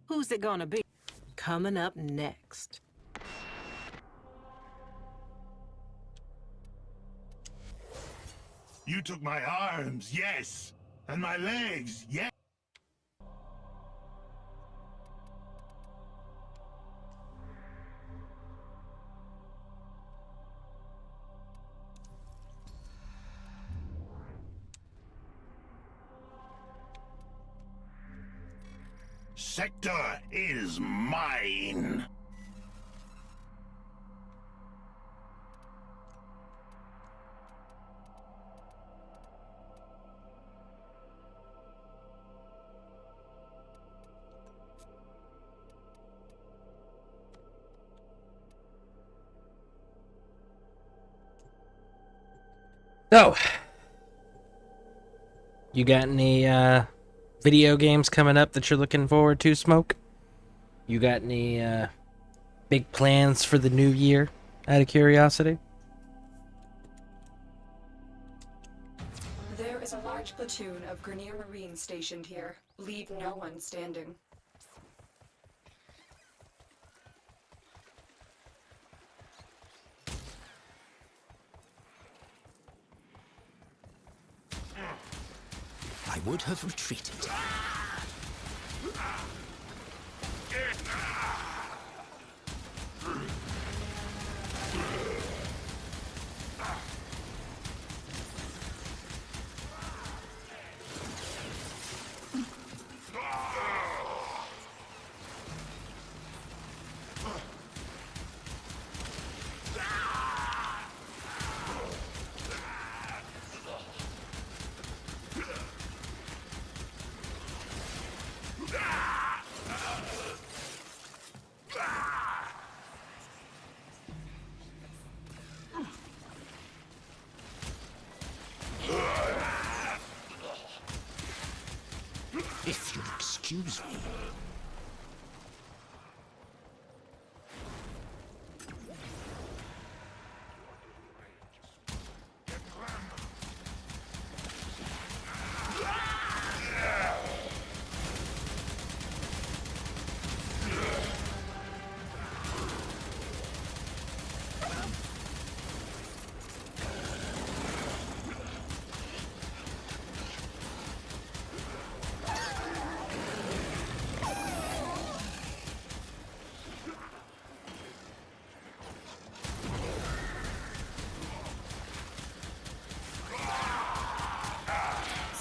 Who's it gonna be? Coming up next. You took my arms, yes. And my legs, yes. Sector is mine. So, you got any video games coming up that you're looking forward to, Smoke? You got any big plans for the new year, out of curiosity? There is a large platoon of Grenier Marines stationed here. Leave no one standing. I would have retreated. If you'll excuse me.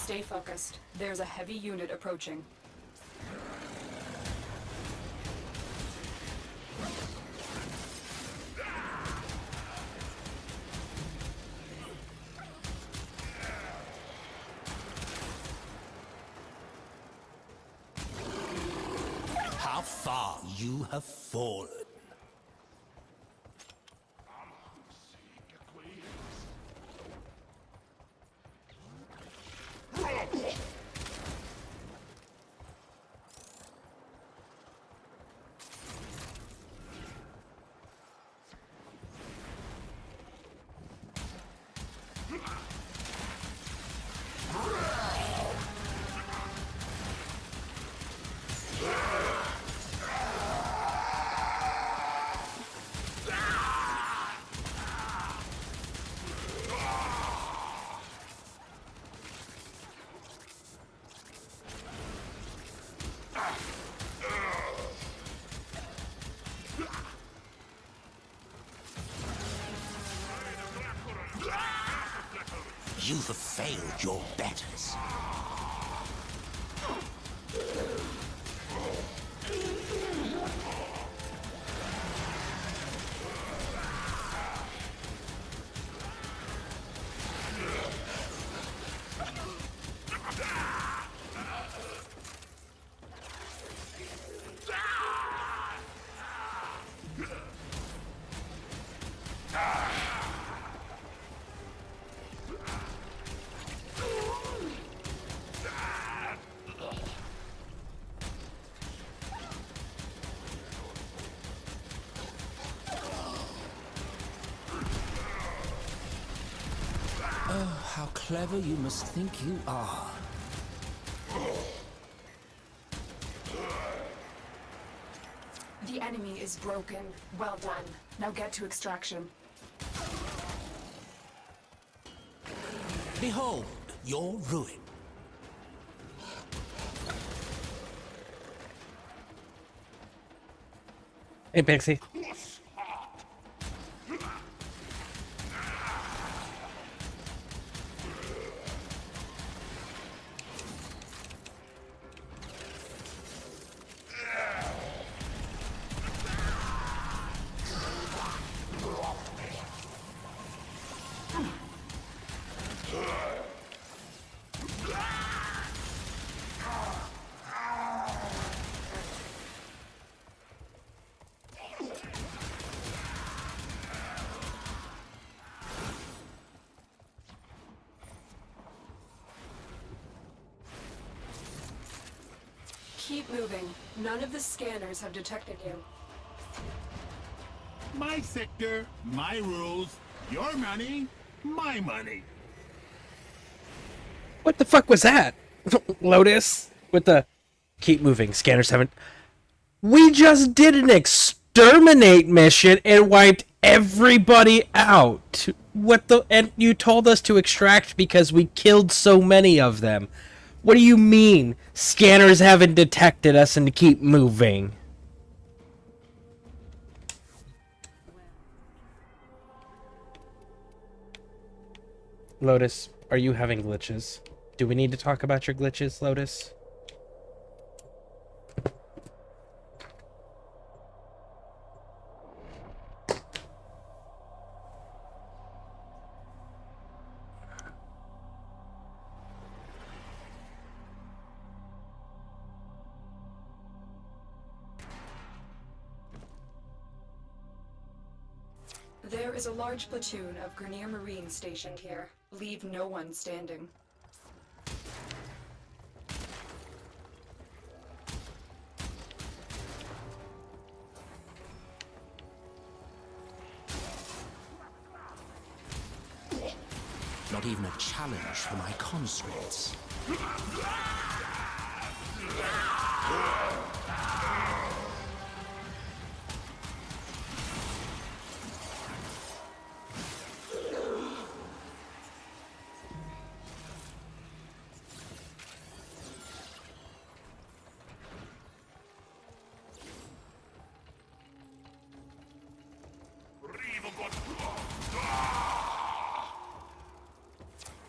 Stay focused. There's a heavy unit approaching. How far you have fallen. You have failed your betters. Oh, how clever you must think you are. The enemy is broken. Well done. Now get to extraction. Behold your ruin. Hey, Pixie. Keep moving. None of the scanners have detected you. My sector, my rules, your money, my money. What the fuck was that? Lotus? With the... Keep moving. Scanners haven't... We just did an exterminate mission and wiped everybody out. What the... And you told us to extract because we killed so many of them. What do you mean? Scanners haven't detected us and to keep moving. Lotus, are you having glitches? Do we need to talk about your glitches, Lotus? There is a large platoon of Grenier Marines stationed here. Leave no one standing. Not even a challenge for my conscripts.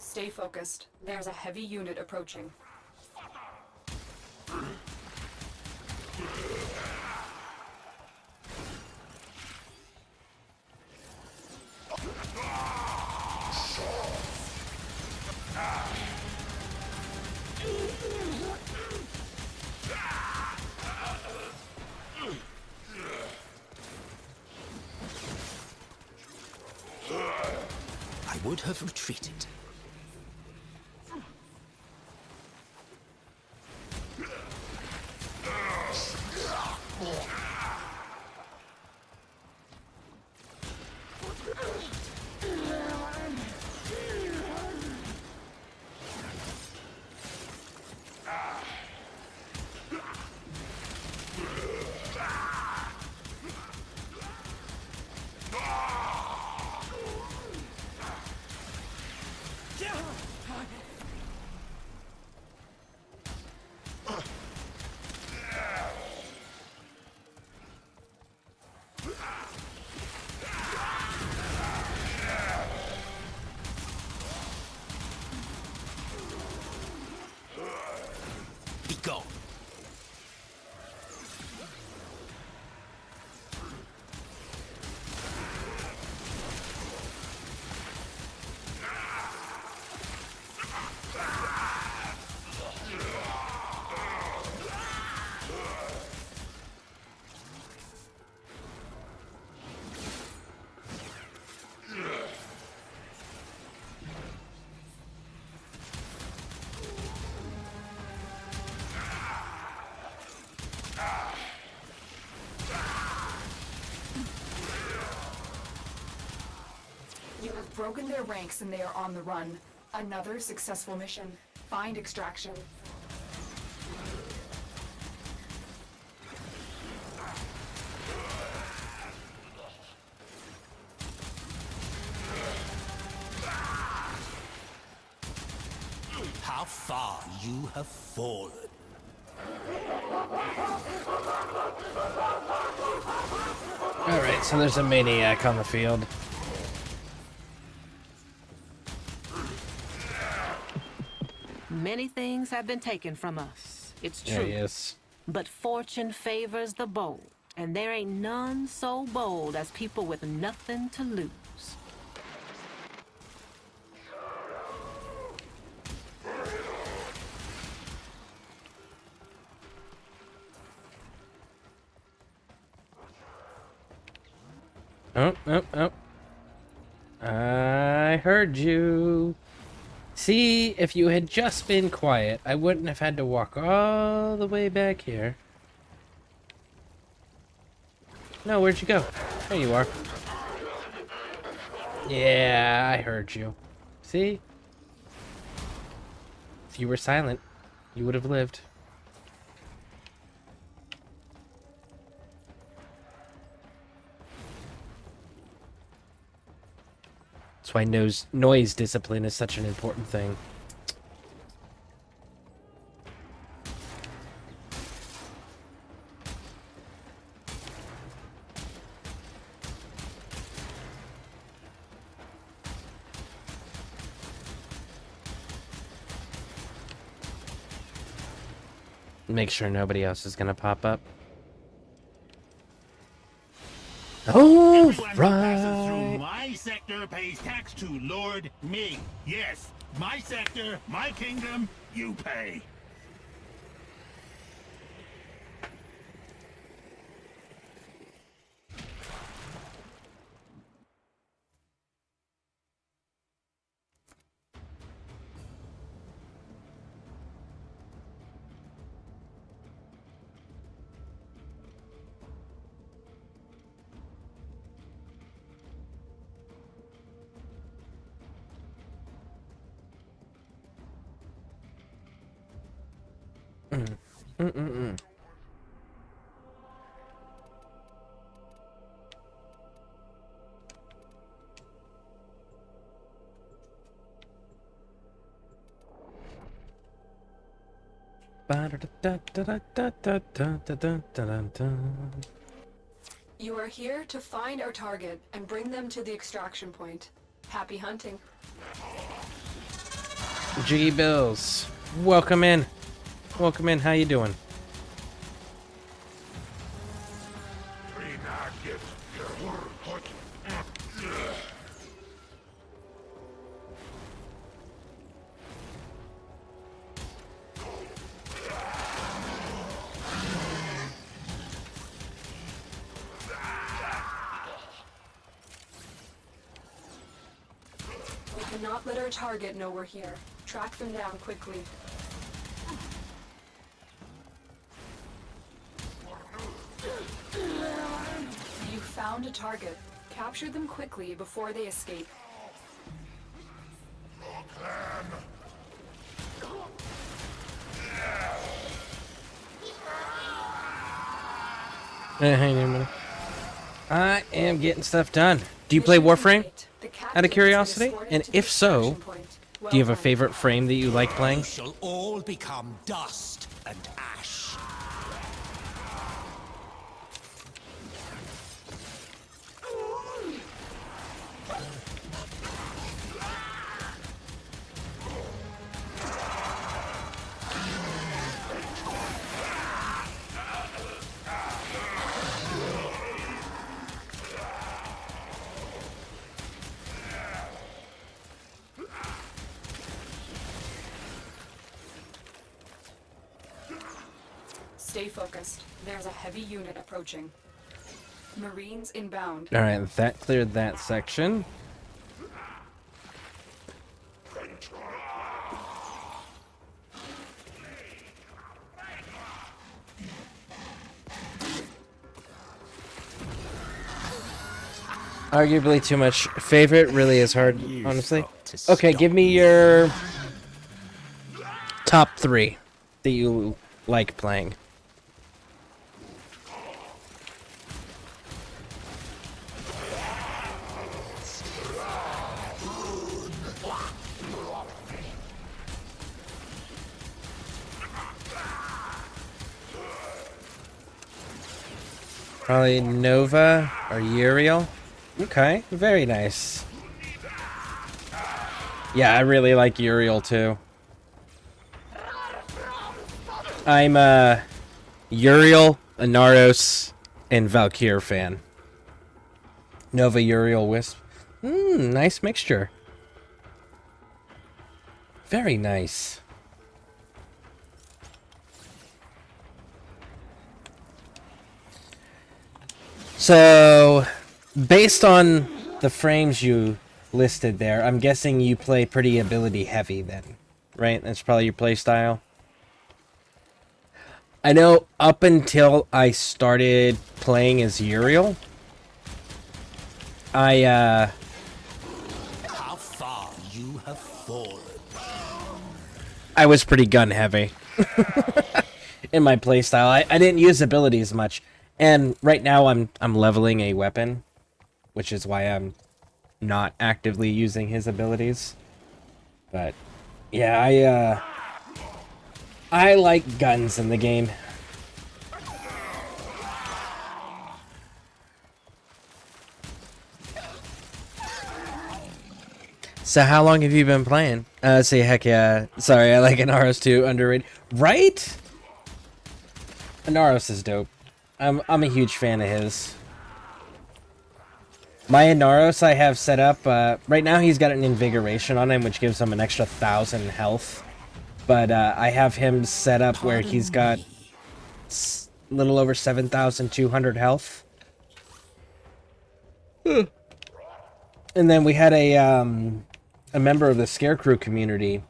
Stay focused. There's a heavy unit approaching. I would have retreated. Be gone. You have broken their ranks and they are on the run. Another successful mission. Find extraction. how far you have fallen. Alright, so there's a maniac on the field. Many things have been taken from us. It's Yeah, true. he is. But fortune favors the bold, and there ain't none so bold as people with nothing to lose. Oh, oh, oh. I heard you. See, if you had just been quiet, I wouldn't have had to walk all the way back here. No, where'd you go? There you are. Yeah, I heard you. See? If you were silent, you would have lived. That's why noise discipline is such an important thing. Make sure nobody else is gonna pop up. Oh, Everyone who passes through right. my sector pays tax to Lord me. Yes, my sector, my kingdom, you pay. You are here to find our target and bring them to the extraction point. Happy hunting. G Bills, welcome in. Welcome in. How you doing? We cannot let our target know we're here. Track them down quickly. You found a target. Capture them quickly before they escape. Hang on a minute. I am getting stuff done. Do you play Warframe? Out of curiosity? And if so, do you have a favorite frame that you like playing? You shall all become dust and ash. Stay focused. There's a heavy unit approaching. Marines inbound. Alright, that cleared that section. Arguably too much. Favorite really is hard, honestly. Okay, give me your top 3 that you like playing. Probably Nova or Uriel. Okay, very nice. Yeah, I really like Uriel too. I'm a Uriel, Inaros, and Valkyr fan. Nova, Uriel, Wisp. Nice mixture. Very nice. So, based on the frames you listed there, I'm guessing you play pretty ability heavy then, right? That's probably your play style. I know up until I started playing as Uriel, How far you have fallen. I was pretty gun heavy in my playstyle. I didn't use abilities much, and right now I'm leveling a weapon, which is why I'm not actively using his abilities. But yeah, I like guns in the game. So how long have you been playing? Say heck yeah. Sorry, I like Inaros too. Underrated, right? Inaros is dope. I'm a huge fan of his. My Inaros I have set up. Right now he's got an invigoration on him, which gives him an extra 1,000 health. But I have him set up where he's got a little over 7,200 health. And then we had a member of the ScareCrew community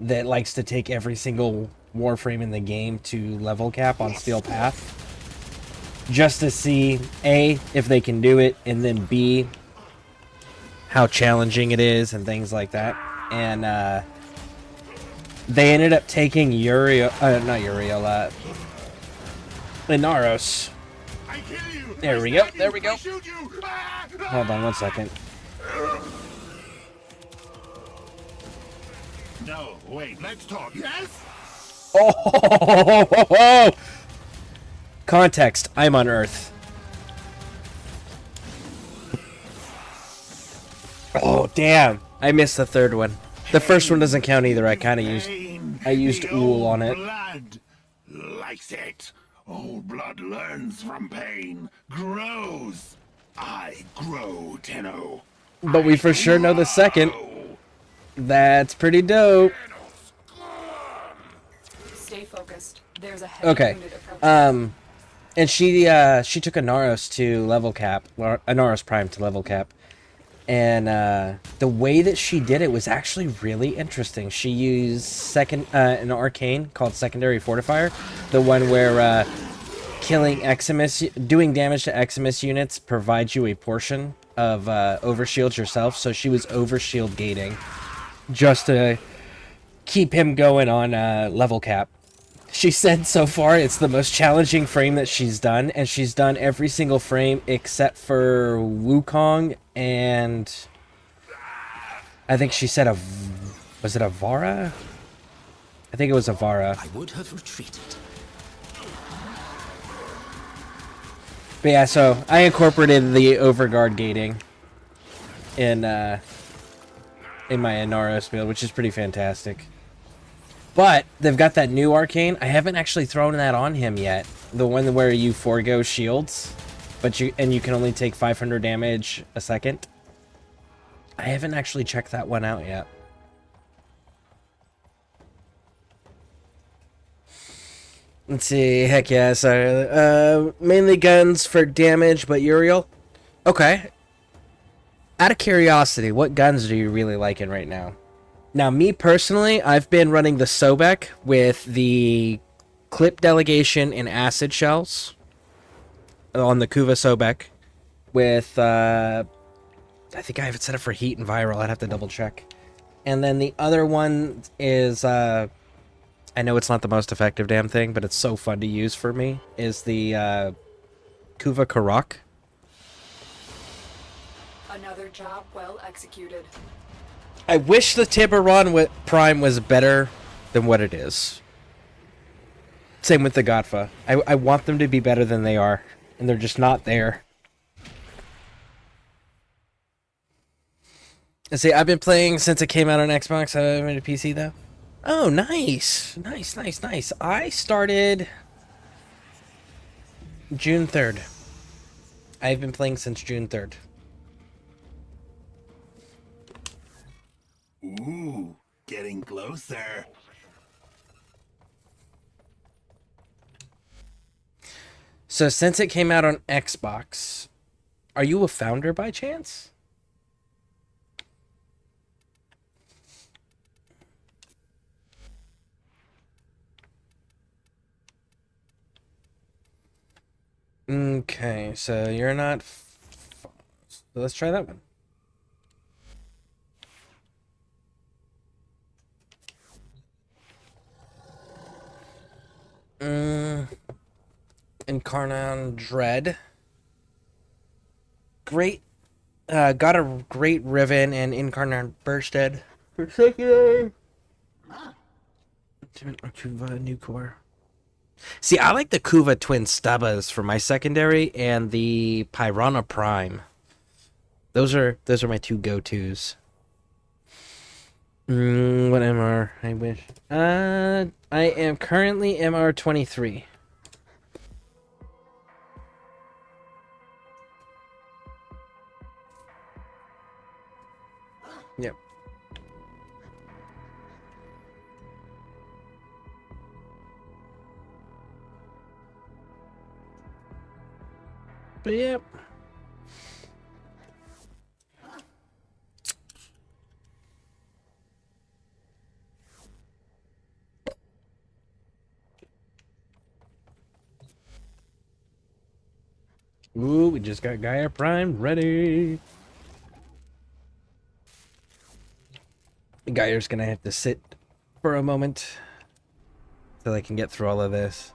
that likes to take every single Warframe in the game to level cap on Steel Path, just to see A, if they can do it, and then B, how challenging it is and things like that. And they ended up taking Inaros. There we go. There we go. Hold on one second. No, wait, let's talk. Yes? Oh! Context. I'm on Earth. Oh, damn. I missed the third one. The first one doesn't count either. I kind of used Ool on it. Blood likes it. Old blood learns from pain, grows. I grow, Tenno. But we for sure know the second. That's pretty dope. Stay focused. There's a heavy Okay. unit approaching. And she took Inaros to level cap, or Inaros Prime to level cap. And the way that she did it was actually really interesting. She used an arcane called Secondary Fortifier, the one where killing Eximus, doing damage to Eximus units provides you a portion of overshield yourself. So she was overshield gating just to keep him going on level cap. She said so far it's the most challenging frame that she's done, and she's done every single frame except for Wukong and I think she said was it Avara? I think it was Avara. I would have retreated. But yeah, so I incorporated the overguard gating in my Inaros build, which is pretty fantastic. But they've got that new arcane. I haven't actually thrown that on him yet. The one where you forego shields, but you can only take 500 damage a second. I haven't actually checked that one out yet. Let's see. Heck yeah, sorry. Mainly guns for damage, but Uriel. Okay. Out of curiosity, what guns do you really like in right now? Now, me personally, I've been running the Sobek with the clip delegation and acid shells on the Kuva Sobek with, I think I have it set up for heat and viral. I'd have to double check. And then the other one is, I know it's not the most effective damn thing, but it's so fun to use for me, is the Kuva Karak. Another job well executed. I wish the Tiburon Prime was better than what it is. Same with the Godfa. I want them to be better than they are, and they're just not there. See, I've been playing since it came out on Xbox. I haven't made a PC though. Oh, nice. Nice. I started June 3rd. I've been playing since June 3rd. Ooh, getting closer. So since it came out on Xbox, are you a founder by chance? Okay, so you're not. So let's try that one. Incarnon Dread. Great. Got a great Riven and Incarnon Bursted. Forsaken. Kuva New Core. See, I like the Kuva Twin Stubbas for my secondary and the Pyrana Prime. Those are my two go-tos. What MR? I wish. I am currently MR 23. Yep. But yep. Ooh, we just got Gaia Prime ready. Gaia's gonna have to sit for a moment so I can get through all of this.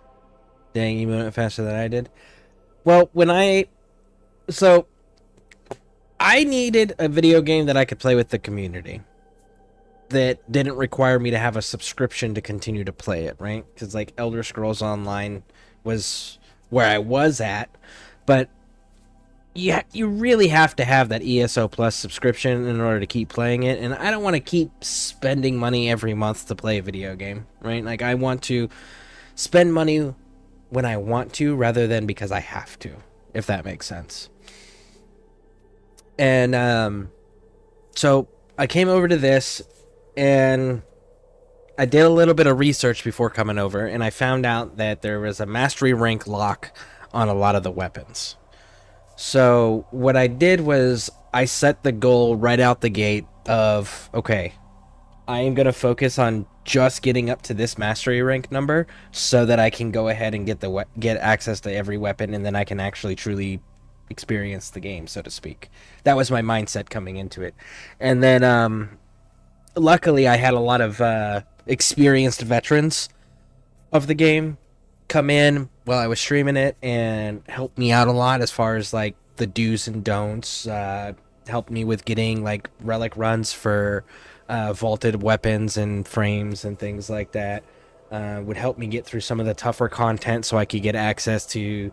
Dang, you went faster than I did. Well, so I needed a video game that I could play with the community that didn't require me to have a subscription to continue to play it, right? Because like Elder Scrolls Online was where I was at, but you really have to have that ESO Plus subscription in order to keep playing it, and I don't want to keep spending money every month to play a video game, right? Like I want to spend money when I want to rather than because I have to, if that makes sense. And so I came over to this and I did a little bit of research before coming over, and I found out that there was a mastery rank lock on a lot of the weapons. So what I did was I set the goal right out the gate of, okay, I am going to focus on just getting up to this mastery rank number so that I can go ahead and get access to every weapon, and then I can actually truly experience the game, so to speak. That was my mindset coming into it. And then luckily I had a lot of experienced veterans of the game come in while I was streaming it and help me out a lot as far as like the do's and don'ts. Helped me with getting like relic runs for vaulted weapons and frames and things like that. Would help me get through some of the tougher content so I could get access to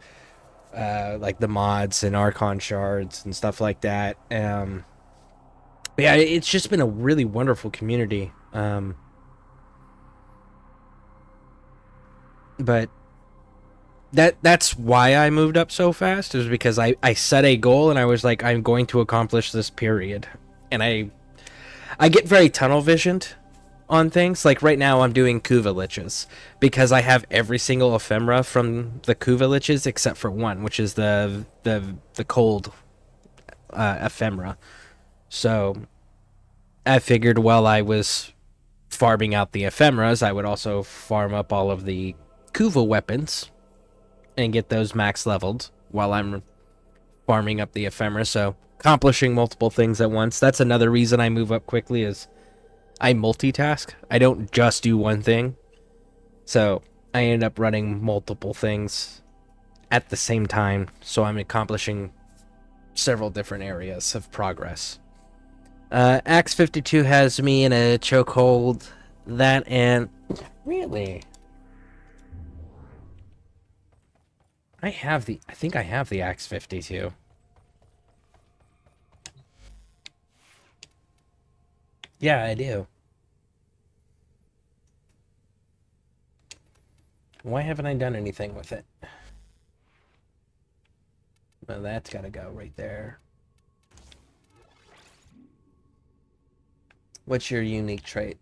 like the mods and Archon shards and stuff like that. But yeah, it's just been a really wonderful community. But that's why I moved up so fast, is because I set a goal and I was like, I'm going to accomplish this, period. And I get very tunnel visioned on things. Like right now I'm doing Kuva Liches because I have every single ephemera from the Kuva Liches except for one, which is the cold ephemera. So I figured while I was farming out the ephemeras, I would also farm up all of the Kuva weapons and get those max leveled while I'm farming up the ephemera. So accomplishing multiple things at once. That's another reason I move up quickly, is I multitask. I don't just do one thing. So I end up running multiple things at the same time. So I'm accomplishing several different areas of progress. Axe 52 has me in a chokehold. That and... Really? I think I have the Axe 52. Yeah, I do. Why haven't I done anything with it? Well, that's gotta go right there. What's your unique trait?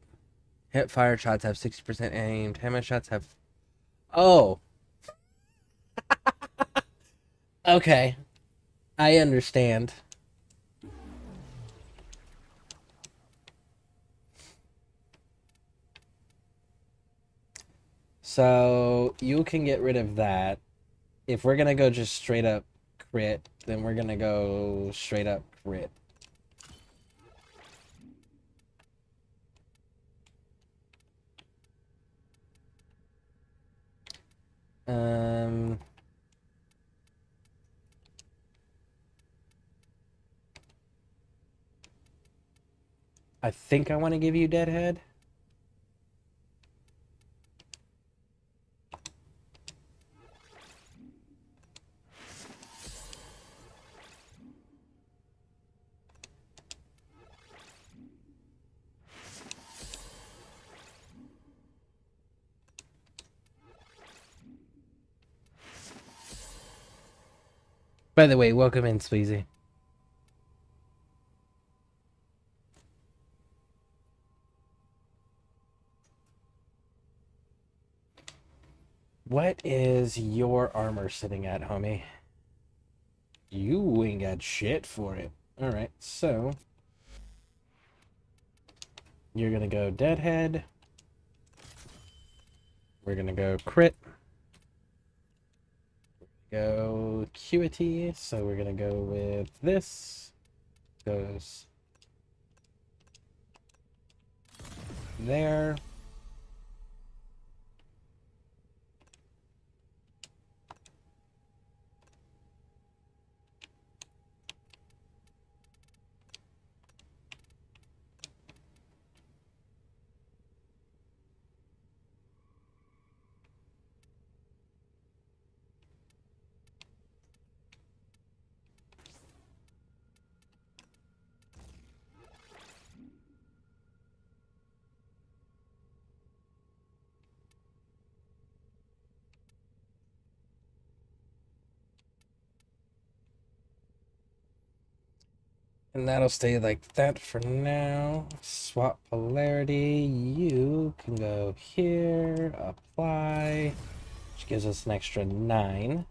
Hip fire shots have 60% aimed. Hammer shots have... Oh! Okay. I understand. So, you can get rid of that. If we're gonna go just straight up crit, then we're gonna go straight up crit. I think I want to give you Deadhead. By the way, welcome in, Sleazy. What is your armor sitting at, homie? You ain't got shit for it. Alright, so... You're gonna go Deadhead. We're gonna go crit. Go Acuity, so we're gonna go with this. Goes there. And that'll stay like that for now. Swap polarity. You can go here, apply, which gives us an extra 9.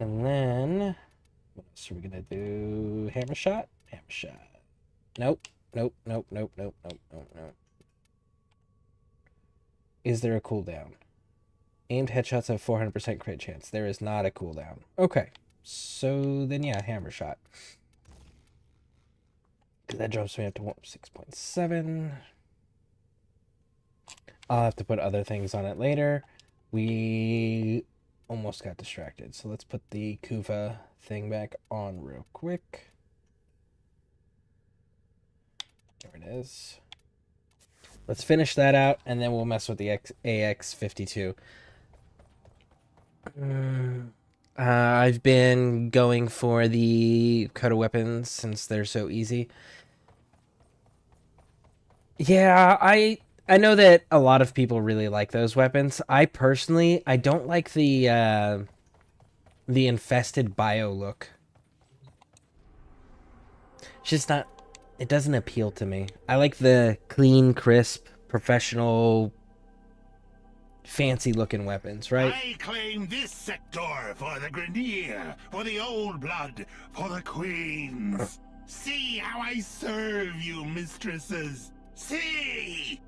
And then, what else are we gonna do? Hammer shot? Hammer shot. Nope. Nope, nope, nope, nope, nope, nope, nope. Is there a cooldown? Aimed headshots have 400% crit chance. There is not a cooldown. Okay. So then, yeah, hammer shot. That drops me up to 6.7. I'll have to put other things on it later. We almost got distracted. So let's put the Kuva thing back on real quick. There it is. Let's finish that out, and then we'll mess with the AX52. I've been going for the Coda weapons since they're so easy. Yeah, I know that a lot of people really like those weapons. I personally, I don't like the infested bio look. It's just not, it doesn't appeal to me. I like the clean, crisp, professional, fancy looking weapons, right? I claim this sector for the Grenier, for the old blood, for the queens. See how I serve you, mistresses. See!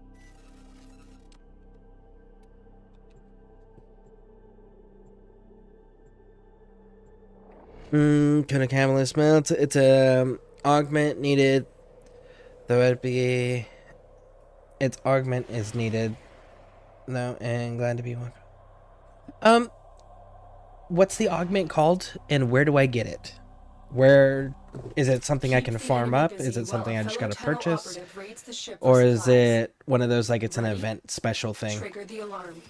Can a Camelus mount? It's a augment needed. Though it'd be... Its augment is needed. No, and glad to be one. What's the augment called, and where do I get it? Where is it? Something I can farm up? Is it something I just gotta purchase, or is it one of those like it's an event special thing? Trigger the alarm.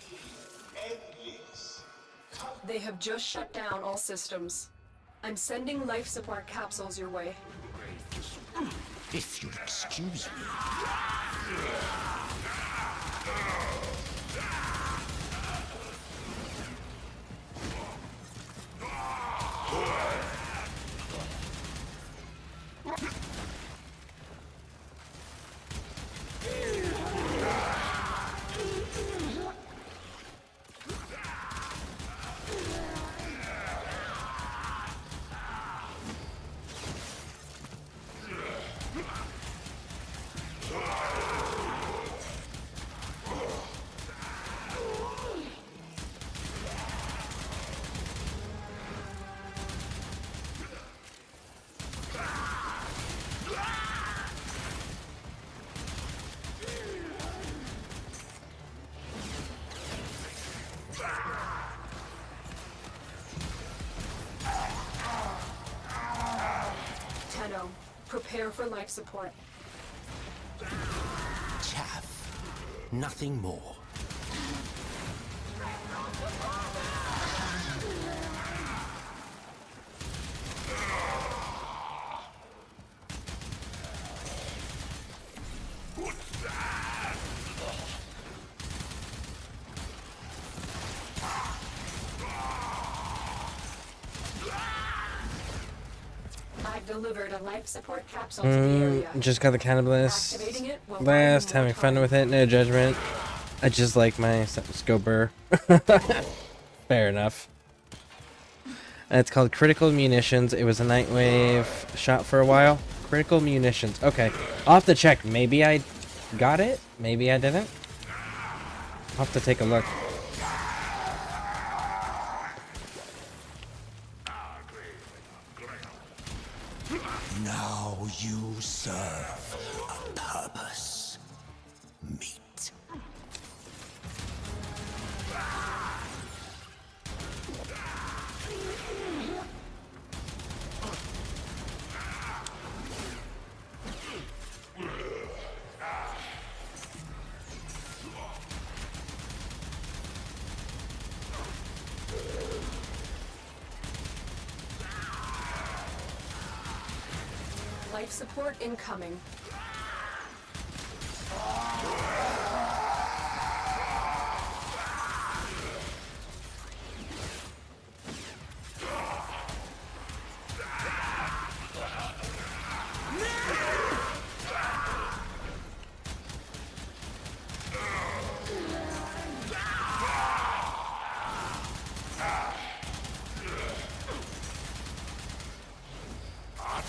They have just shut down all systems. I'm sending life support capsules your way. If you'll excuse me. Prepare for life support. Chaff. Nothing more. Delivered a life support capsule to the area. Just got the cannibalist. Activating it will Last, buy you more having fun time. with it, no judgment. I just like my scoper. Fair enough. It's called Critical Munitions. It was a Nightwave shot for a while. Critical Munitions. Okay. I'll have to check. Maybe I got it. Maybe I didn't. I'll have to take a look. Now you serve a purpose. Meat. Life support incoming.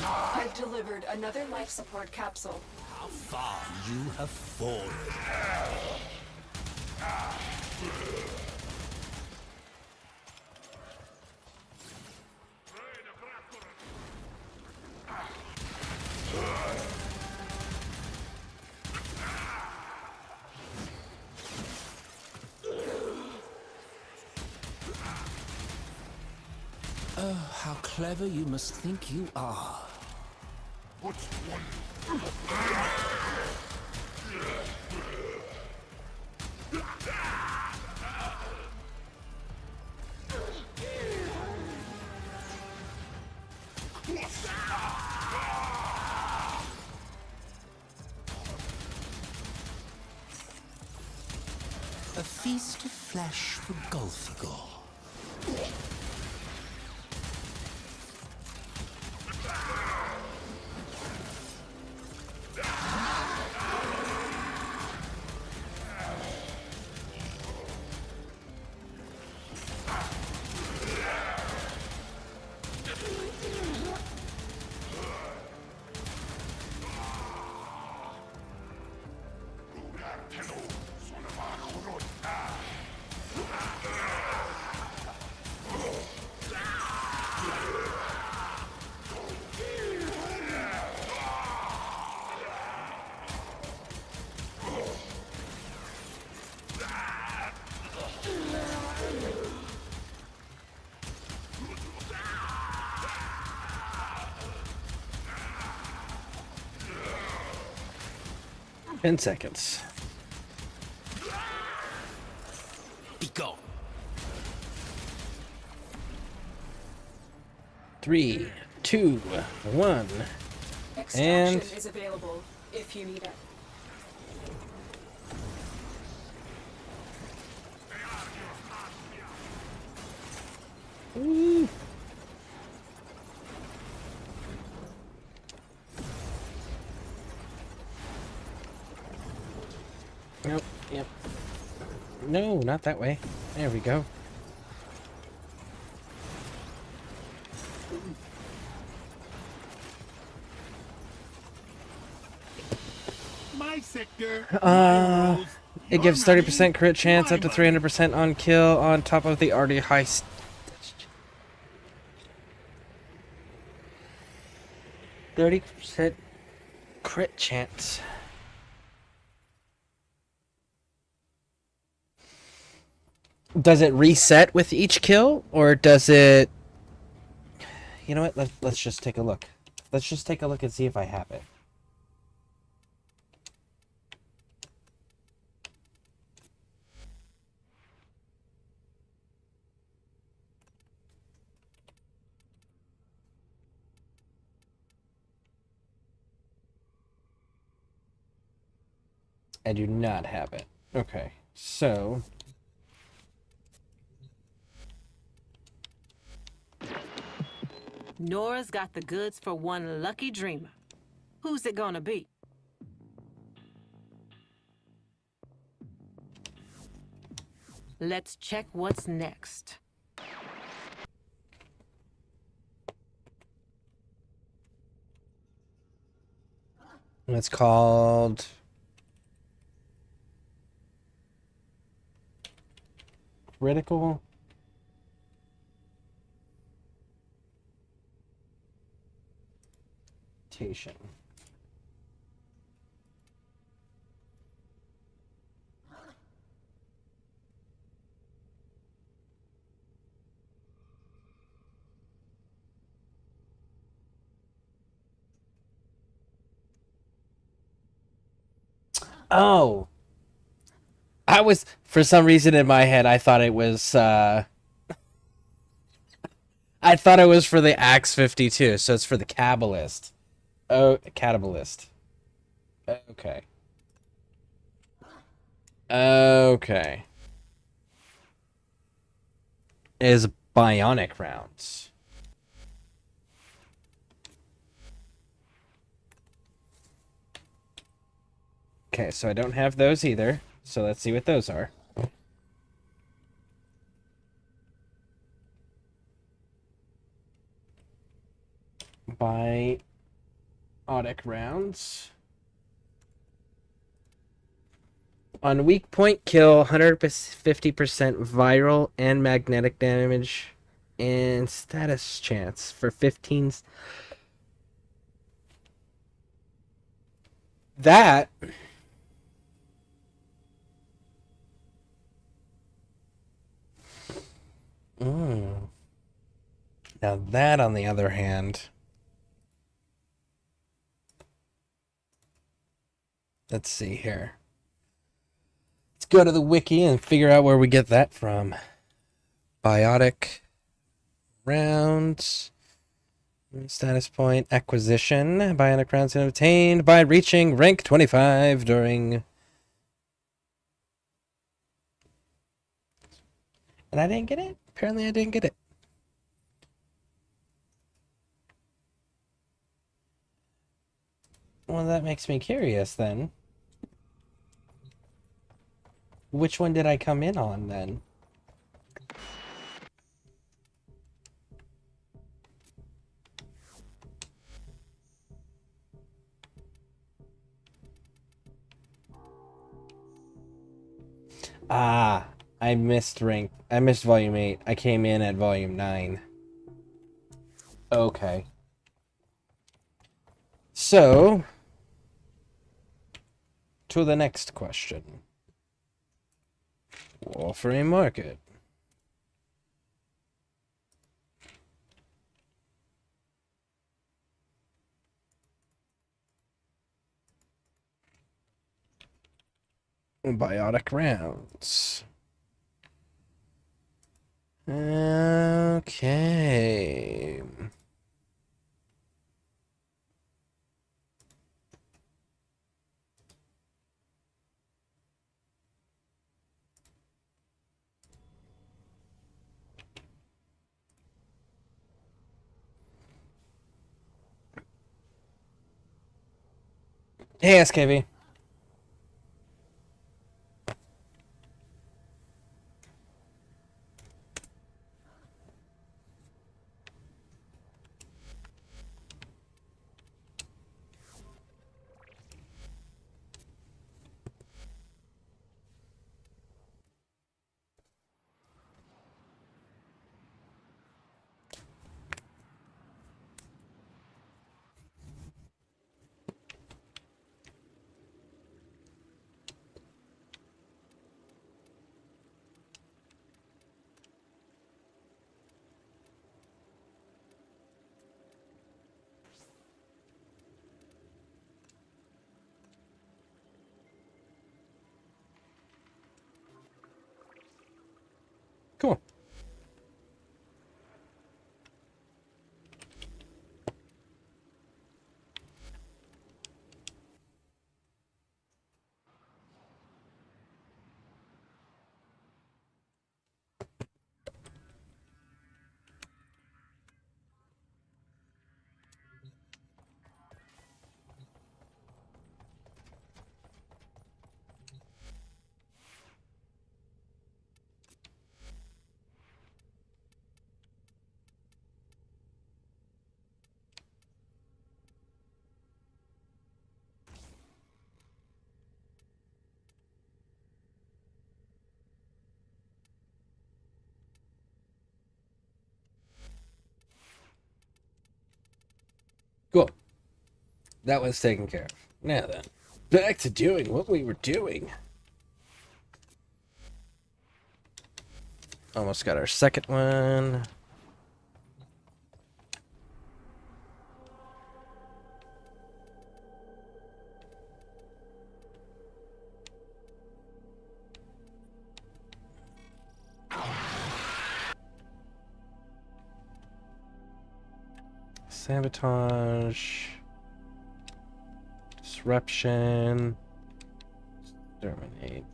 I've delivered another life support capsule. How far you have fallen. Oh, how clever you must think you are. A feast of flesh for Golfigor. In seconds. Be gone. 3, 2, 1. Extraction And- is available if you need it. Ooh. Nope. Yep. No, not that way. There we go. My sector. My rules. It gives 30% crit chance, up to 300% on kill, on top of the already high. 30% crit chance. Does it reset with each kill, or does it... You know what? Let's just take a look. Let's just take a look and see if I have it. I do not have it. Okay, so... Nora's got the goods for one lucky dreamer. Who's it gonna be? Let's check what's next. It's called... Critical... Mutation. Oh. I was, for some reason in my head, I thought it was, I thought it was for the Axe 52, so it's for the Kabbalist. Oh, Kabbalist. Okay. Okay. Is bionic rounds. Okay, so I don't have those either. So let's see what those are. Bionic rounds. On weak point kill, 150% viral and magnetic damage and status chance for 15. That... Now that, on the other hand... Let's see here. Let's go to the wiki and figure out where we get that from. Biotic rounds. Status point acquisition. Bionic rounds obtained by reaching rank 25 during... And I didn't get it? Apparently I didn't get it. Well, that makes me curious then. Which one did I come in on then? Ah, I missed volume 8. I came in at volume 9. Okay. So, to the next question. Warframe market. Biotic rounds. Okay. Hey, SKV. Cool. Cool. That was taken care of. Now then, back to doing what we were doing. Almost got our second one. Sabotage. Disruption. Exterminate.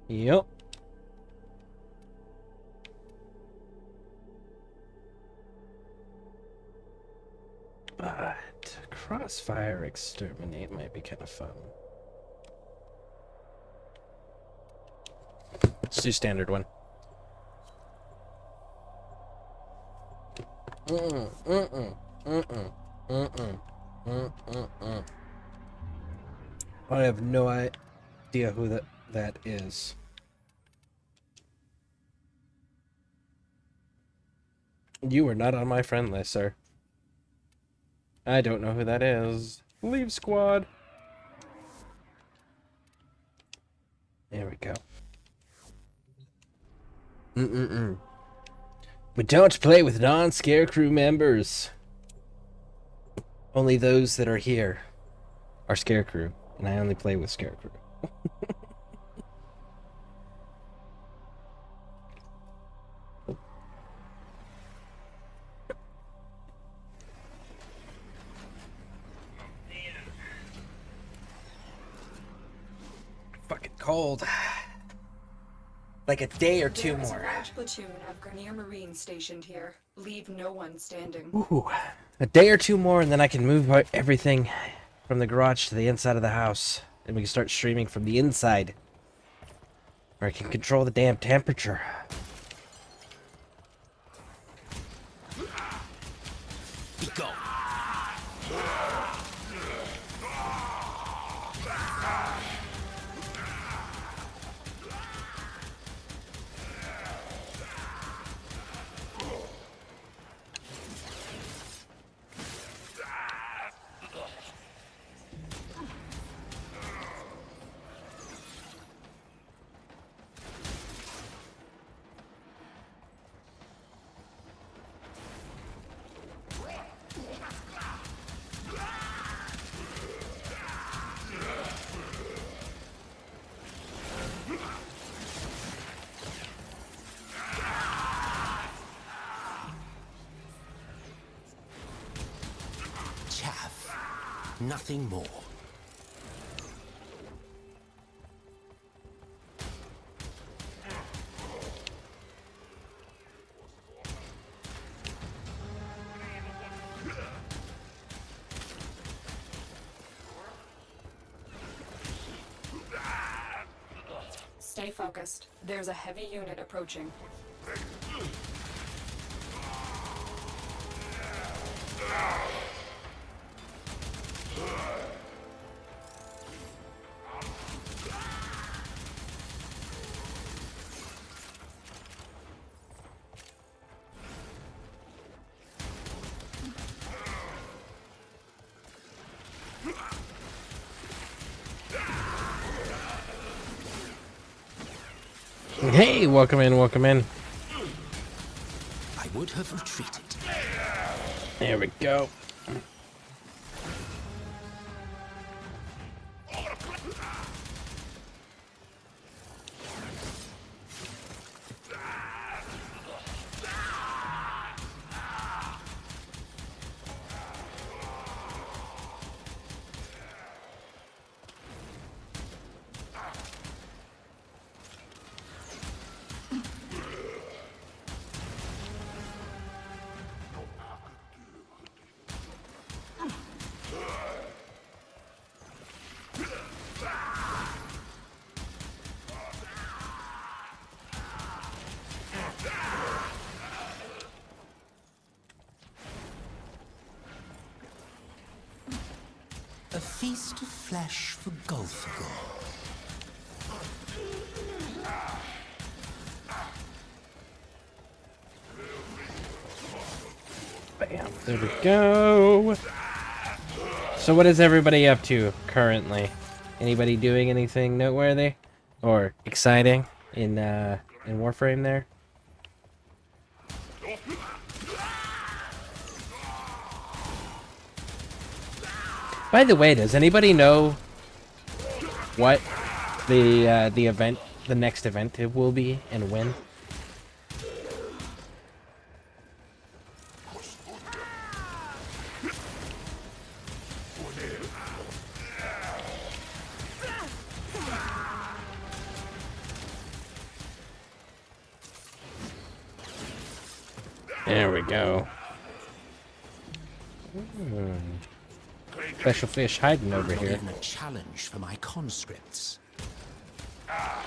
Yep. But crossfire exterminate might be kind of fun. Let's do standard one. I have no idea who that is. You are not on my friend list, sir. I don't know who that is. Leave squad. There we go. We don't play with non-ScareCrew members. Only those that are here are ScareCrew, and I only play with ScareCrew. Fucking cold. Like a day or two There's more. a large platoon of Grenier Marines stationed here. Leave no one standing. Ooh, a day or two more, and then I can move everything from the garage to the inside of the house, and we can start streaming from the inside, or I can control the damn temperature. Be gone. Chaff. Nothing more. focused. There's a heavy unit approaching. Hey, welcome in, welcome in. I would have retreated. There we go. A feast of flesh for Golfagor. Bam, there we go. So what is everybody up to currently? Anybody doing anything noteworthy or exciting in Warframe there? By the way, does anybody know what the next event it will be and when? There we go. Special fish hiding over Not here. even a challenge for my conscripts.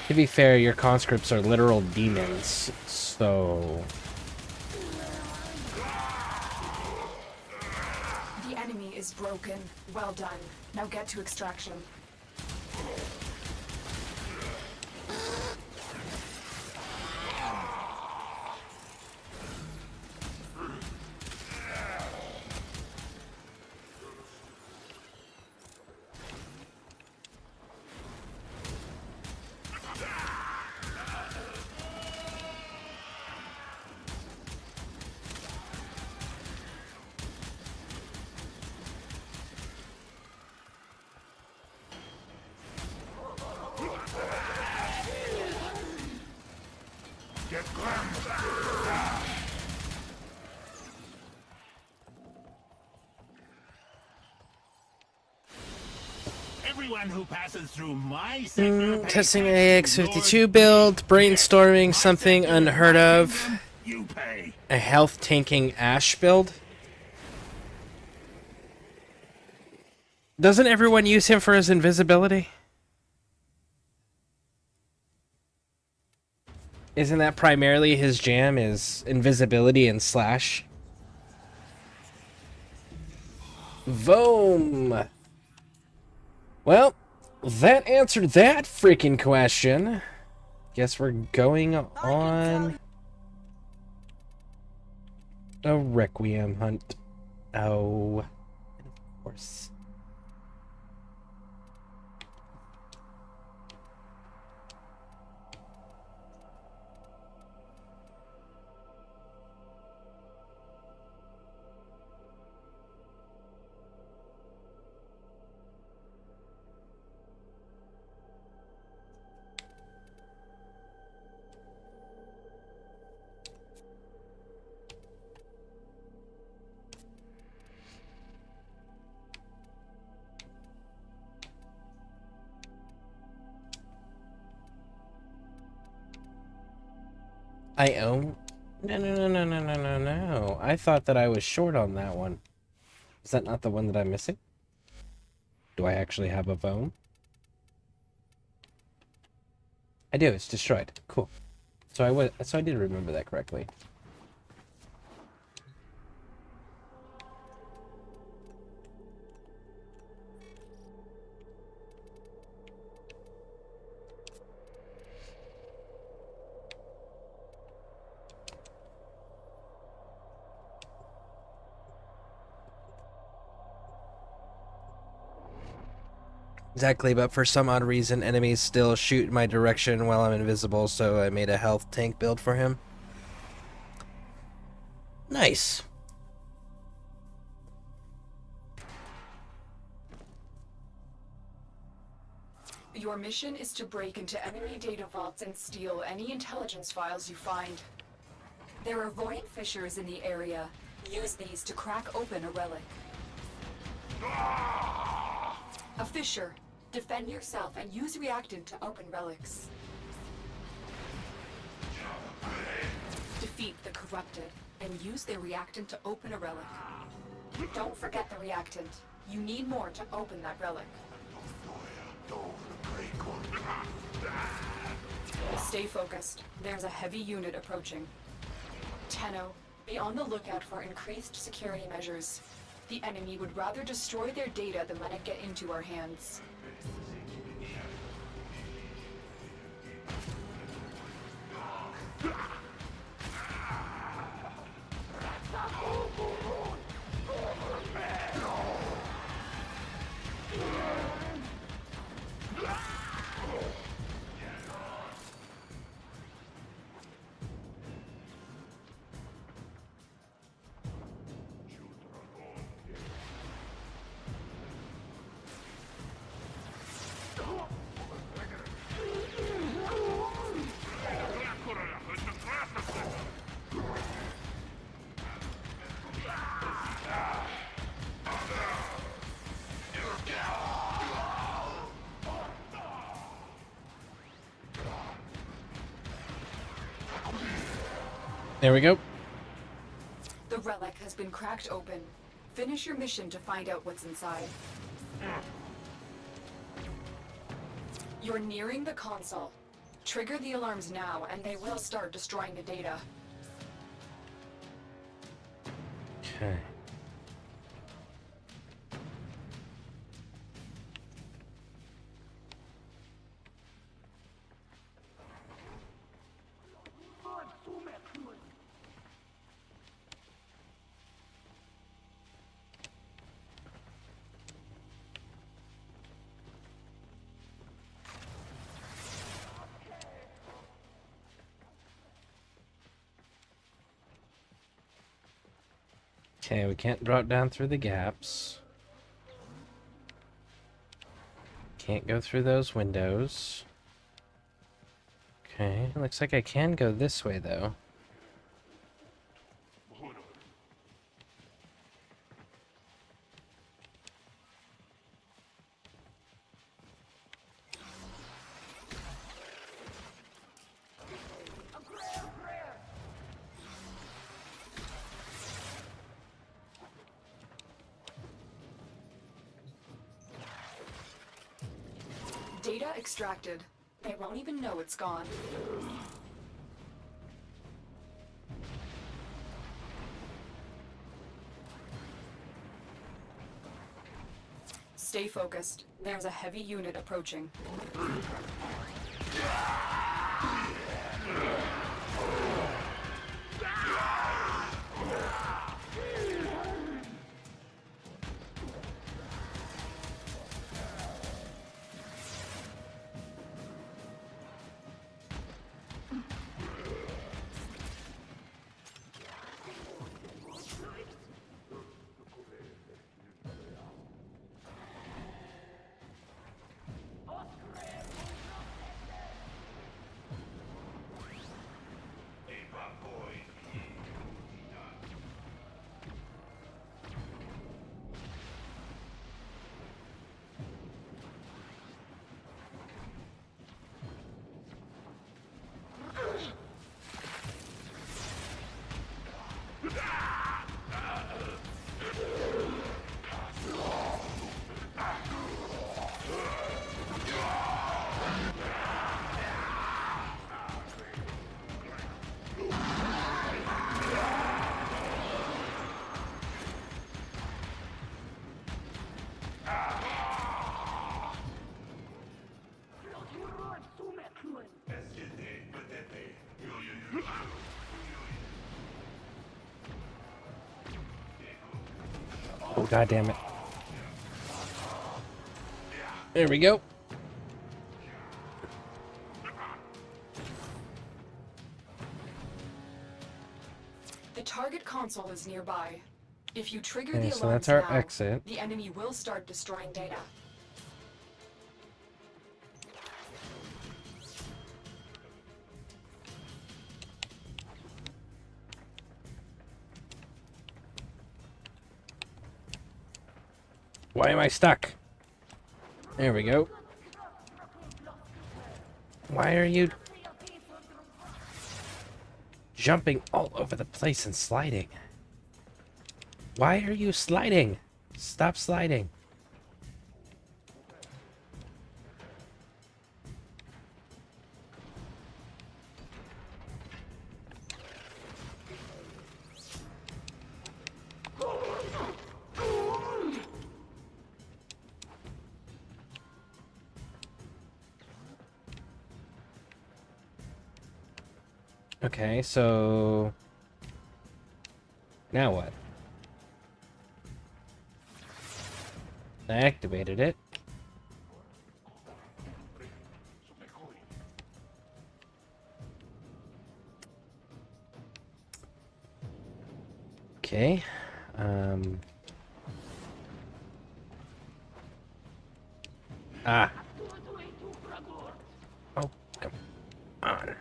To be fair, your conscripts are literal demons, so... The enemy is broken. Well done. Now get to extraction. Everyone who passes through my sector pays Testing tax to AX52 build, brainstorming something unheard of. You pay. A health tanking Ash build. Doesn't everyone use him for his invisibility? Isn't that primarily his jam, is invisibility and slash? Voom! Well, that answered that freaking question. Guess we're going on a Requiem hunt. Oh, of course. I own? No. I thought that I was short on that one. Is that not the one that I'm missing? Do I actually have a phone? I do. It's destroyed. Cool. So I did remember that correctly. Exactly, but for some odd reason, enemies still shoot in my direction while I'm invisible, so I made a health tank build for him. Nice. Your mission is to break into enemy data vaults and steal any intelligence files you find. There are void fissures in the area. Use these to crack open a relic. A fissure. Defend yourself and use reactant to open relics. Defeat the corrupted and use their reactant to open a relic. Don't forget the reactant. You need more to open that relic. Stay focused. There's a heavy unit approaching. Tenno, be on the lookout for increased security measures. The enemy would rather destroy their data than let it get into our hands. There we go. The relic has been cracked open. Finish your mission to find out what's inside. You're nearing the console. Trigger the alarms now, and they will start destroying the data. Okay. Okay, we can't drop down through the gaps. Can't go through those windows. Okay, looks like I can go this way though. Data extracted. They won't even know it's gone. Stay focused. There's a heavy unit approaching. Oh, god damn it. There we go. The target console is nearby. If you trigger Okay, the so alarms that's our now, exit. the enemy will start destroying data. Why am I stuck? There we go. Why are you jumping all over the place and sliding? Why are you sliding? Stop sliding. Okay, so now what? I activated it. Okay. Ah. Oh, come on.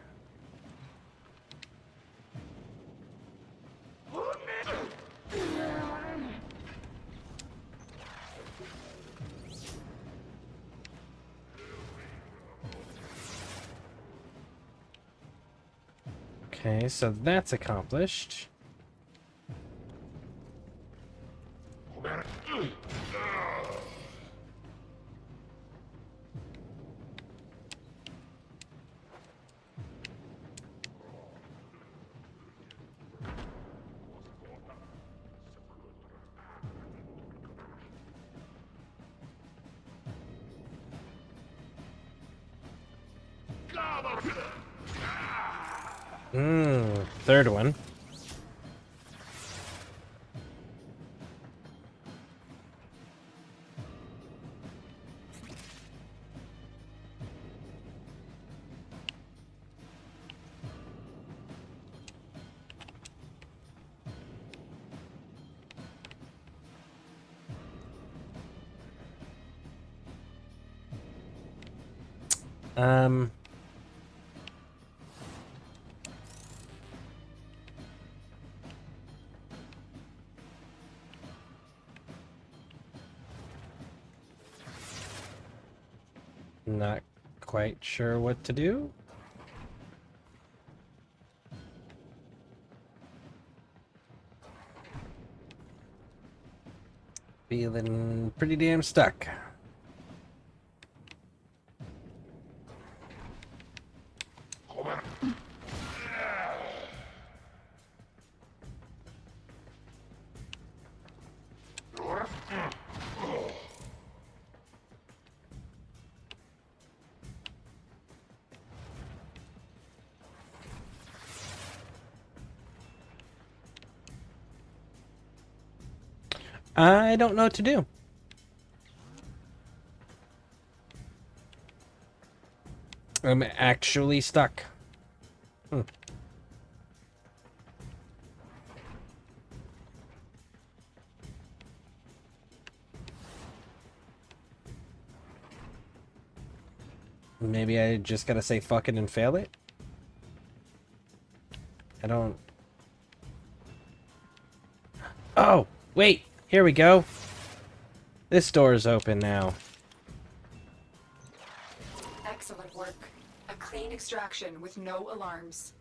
Okay, so that's accomplished. Third one. Not quite sure what to do. Feeling pretty damn stuck. I don't know what to do. I'm actually stuck. Maybe I just gotta say fuck it and fail it? I don't... Oh! Wait! Here we go! This door is open now. Excellent work. A clean extraction with no alarms.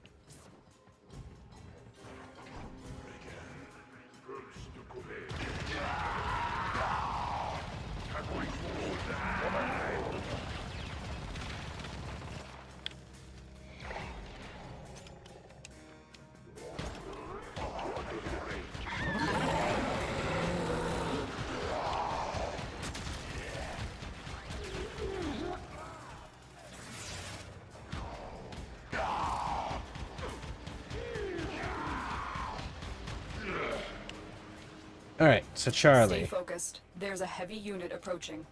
Alright, so Stay Charlie. focused. There's a heavy unit approaching.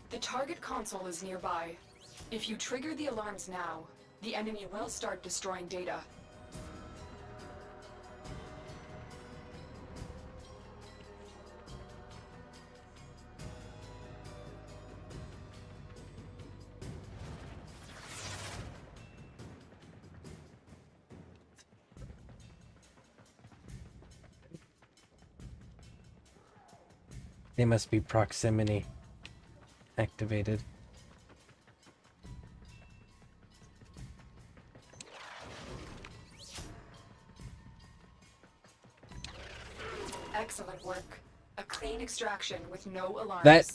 The target console is nearby. If you trigger the alarms now, the enemy will start destroying data. They must be proximity activated. Excellent work. A clean extraction with no alarms. That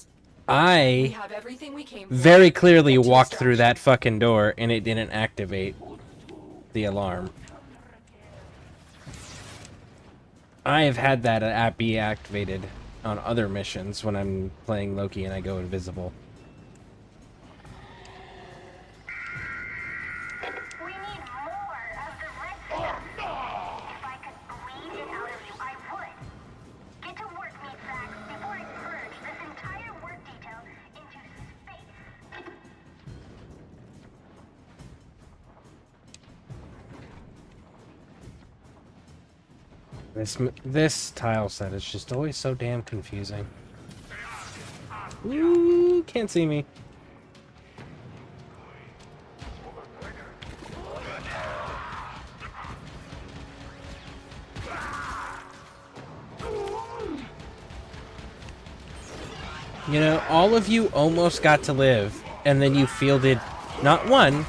We I have everything we came for. very clearly Get to walked through that extraction. fucking door and it didn't activate the alarm. I have had that app be activated on other missions when I'm playing Loki and I go invisible. We need more of the red stuff. If I could squeeze it out of you, I would. Get to work, meatsack, before I purge this entire work detail into space. This tile set is just always so damn confusing. Ooh, can't see me. You know, all of you almost got to live, and then you fielded not one,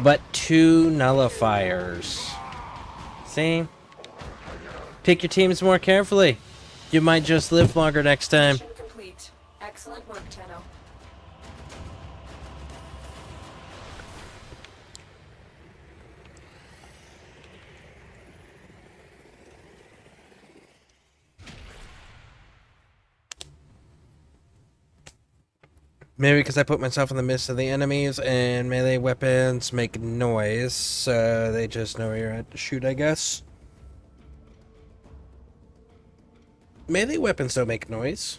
but 2 nullifiers. See? Pick your teams more carefully. You might just live longer next time. Mission complete. Excellent work, Tenno. Maybe because I put myself in the midst of the enemies and melee weapons make noise, so they just know where you're at to shoot, I guess. Melee weapons don't make noise.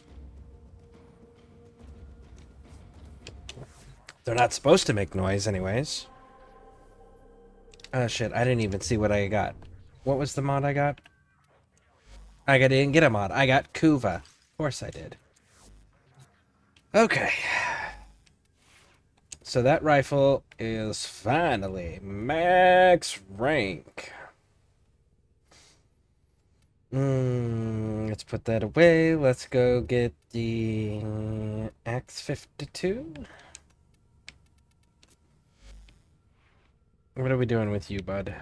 They're not supposed to make noise anyways. Oh shit, I didn't even see what I got. What was the mod I got? Didn't get a mod. I got Kuva. Of course I did. Okay. So that rifle is finally max rank. Let's put that away. Let's go get the X-52. What are we doing with you, bud?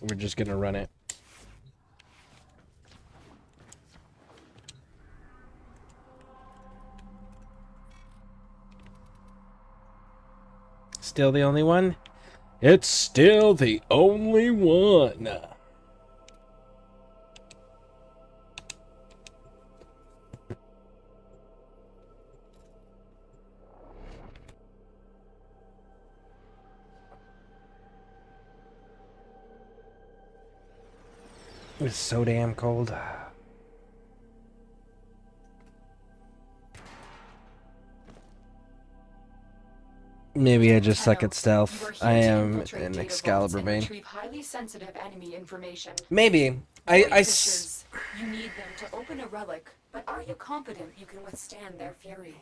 We're just gonna run it. Still the only one? It's still the only one. It's so damn cold. Maybe I just suck at You are stealth. here I to am infiltrate an data vaults Excalibur and main. retrieve highly sensitive enemy information. Maybe. Fishers, you need them to open a relic, but are you confident you can withstand their fury?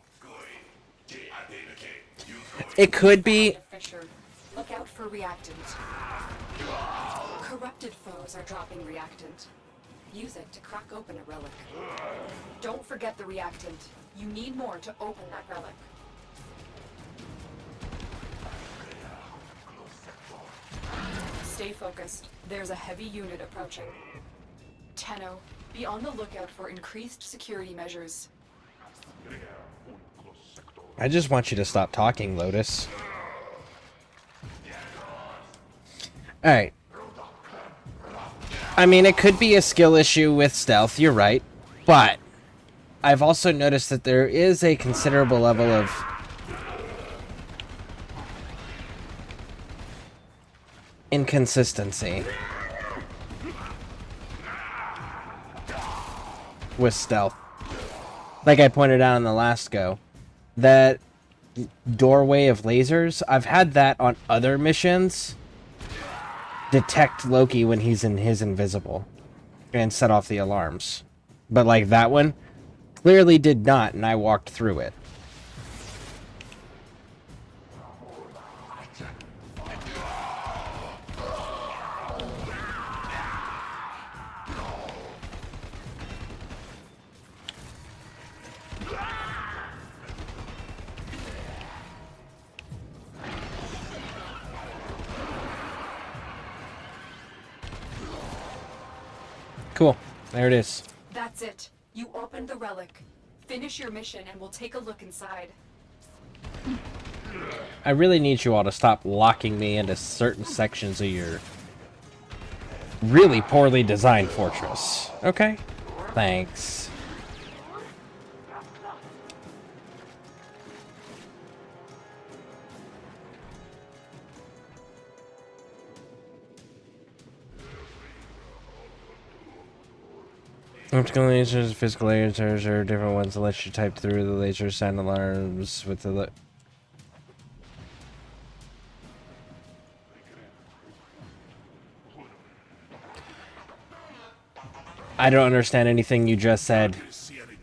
It could be. Find a Fisher. Look out for reactant. Corrupted foes are dropping reactant. use it to crack open a relic. Don't forget the reactant. You need more to open that relic. Stay focused. There's a heavy unit approaching. Tenno, be on the lookout for increased security measures. I just want you to stop talking, Lotus. Alright. I mean, it could be a skill issue with stealth, you're right. But I've also noticed that there is a considerable level of inconsistency with stealth. Like I pointed out in the last go, that doorway of lasers, I've had that on other missions detect Loki when he's in his invisible and set off the alarms. But like that one clearly did not, and I walked through it. Cool. There it is. That's it. You opened the relic. Finish your mission and we'll take a look inside. I really need you all to stop locking me into certain sections of your really poorly designed fortress. Okay? Thanks. Optical lasers, physical lasers are different ones that let you type through the laser sound alarms with the... I don't understand anything you just said,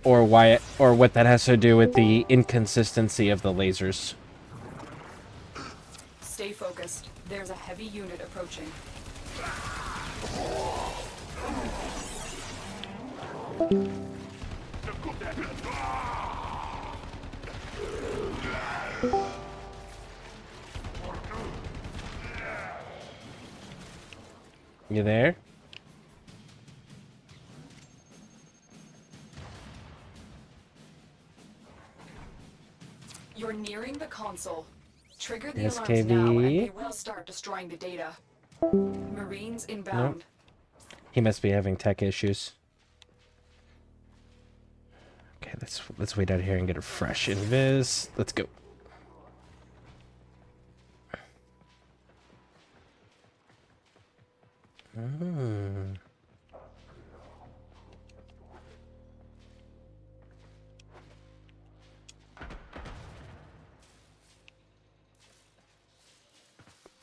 or why it, or what that has to do with the inconsistency of the lasers. Stay focused. There's a heavy unit approaching. You there? You're nearing the console. Trigger the Yes, alarms now and KB. they will start destroying the data. Marines inbound. He must be having tech issues. Okay, let's wait out here and get a fresh invis. Let's go.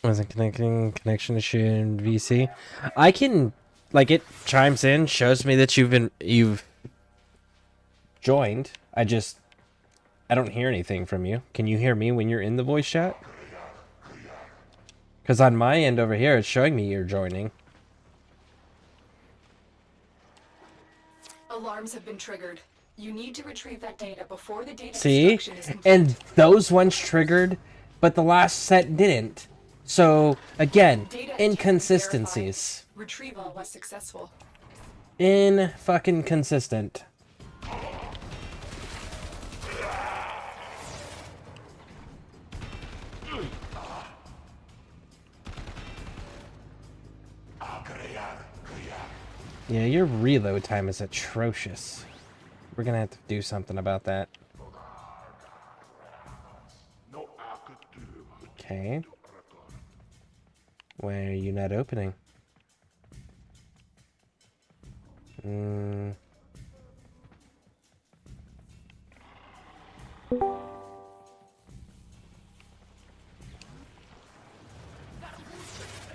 Wasn't connecting. Connection issue in VC. I can, like, it chimes in, shows me that you've joined. I don't hear anything from you. Can you hear me when you're in the voice chat? Because on my end over here, it's showing me you're joining. Alarms have been triggered. You need to retrieve that data before the data See? destruction is complete. And those ones triggered, but the last set didn't. So, again, Data entry inconsistencies. verified. Retrieval was successful. In-fucking-consistent. Yeah, your reload time is atrocious. We're gonna have to do something about that. Okay. Why are you not opening? You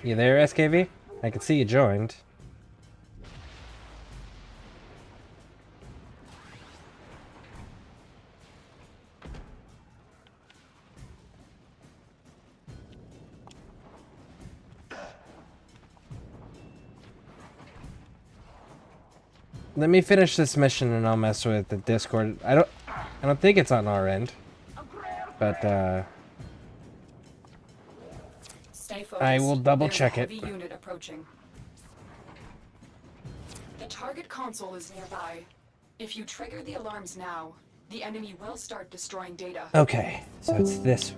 there, SKV? I can see you joined. Let me finish this mission and I'll mess with the Discord. I don't think it's on our end. But Stay focused. I will double There's check a it. heavy unit approaching. The target console is nearby. If you trigger the alarms now, the enemy will start destroying data. Okay, so it's this.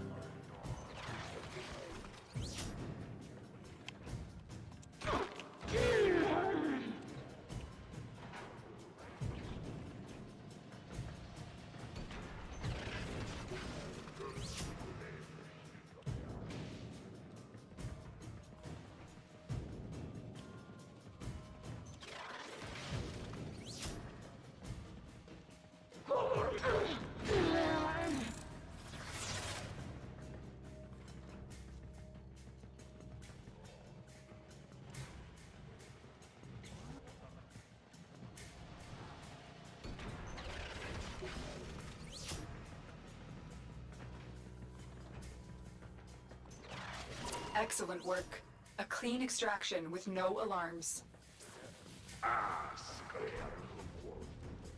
Excellent work. A clean extraction with no alarms.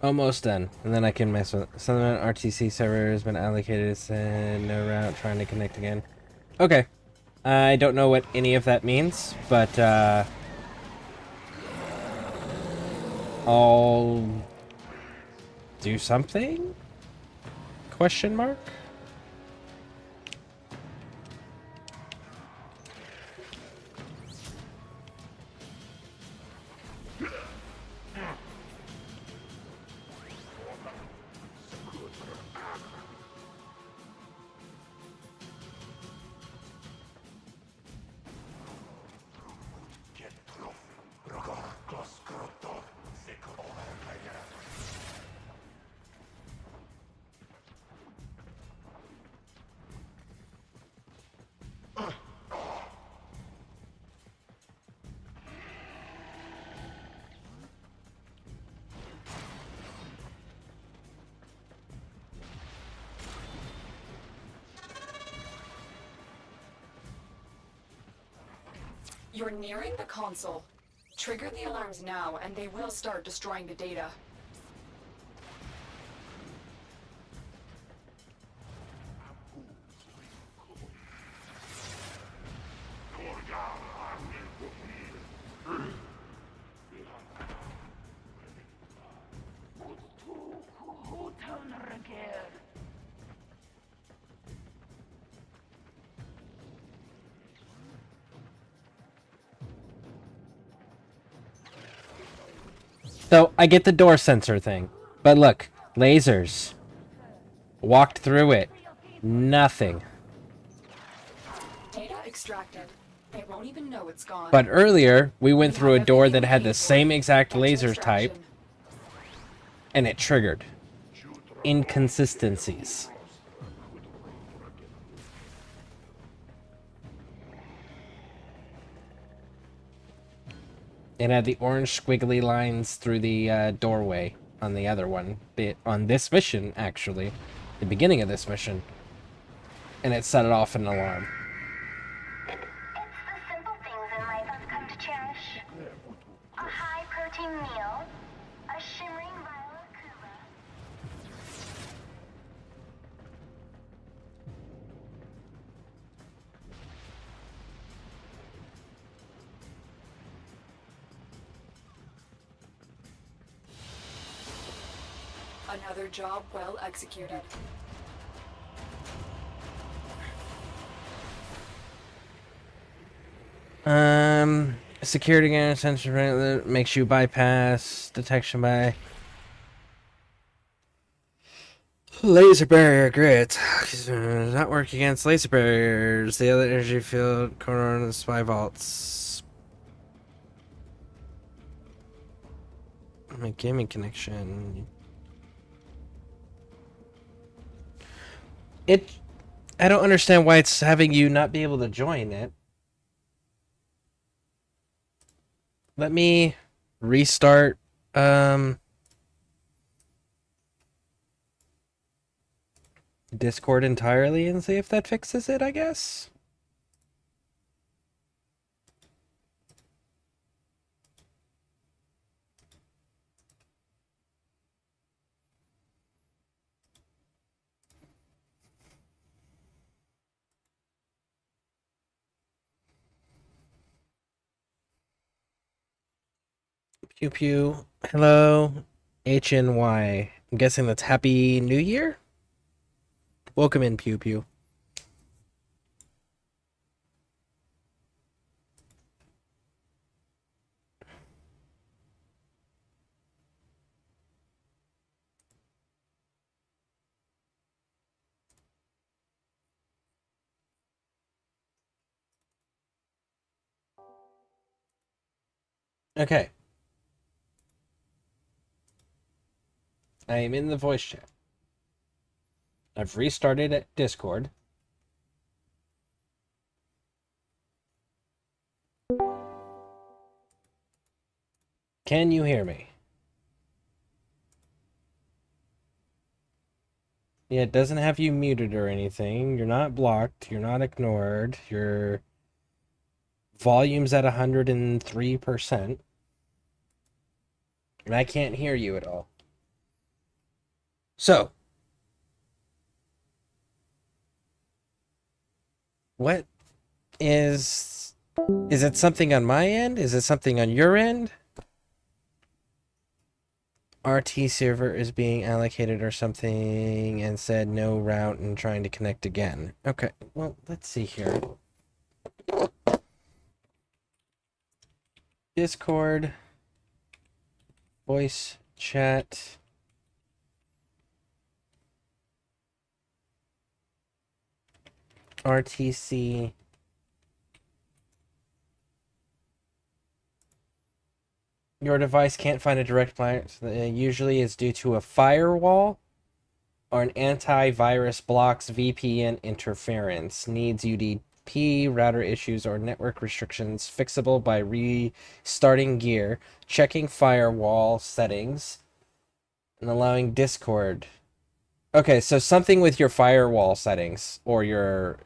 Almost done. And then I can mess with it. Some RTC server has been allocated. Said no route, trying to connect again. Okay. I don't know what any of that means, but I'll do something? Question mark? You're nearing the console. Trigger the alarms now, and they will start destroying the data. So, I get the door sensor thing. But look, lasers. Walked through it. Nothing. Data extracted. They won't even know it's gone. But earlier, we went through a door that had the same exact laser type, and it triggered. Inconsistencies. It had the orange squiggly lines through the doorway on the other one. On this mission, actually. The beginning of this mission. And it set it off an alarm. It's the simple things in life I've come to cherish. A high-protein meal, a shimmering vial of Kuba. Another job well executed. Security and sensor makes you bypass detection by laser barrier grid. Does not work against laser barriers. The other energy field corner on the spy vaults. My gaming connection. I don't understand why it's having you not be able to join it. Let me restart Discord entirely and see if that fixes it, I guess. Pew pew. Hello. HNY. I'm guessing that's Happy New Year? Welcome in, Pew Pew. Okay. I am in the voice chat. I've restarted at Discord. Can you hear me? Yeah, it doesn't have you muted or anything. You're not blocked. You're not ignored. Your volume's at 103%. And I can't hear you at all. So, what is it something on my end? Is it something on your end? RT server is being allocated or something and said no route and trying to connect again. Okay, well, let's see here. Discord, voice chat. RTC. Your device can't find a direct client. Usually it's due to a firewall or an antivirus blocks VPN interference. Needs UDP, router issues, or network restrictions fixable by restarting gear, checking firewall settings, and allowing Discord. Okay, so something with your firewall settings or your...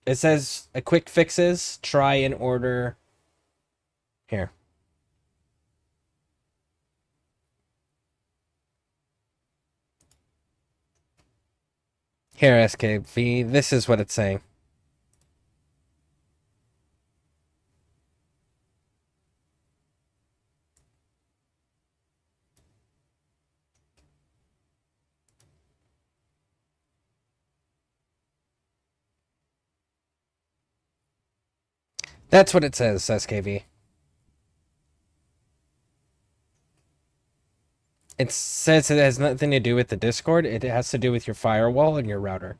It says a quick fixes, try and order... Here. Here, SKV, this is what it's saying. That's what it says, SKV. It says it has nothing to do with the Discord. It has to do with your firewall and your router.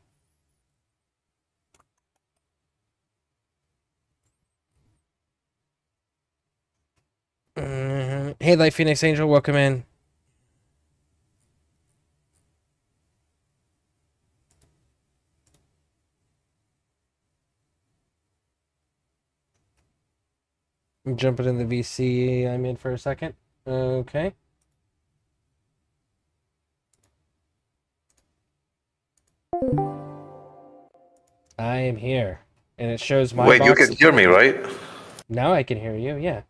Hey, Light Phoenix Angel, welcome in. I'm jumping in the VC. I'm in for a second. Okay. I am here. And it shows my Wait, you box. can hear me, right? Now I can hear you, yeah.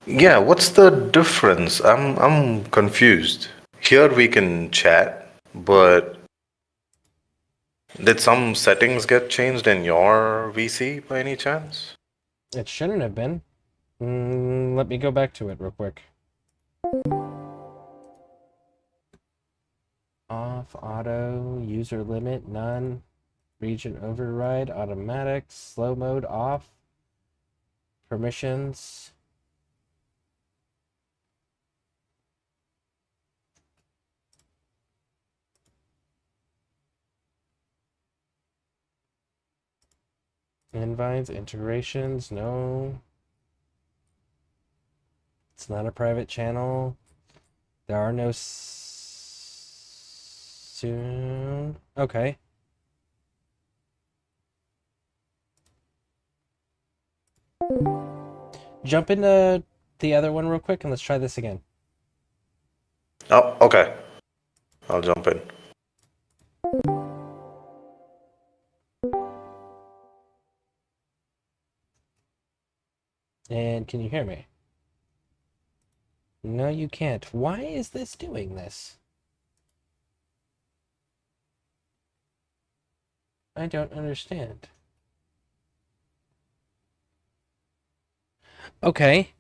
Yeah, what's the difference? I'm confused. Here we can chat, but did some settings get changed in your VC by any chance? It shouldn't have been. Let me go back to it real quick. Off, auto, user limit, none. Region override, automatic, slow mode off. Permissions. Invites, integrations, no. It's not a private channel. There are no soon. Okay. Jump into the other one real quick and let's try this again. Oh, okay. I'll jump in. And can you hear me? No, you can't. Why is this doing this? I don't understand. Okay.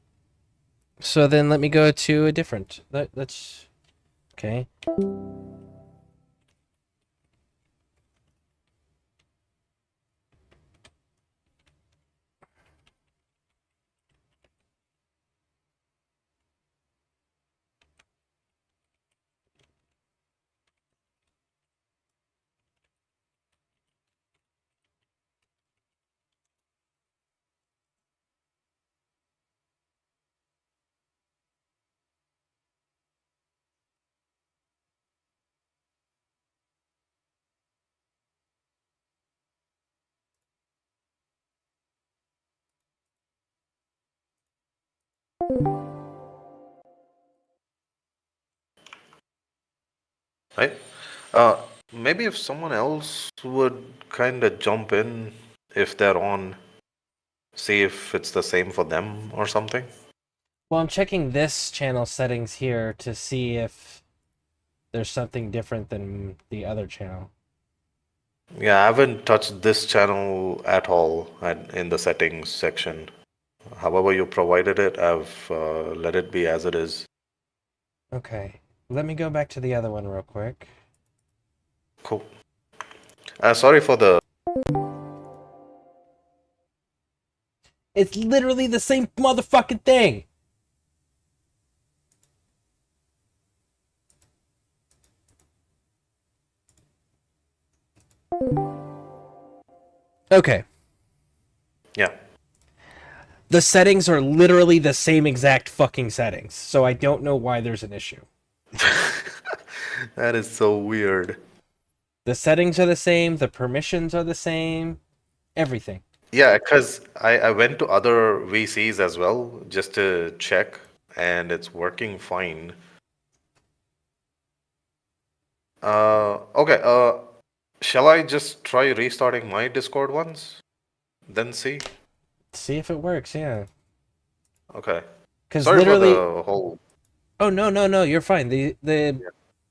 So then let me go to a different. Let's. Okay. Right? Maybe if someone else would kind of jump in if they're on, see if it's the same for them or something. Well, I'm checking this channel settings here to see if there's something different than the other channel. Yeah, I haven't touched this channel at all in the settings section. However you provided it, I've let it be as it is. Okay. Let me go back to the other one real quick. Cool. Sorry for the. It's literally the same motherfucking thing. Okay. Yeah. The settings are literally the same exact fucking settings, so I don't know why there's an issue. That is so weird. The settings are the same, the permissions are the same, everything. Yeah, because I went to other VCs as well just to check, and it's working fine. Okay, shall I just try restarting my Discord once? Then see? See if it works, yeah. Okay. Because Sorry literally, for the whole. oh no, you're fine.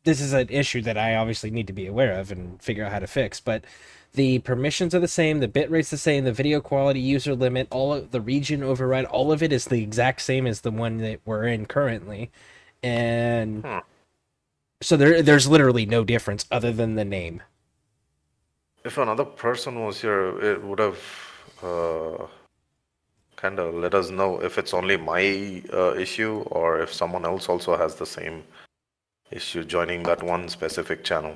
This is an issue that I obviously need to be aware of and figure out how to fix. But the permissions are the same, the bit rate's the same, the video quality, user limit, all of the region override, all of it is the exact same as the one that we're in currently, and so there's literally no difference other than the name. If another person was here, it would have kind of let us know if it's only my issue or if someone else also has the same issue joining that one specific channel.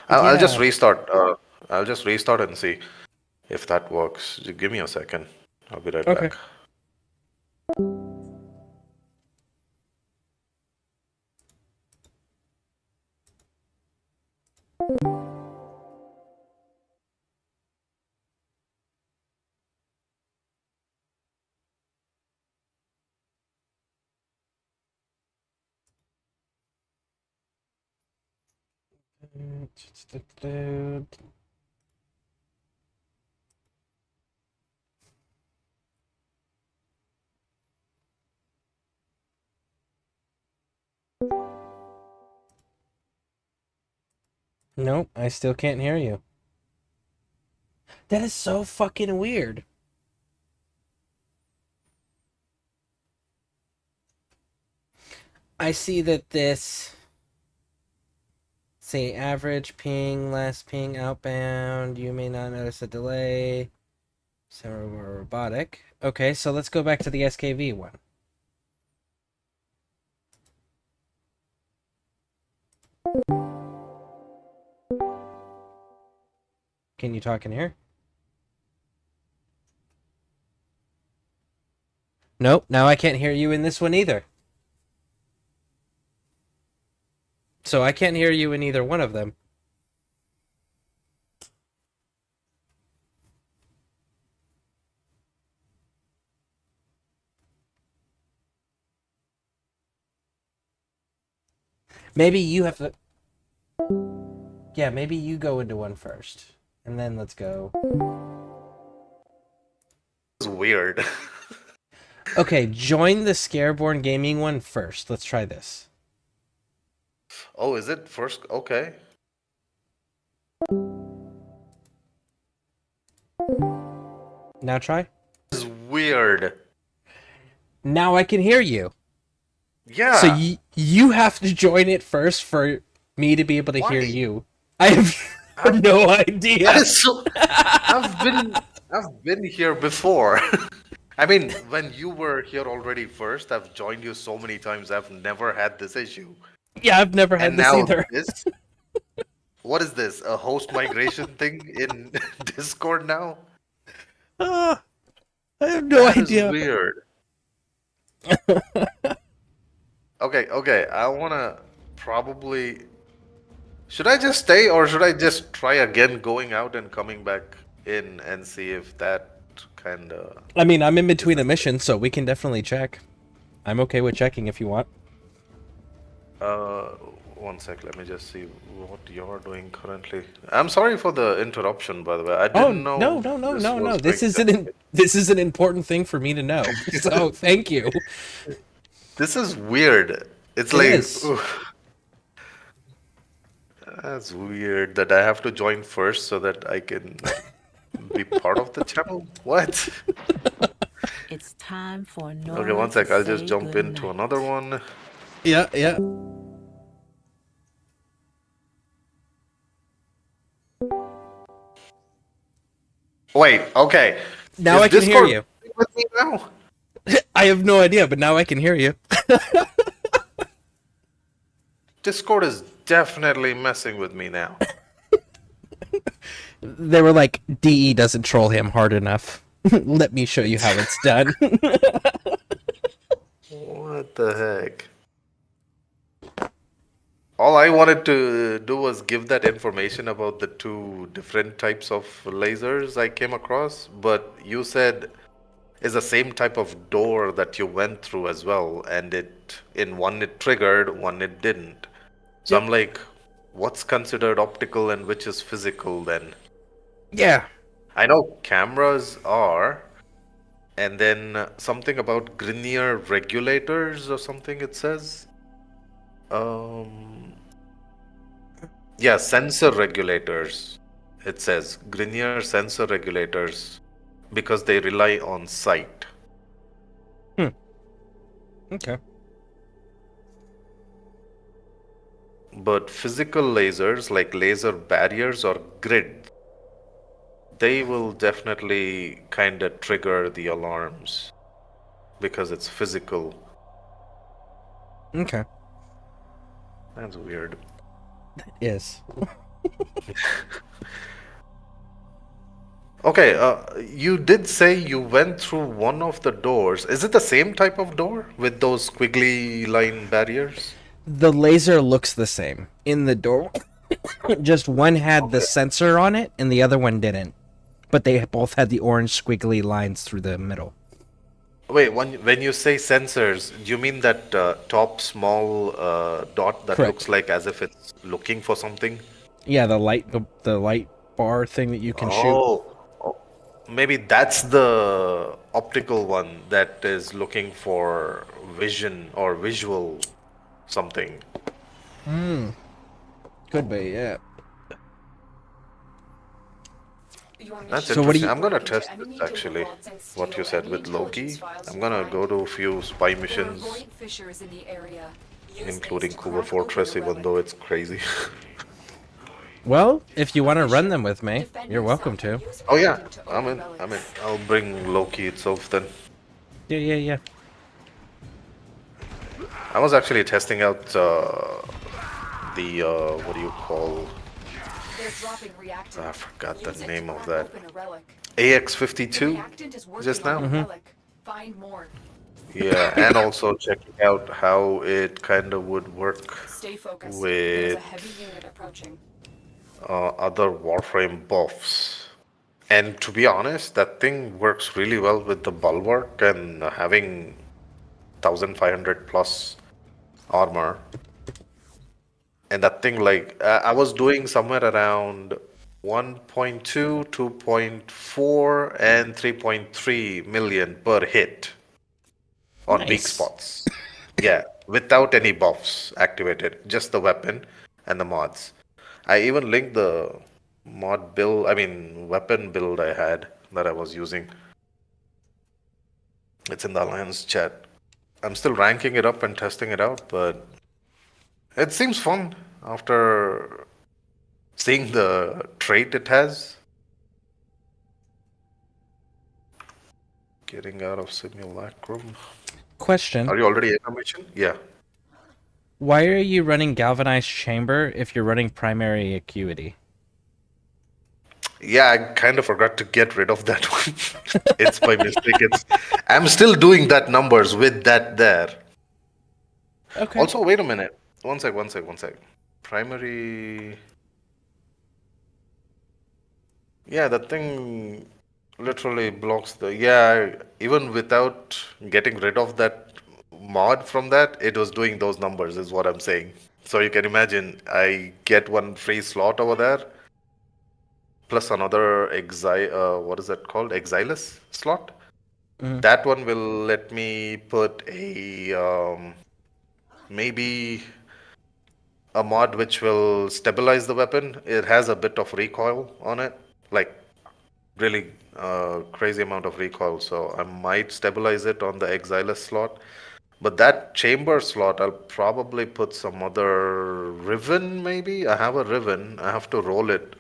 I'll just Yeah. restart. I'll just restart and see if that works. Just give me a second. I'll be right Okay. back. Nope, I still can't hear you. That is so fucking weird. I see that this say average ping, last ping outbound. You may not notice a delay. Semi robotic. Okay, so let's go back to the SKV one. Can you talk in here? Nope, now I can't hear you in this one either. So I can't hear you in either one of them. Maybe you have to... Yeah, maybe you go into one first. And then let's go. It's weird. Okay, join the Scareborne gaming one first. Let's try this. Oh, is it first? Okay. Now try. It's weird. Now I can hear you. Yeah. So you have to join it first for me to be able to hear Why? you. I have no idea. That is so. I've been here before. I mean, when you were here already first, I've joined you so many times. I've never had this issue. Yeah, I've never had And this now either. this. What is this? A host migration thing in Discord now? I have no That is idea. weird. Okay. I wanna probably. Should I just stay or should I just try again going out and coming back in and see if that kind of. I mean, I'm in between a mission, so we can definitely check. I'm okay with checking if you want. One sec, let me just see what you're doing currently. I'm sorry for the interruption, by the way. I Oh, didn't know. no. This This is an important thing for me to know. So, thank you. This is weird. It's It like. is. Oof. That's weird that I have to join first so that I can be part of the channel. What? It's time for no Okay, one sec. I'll just jump into another one. Yeah. Wait, okay. Now Is I can Discord hear with me now? you. I have no idea, but now I can hear you. Discord is definitely messing with me now. They were like, DE doesn't troll him hard enough. Let me show you how it's done. What the heck? All I wanted to do was give that information about the two different types of lasers I came across, but you said it's the same type of door that you went through as well, and in one it triggered, one it didn't. So I'm like, what's considered optical and which is physical then? Yeah. I know cameras are, and then something about Grineer regulators or something it says. Yeah, sensor regulators. It says Grineer sensor regulators because they rely on sight. Okay. But physical lasers like laser barriers or grid, they will definitely kind of trigger the alarms because it's physical. Okay. That's weird. Yes. Okay, you did say you went through one of the doors. Is it the same type of door with those squiggly line barriers? The laser looks the same in the door. Just one had the sensor on it and the other one didn't. But they both had the orange squiggly lines through the middle. Wait, when you say sensors, do you mean that top small dot that Correct. looks like as if it's looking for something? Yeah, the light bar thing that you can shoot. Oh, maybe that's the optical one that is looking for vision or visual something. Could be, yeah. That's So what do interesting. you- I'm gonna test this actually. What you said with Loki. I'm gonna go to a few spy missions, including Cougar Fortress, even though it's crazy. Well, if you want to run them with me, you're welcome to. Oh yeah, I'm in. I'll bring Loki itself then. Yeah. I was actually testing out the what do you call? I forgot the name of that. AX52 just now. Find more. Yeah, and also checking out how it kind of would work Stay focused. There's with a heavy unit approaching. other Warframe buffs. And to be honest, that thing works really well with the bulwark and having 1500 plus armor. And that thing, like, I was doing somewhere around 1.2, 2.4, and 3.3 million per hit on weak Nice. spots. Yeah, without any buffs activated, just the weapon and the mods. I even linked the weapon build I had that I was using. It's in the Alliance chat. I'm still ranking it up and testing it out, but it seems fun after seeing the trait it has. Getting out of simulacrum. Question. Are you already in a mission? Yeah. Why are you running galvanized chamber if you're running primary acuity? Yeah, I kind of forgot to get rid of that one. It's by mistake. I'm still doing that numbers with that there. Okay. Also, wait a minute. One sec. Primary. Yeah, that thing literally blocks the. Yeah, even without getting rid of that mod from that, it was doing those numbers, is what I'm saying. So you can imagine, I get one free slot over there, plus another what is that called? Exilus slot. That one will let me put a maybe a mod which will stabilize the weapon. It has a bit of recoil on it, like really crazy amount of recoil. So I might stabilize it on the Exilus slot. But that chamber slot, I'll probably put some other riven, maybe. I have a riven. I have to roll it.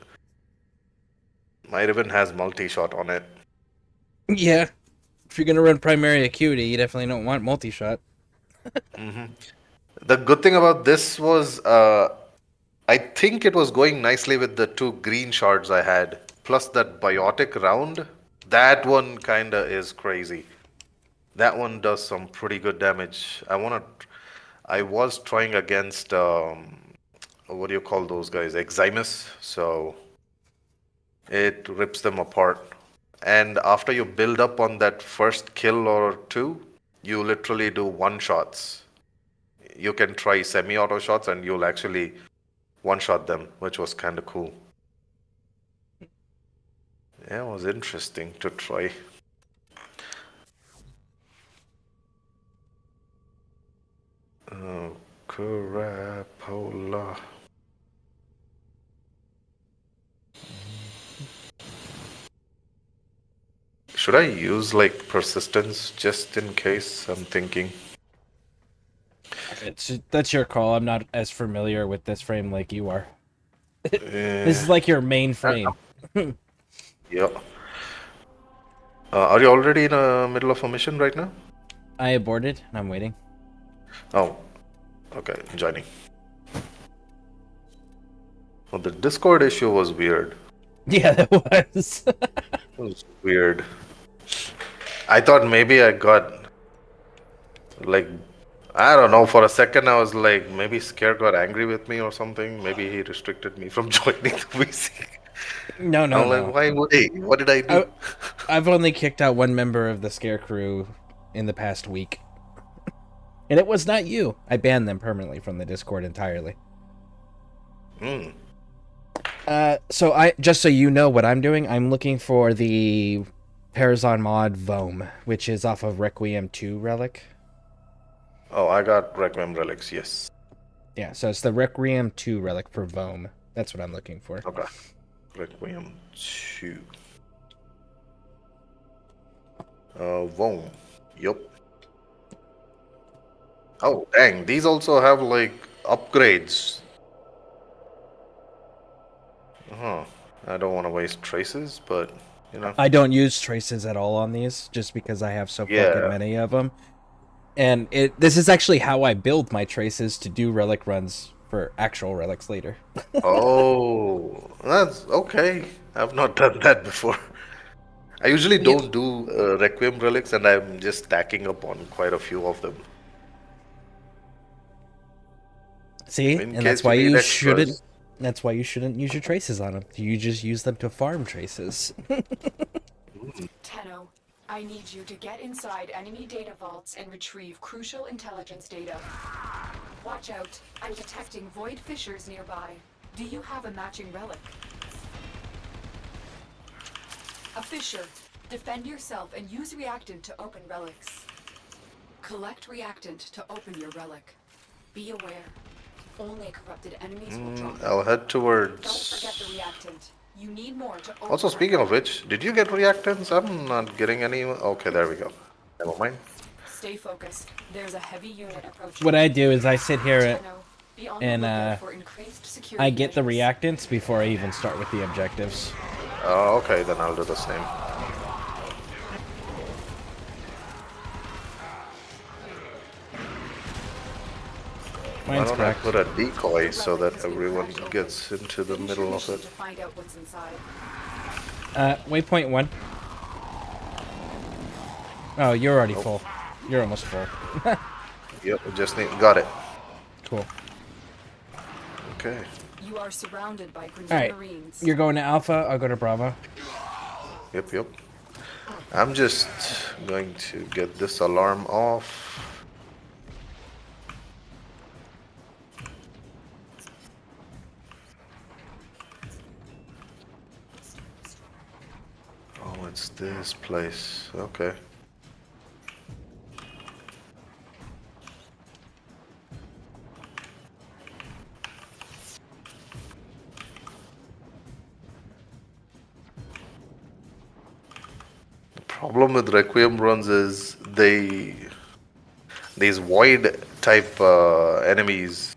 My riven has multi-shot on it. Yeah. If you're gonna run primary acuity, you definitely don't want multi-shot. The good thing about this was, I think it was going nicely with the 2 green shards I had. Plus that biotic round. That one kinda is crazy. That one does some pretty good damage. I was trying against, what do you call those guys? Eximus. So it rips them apart. And after you build up on that first kill or 2, you literally do 1-shots. You can try semi-auto shots and you'll actually 1-shot them, which was kind of cool. Yeah, it was interesting to try. Oh, crapola. Should I use like persistence just in case? I'm thinking. That's your call. I'm not as familiar with this frame like you are. This is Eh, like your main frame. yeah. Are you already in the middle of a mission right now? I aborted and I'm waiting. Oh, okay, joining. Well, the Discord issue was weird. Yeah, that was. It was weird. I thought maybe I got like, I don't know, for a second I was like, maybe Scare got angry with me or something. Maybe he restricted me from joining the VC. No, I'm no. like, why would he? What did I do? I've only kicked out one member of the ScareCrew in the past week. And it was not you. I banned them permanently from the Discord entirely. So just so you know what I'm doing, I'm looking for the Parazon mod Vohm, which is off of Requiem 2 relic. Oh, I got Requiem relics, yes. Yeah, so it's the Requiem 2 relic for Vohm. That's what I'm looking for. Okay. Requiem 2. Voom. Yup. Oh, dang. These also have, like, upgrades. Huh. I don't want to waste traces, but, you know. I don't use traces at all on these, just because I have so Yeah. fucking many of them. And this is actually how I build my traces to do relic runs for actual relics later. Oh, that's okay. I've not done that before. I usually don't do Requiem relics, and I'm just stacking up on quite a few of them. See, In and that's case why you you need shouldn't. extras. That's why you shouldn't use your traces on them. You just use them to farm traces. Tenno, I need you to get inside enemy data vaults and retrieve crucial intelligence data. Watch out, I'm detecting void fissures nearby. Do you have a matching relic? A fissure. Defend yourself and use reactant to open relics. Collect reactant to open your relic. Be aware. Only corrupted enemies will drop it. I'll head Don't towards. forget the reactant. You need more to open Also, that speaking of relic. which, did you get reactants? I'm not getting any. Okay, there we go. Never mind. Stay focused. There's a heavy unit approaching. What I do is I sit here Tenno, be on the and lookout for increased security I get the measures. reactants before I even start with the objectives. Oh, okay, then I'll do the same. Why Mine's don't I cracked. put a decoy so that Relic has been everyone fractured. gets into the Finish your middle of mission it? to find out what's inside. Waypoint 1. Oh, you're already full. You're almost full. Yep, we just got it. Cool. Okay. You are surrounded by Grenadier Alright, Marines. you're going to Alpha, I'll go to Bravo. Yep. I'm just going to get this alarm off. Oh, it's this place. Okay. The problem with Requiem runs is these void type enemies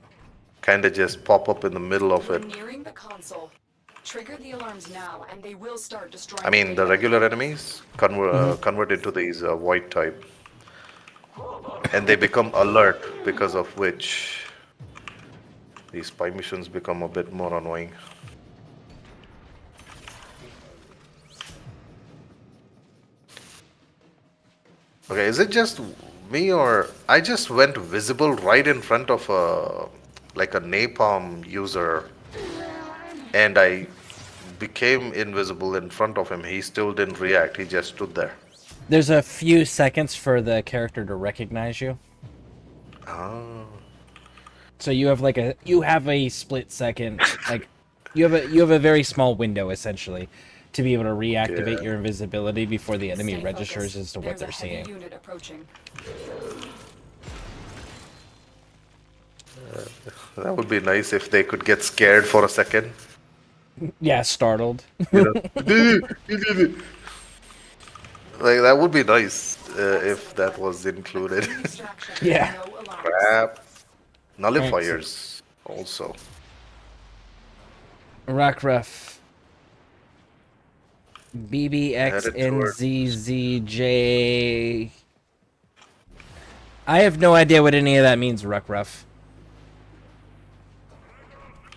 kind of just pop up in the middle of We're it. nearing the console. Trigger the alarms now, and they will start destroying. I mean, the data. regular enemies convert into these void type, and they become alert, because of which these spy missions become a bit more annoying. Okay, is it just me, or I just went visible right in front of like a napalm user, and I became invisible in front of him. He still didn't react. He just stood there. There's a few seconds for the character to recognize you. Oh. So you have a split second, like you have a very small window essentially to be able to reactivate Yeah. your invisibility before the enemy Stay registers focused. as to what There's they're a heavy seeing. unit approaching. That would be nice if they could get scared for a second. Yeah, startled. You know? Like, that would be nice if that was included. Extraction. Yeah. No alarms. Crap. Nullifiers also. Rockruff. Headed towards- BBXNZZJ. I have no idea what any of that means, Ruckruff.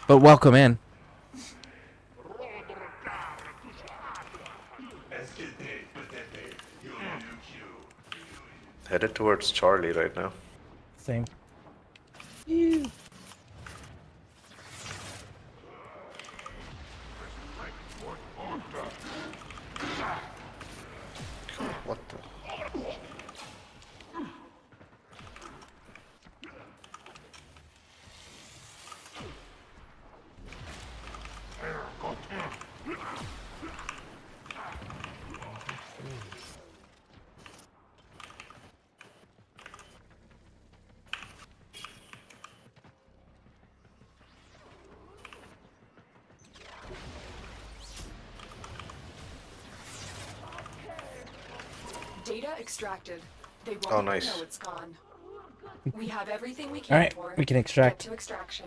But welcome in. Headed towards Charlie right now. Same. What the? Data extracted. They won't Oh, even nice. know it's gone. We have everything we can Alright, for. we can Get extract. to extraction.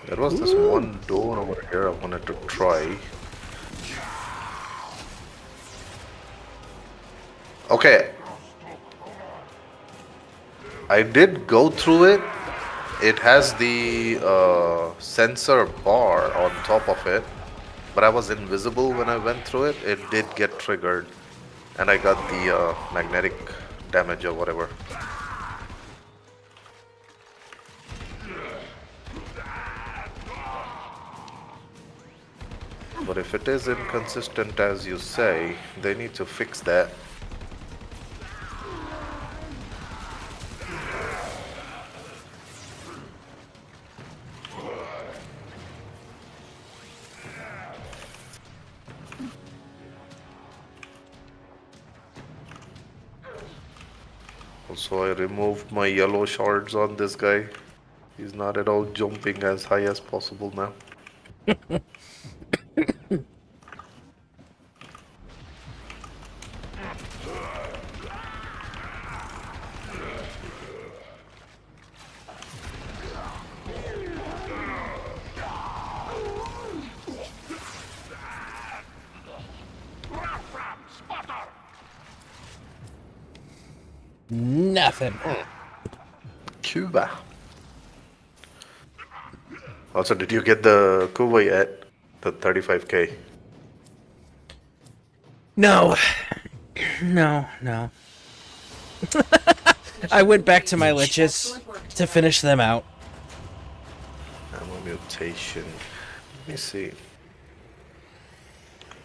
There was this one door over here I wanted to try. Okay. I did go through it. It has the sensor bar on top of it, but I was invisible when I went through it. It did get triggered, and I got the magnetic damage or whatever. But if it is inconsistent as you say, they need to fix that. Also, I removed my yellow shards on this guy. He's not at all jumping as high as possible now. Nothing. Cuba. Also, did you get the Cuba yet? The 35k. No. No. I went back to my liches to finish them out. Ammo mutation. Let me see.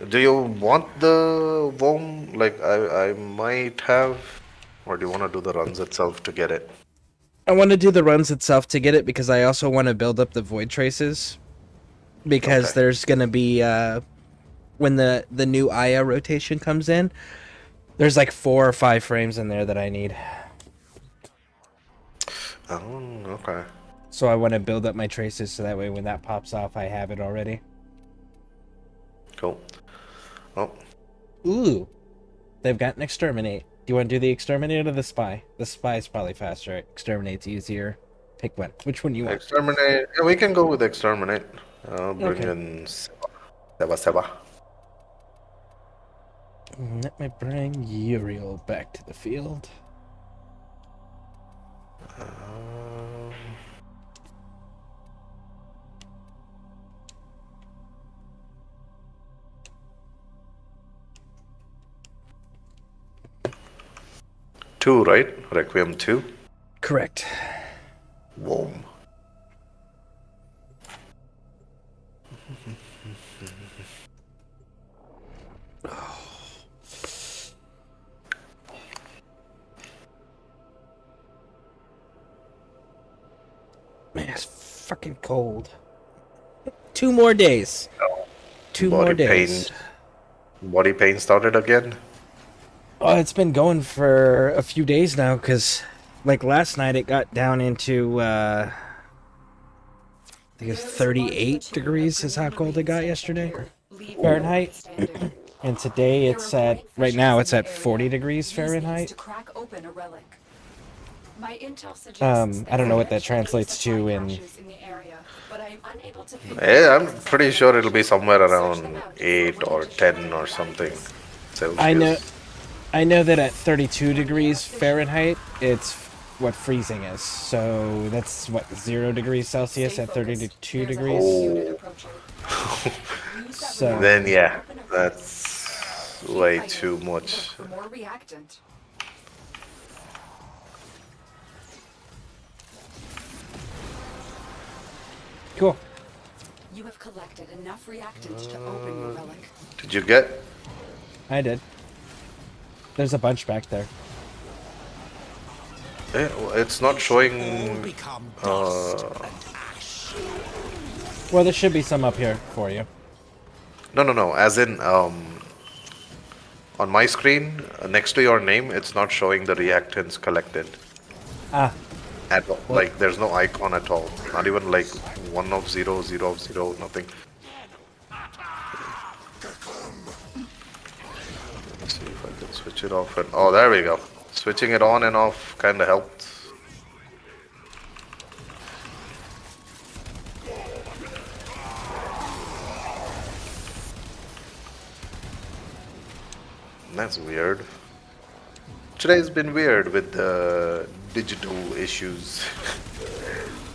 Do you want the worm? Like, I might have. Or do you want to do the runs itself to get it? I want to do the runs itself to get it because I also want to build up the void traces. Because Okay. there's going to be, when the new Aya rotation comes in, there's like 4 or 5 frames in there that I need. Oh, okay. So I want to build up my traces so that way when that pops off, I have it already. Cool. Oh, Ooh, they've got an exterminate. Do you want to do the exterminate or the spy? The spy is probably faster. Exterminate's easier. Pick one. Which one do you want? exterminate. Yeah, we can go with exterminate. I'll bring Okay. in Seba. Let me bring Uriel back to the field. Um, Two, right? Requiem 2. Correct. Worm. Man, it's fucking cold. 2 more days. 2 more days. Body pain started again. Oh, it's been going for a few days now, because, like, last night it got down into, I think it's 38 degrees is how cold it got yesterday. Fahrenheit. And today it's at, right now it's at 40 degrees Fahrenheit. I don't know what that translates to in... Yeah, I'm pretty sure it'll be somewhere around 8 or 10 or something Celsius. I know that at 32 degrees Fahrenheit, it's what freezing is. So that's what, 0 degrees Celsius at 32 degrees. So Then yeah, that's way too much. cool. You have collected enough reactant to open your relic. Did you get? I did. There's a bunch back there. It's not All showing. become dust and ash. Well, there should be some up here for you. No. As in, on my screen, next to your name, it's not showing the reactants collected Ah, at all. Like, there's no icon at all. Not even like 1 of 0, 0 of 0, nothing. Let's see if I can switch it off. And oh, there we go. Switching it on and off kind of helped. That's weird. Today's been weird with the digital issues,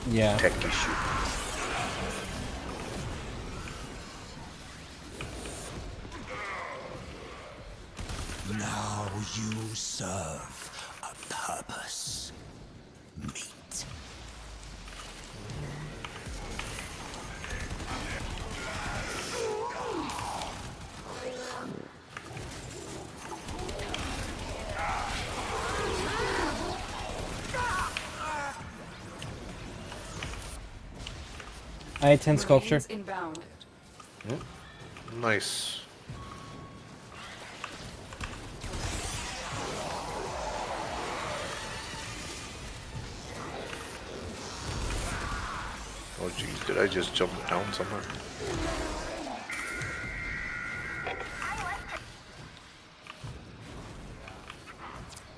yeah. tech issues. Now you serve a purpose. Meat. I had 10 sculpture. Remains inbound. Nice. Oh geez, did I just jump down somewhere?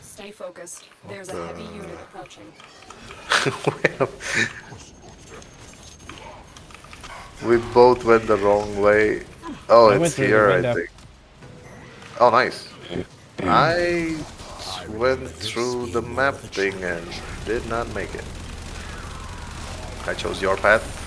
Stay focused. There's a heavy unit approaching. We both went the wrong way. Oh, I went it's through the here, I window. think. Oh, nice. I went through the map thing and did not make it. I chose your path.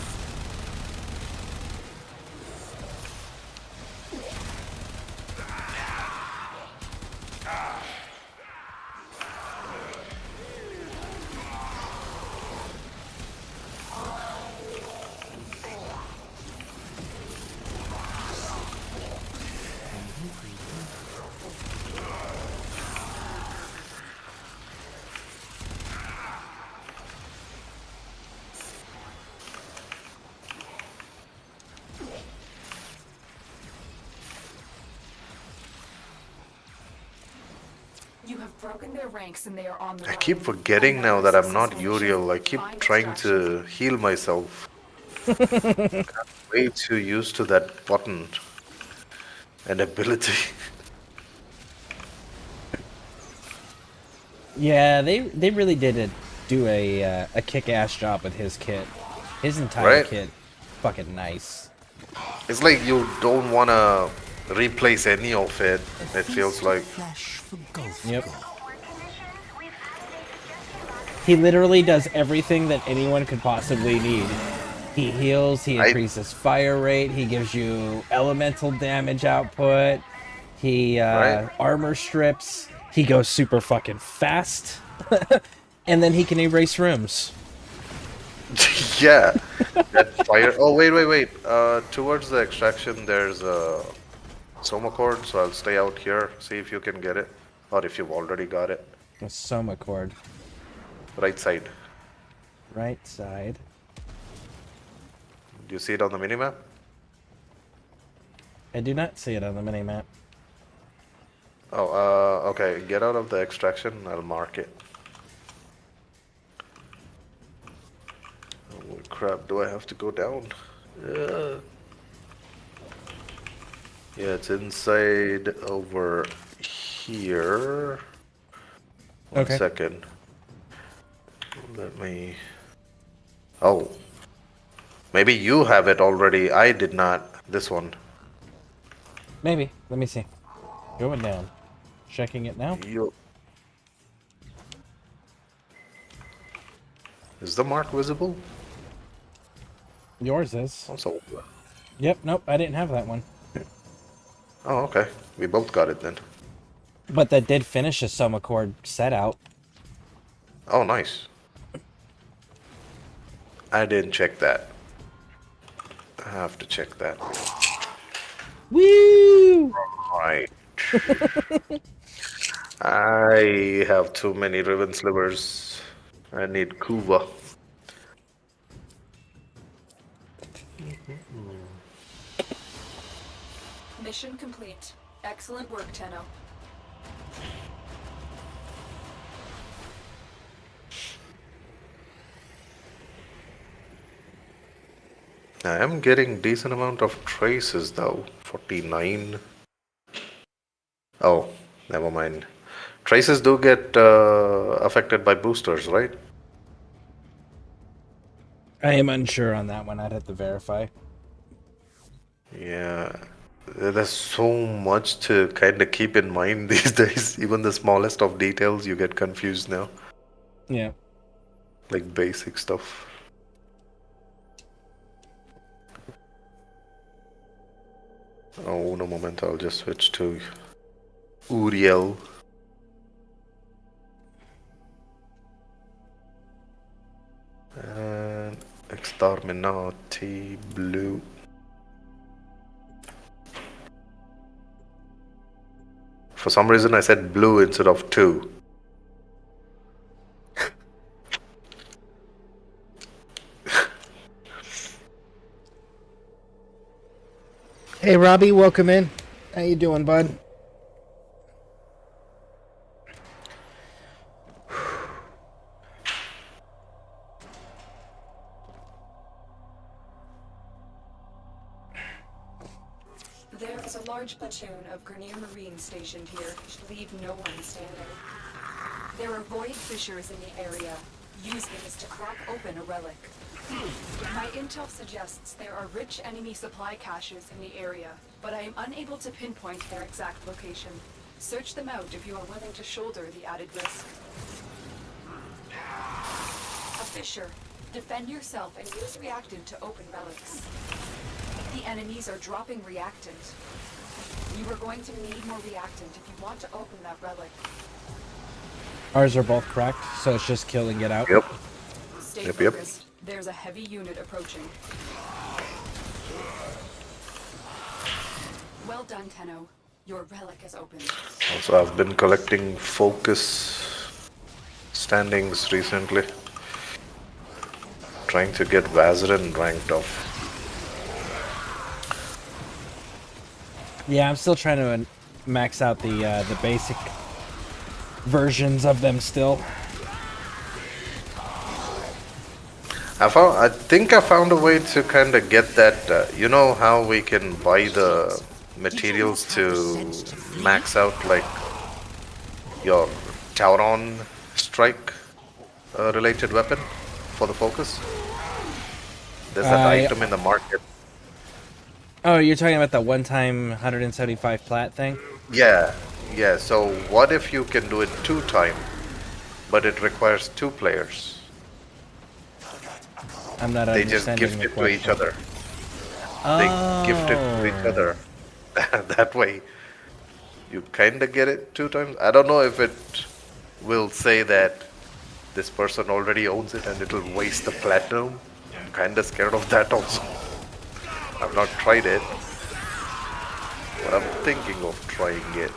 You have broken their ranks and they are on the I run. keep forgetting now that I'm not Successful Uriel. I mission. keep Find trying distraction. to heal myself. Way too used to that button and ability. Yeah, they really did do a kick-ass job with his kit. His entire Right? kit, fucking nice. It's like you don't want to replace any of it. It feels like. Flash for golf. Yep. Work conditions, we've added a suggestion box. He literally does everything that anyone could possibly need. He heals, he I- increases fire rate, he gives you elemental damage output, he Right? armor strips, he goes super fucking fast, and then he can erase rooms. Yeah. That fire. Oh, wait. Towards the extraction, there's a Soma cord, so I'll stay out here, see if you can get it. Or if you've already got it. A Soma cord. Right side. Right side. Do you see it on the minimap? I do not see it on the minimap. Oh, okay. Get out of the extraction. I'll mark it. Holy crap, do I have to go down? Yeah, it's inside over here. One second. Let me... Oh. Maybe you have it already. I did not. This one. Maybe. Let me see. Going down. Checking it now. You... Is the mark visible? Yours is. Also... Yep, nope, I didn't have that one. Oh, okay. We both got it then. But that did finish a Soma cord set out. Oh, nice. I didn't check that. I have to check that. Woo! Right. I have too many ribbon slivers. I need Kuva. Mission complete. Excellent work, Tenno. I am getting decent amount of traces though. 49. Oh, never mind. Traces do get affected by boosters, right? I am unsure on that one. I'd have to verify. Yeah. There's so much to kind of keep in mind these days. Even the smallest of details, you get confused now. Yeah. Like basic stuff. Oh, no moment. I'll just switch to Uriel. And Exterminati blue. For some reason I said blue instead of 2. Hey, Robbie, welcome in. How you doing, bud? There is a large platoon of Grenier Marines stationed here, which leave no one standing. There are void fissures in the area. Use these to crack open a relic. My intel suggests there are rich enemy supply caches in the area, but I am unable to pinpoint their exact location. Search them out if you are willing to shoulder the added risk. A Fisher. Defend yourself and use reactant to open relics. The enemies are dropping reactant. You are going to need more reactant if you want to open that relic. Ours are both cracked, so it's just kill and get out. Yep. Stay Yep. focused. There's a heavy unit approaching. Well done, Tenno. Your relic is open. Also, I've been collecting focus standings recently. Trying to get Vazarin ranked up. Yeah, I'm still trying to max out the basic versions of them still. I think I found a way to kind of get that. You know how we can buy the materials to max out like your Tauron strike related weapon for the focus? There's that item in the market. Oh, you're talking about the one-time 175 plat thing? Yeah, yeah. So what if you can do it 2 times, but it requires 2 players? I'm not They just understanding gift the it to each question. other. They gift it to each other. That way, you kind of get it 2 times. I don't know if it will say that this person already owns it and it'll waste the platinum. I'm kind of scared of that also. I've not tried it, but I'm thinking of trying it.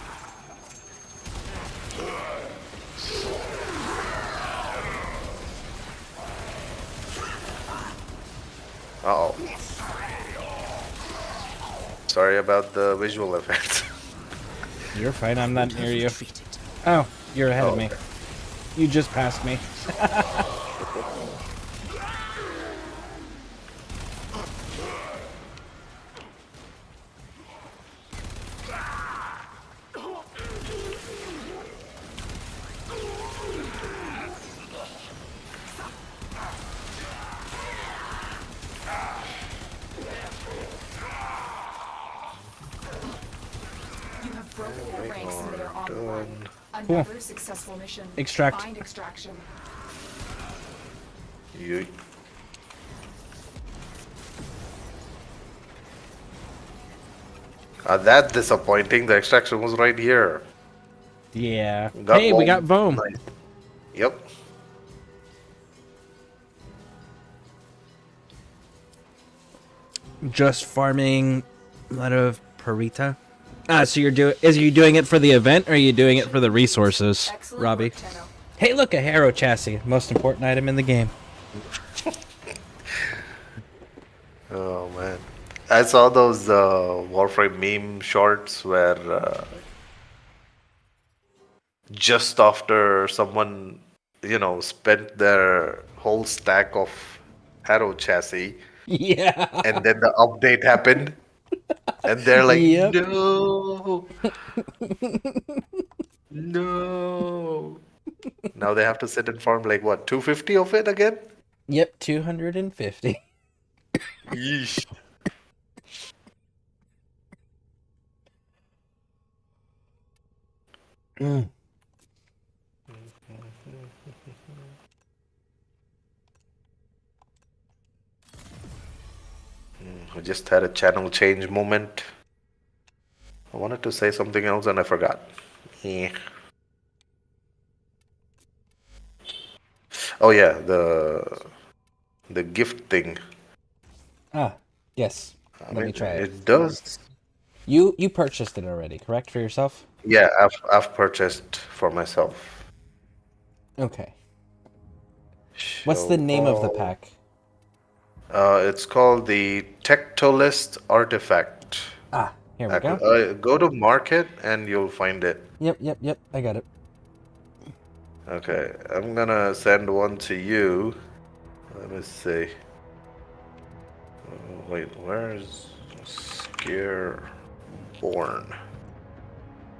Uh-oh. Sorry about the visual effects. You're fine, I'm not near you. Oh, you're ahead of me. Okay. You just passed me. You have broken their ranks and they are on the run. Cool. Another successful mission. Extract. Find extraction. You. That disappointing. The extraction was right here. Yeah. Got Hey, we got Vom. Vom. Nice. Yep. Just farming a lot of Parita. Ah, so are you doing it for the event or are you doing it for the resources, Excellent Robbie? work, Tenno. Hey, look, a Harrow chassis. Most important item in the game. Oh man, I saw those Warframe meme shorts where just after someone, spent their whole stack of Harrow chassis, Yeah. and then the update happened, and they're like, Yep. no, no. Now they have to sit and farm like what, 250 of it again? Yep, 250. Yeesh. I just had a channel change moment. I wanted to say something else and I forgot. Yeah. Oh yeah, the gift thing. Ah, yes. Let me try it. It does. You purchased it already, correct, for yourself? Yeah, I've purchased for myself. Okay. What's the name of the pack? It's called the Tectolist Artifact. Ah, here we go. Go to market and you'll find it. Yep. I got it. Okay, I'm gonna send one to you. Let me see. Wait, where's Scareborne?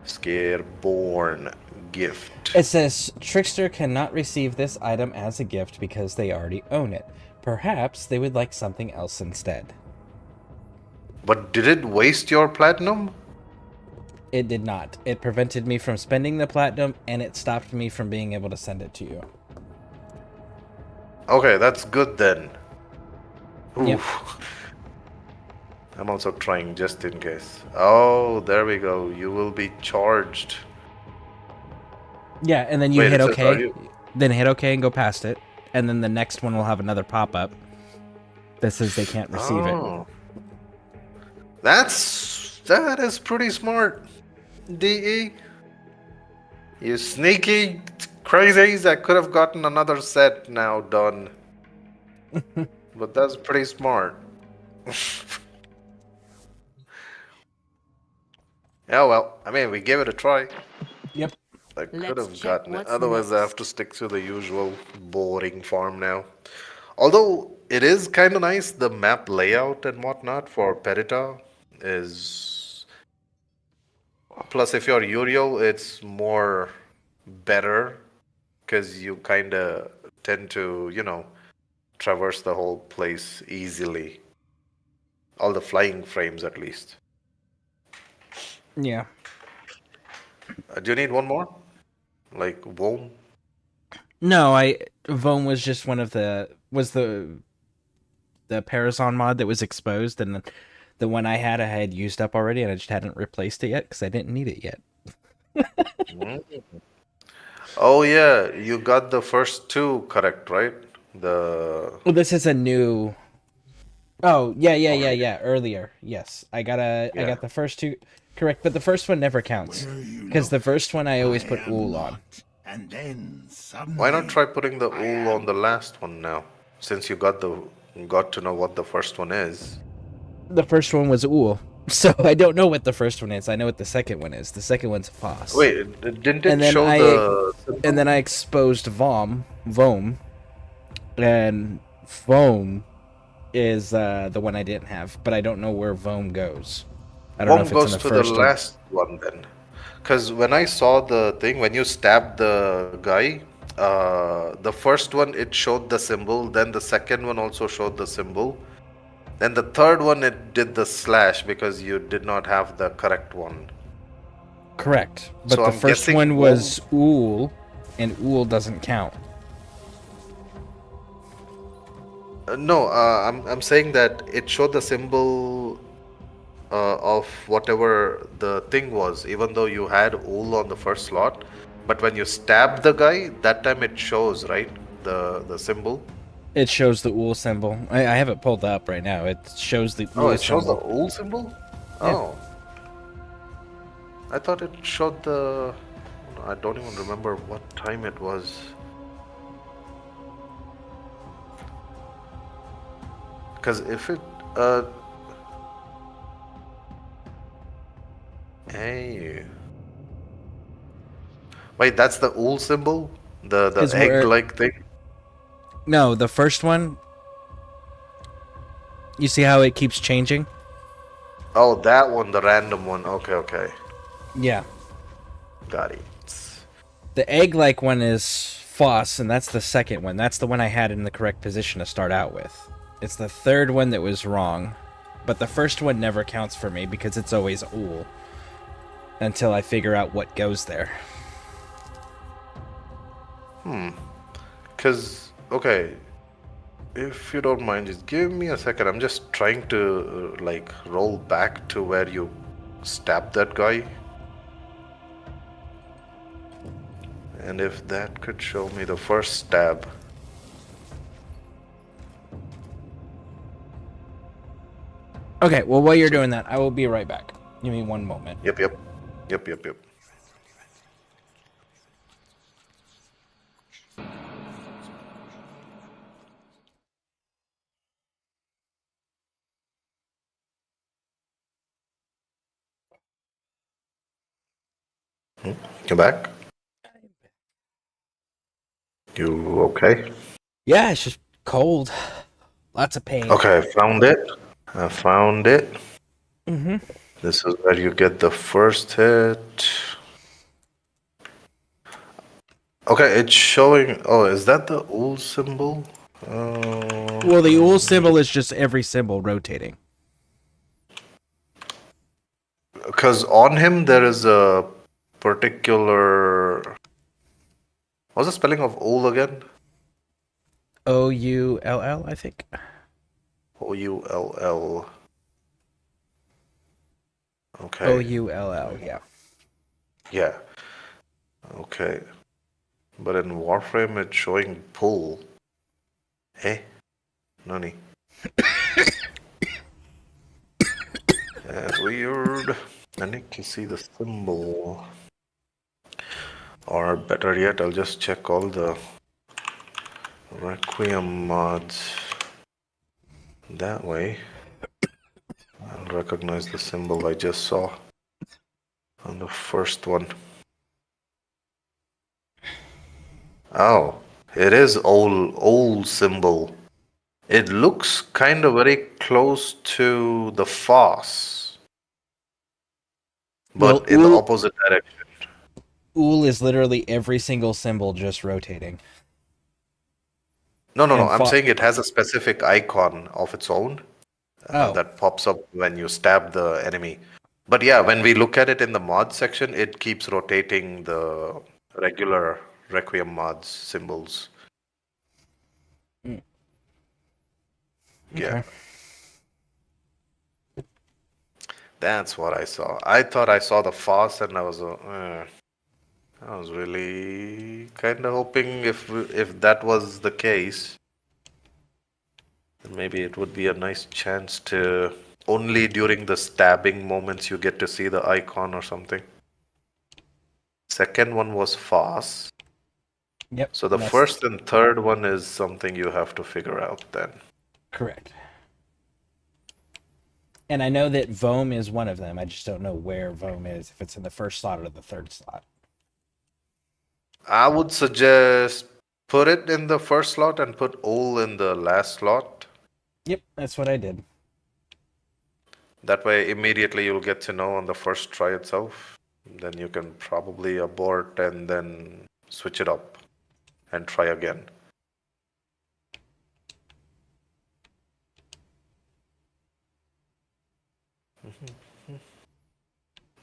Scareborne gift. It says, Trickster cannot receive this item as a gift because they already own it. Perhaps they would like something else instead. But did it waste your platinum? It did not. It prevented me from spending the platinum, and it stopped me from being able to send it to you. Okay, that's good then. Yep. Oof. I'm also trying just in case. Oh, there we go. You will be charged. Yeah, and then you Wait, hit it says, are OK. you- Then hit OK and go past it. And then the next one will have another pop-up that says they can't receive it. Oh. That is pretty smart. DE. You sneaky crazies. I could have gotten another set now done. But that's pretty smart. Yeah, well, I mean, we gave it a try. Yep. I could Let's have check gotten it. what's Otherwise, I have next. to stick to the usual boring farm now. Although it is kind of nice, the map layout and whatnot for Perita is. Plus, if you're Uriel, it's more better because you kind of tend to, traverse the whole place easily. All the flying frames, at least. Yeah. Do you need one more? Like Wom? No, Vome was just one of the Parazon mod that was exposed, and the one I had used up already, and I just hadn't replaced it yet because I didn't need it yet. Oh yeah, you got the first two correct, right? The Well, this is a new. Oh yeah. Earlier, yes, I got Yeah. the first two correct, but the first one never counts Where you because the look, first one I always I put am Ool on. not. And then suddenly, Why not try putting the Ool on the last one now? Since you got to know what the first one is. The first one was Ool, so I don't know what the first one is. I know what the second one is. The second one's Foss. Wait, didn't it And then show and then I exposed Vome, and Vome is the one I didn't have, but I don't know where Vome goes. I don't know if One it's in goes the to the first. last one then. Because when I saw the thing, when you stabbed the guy, the first one it showed the symbol, then the second one also showed the symbol. Then the third one it did the slash because you did not have the correct one. Correct, but So the I'm first guessing one was Ool, and Ool doesn't count. No, I'm saying that it showed the symbol of whatever the thing was, even though you had Ool on the first slot. But when you stab the guy, that time it shows, right? The symbol. It shows the Ool symbol. I have it pulled up right now. It shows the Oh, Ool it shows the symbol. Ool symbol? Yeah. Oh. I thought it showed the. I don't even remember what time it was. Because if it. Hey. Wait, that's the Ool symbol? The Is where- egg-like thing? No, the first one. You see how it keeps changing? Oh, that one, the random one. Okay. Yeah. Got it. The egg-like one is Foss, and that's the second one. That's the one I had in the correct position to start out with. It's the third one that was wrong, but the first one never counts for me because it's always Ool until I figure out what goes there. Because, okay, if you don't mind, just give me a second. I'm just trying to, roll back to where you stabbed that guy. And if that could show me the first stab. Okay, well, while you're doing that, I will be right back. Give me one moment. Yep. You back? You okay? Yeah, it's just cold. Lots of pain. Okay, I found it. Mm-hmm. This is where you get the first hit. Okay, it's showing. Oh, is that the Ool symbol? Well, the Ool symbol is just every symbol rotating. Because on him there is a particular. What's the spelling of Oul again? Oull, I think. Oull. Okay. Oull, yeah. Yeah. Okay. But in Warframe it's showing pull. Hey? Nani? That's weird. I need to see the symbol. Or better yet, I'll just check all the Requiem mods. That way, I'll recognize the symbol I just saw on the first one. Oh, it is old symbol. It looks kind of very close to the Foss, but Well, in the opposite direction. Oull is literally every single symbol just rotating. No. And I'm saying it has a specific icon of its own that pops up when you stab the enemy. But yeah, when we look at it in the mod section, it keeps rotating the regular Requiem mods symbols. Yeah. Okay. That's what I saw. I thought I saw the Foss, and I was really kind of hoping if that was the case, then maybe it would be a nice chance to only during the stabbing moments you get to see the icon or something. Second one was Foss. Yep. So the first and third one is something you have to figure out then. Correct. And I know that Vohm is one of them. I just don't know where Vohm is, if it's in the first slot or the third slot. I would suggest put it in the first slot and put Oul in the last slot. Yep, that's what I did. That way, immediately you'll get to know on the first try itself. Then you can probably abort and then switch it up and try again.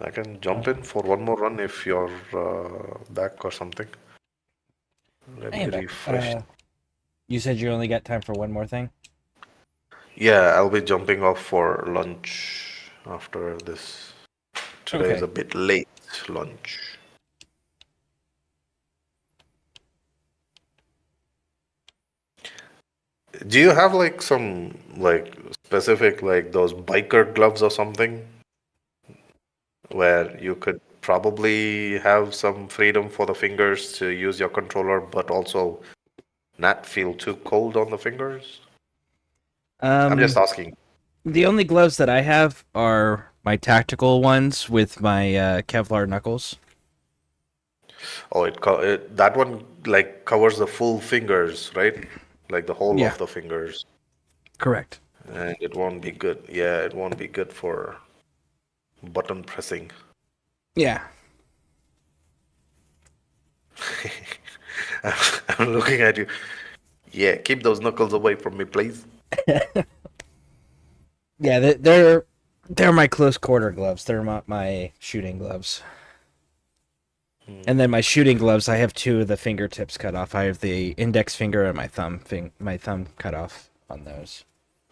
I can jump in for one more run if you're back or something. Let me refresh. You said you only got time for one more thing? Yeah, I'll be jumping off for lunch after this. Today is a bit late lunch. Do you have like some like specific like those biker gloves or something where you could probably have some freedom for the fingers to use your controller but also not feel too cold on the fingers? I'm just asking. The only gloves that I have are my tactical ones with my Kevlar knuckles. Oh, that one like covers the full fingers, right? Like the whole of the fingers. Correct. And it won't be good. Yeah, it won't be good for button pressing. Yeah. I'm looking at you. Yeah, keep those knuckles away from me, please. Yeah, they're my close quarter gloves. They're my shooting gloves. And then my shooting gloves, I have two of the fingertips cut off. I have the index finger and my thumb cut off on those.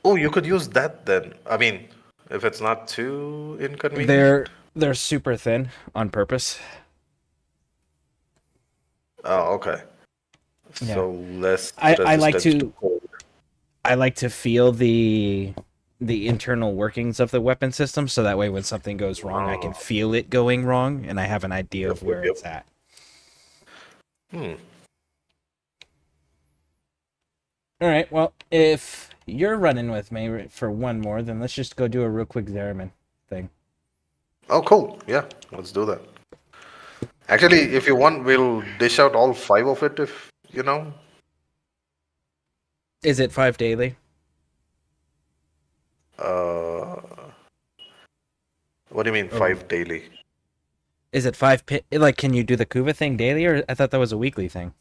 Oh, you could use that then. I mean, if it's not too inconvenient. They're super thin on purpose. Oh, okay. Yeah. So less I like resistance to cold. I like to feel the internal workings of the weapon system, so that way when something goes wrong, I can feel it going wrong, and I have an idea of where it's at. Hmm. All right. Well, if you're running with me for one more, then let's just go do a real quick Zeraman thing. Oh, cool. Yeah, let's do that. Actually, if you want, we'll dish out all 5 of it if, you know. Is it 5 daily? What do you mean 5 daily? Is it 5 like, can you do the Kuva thing daily, or I thought that was a weekly thing?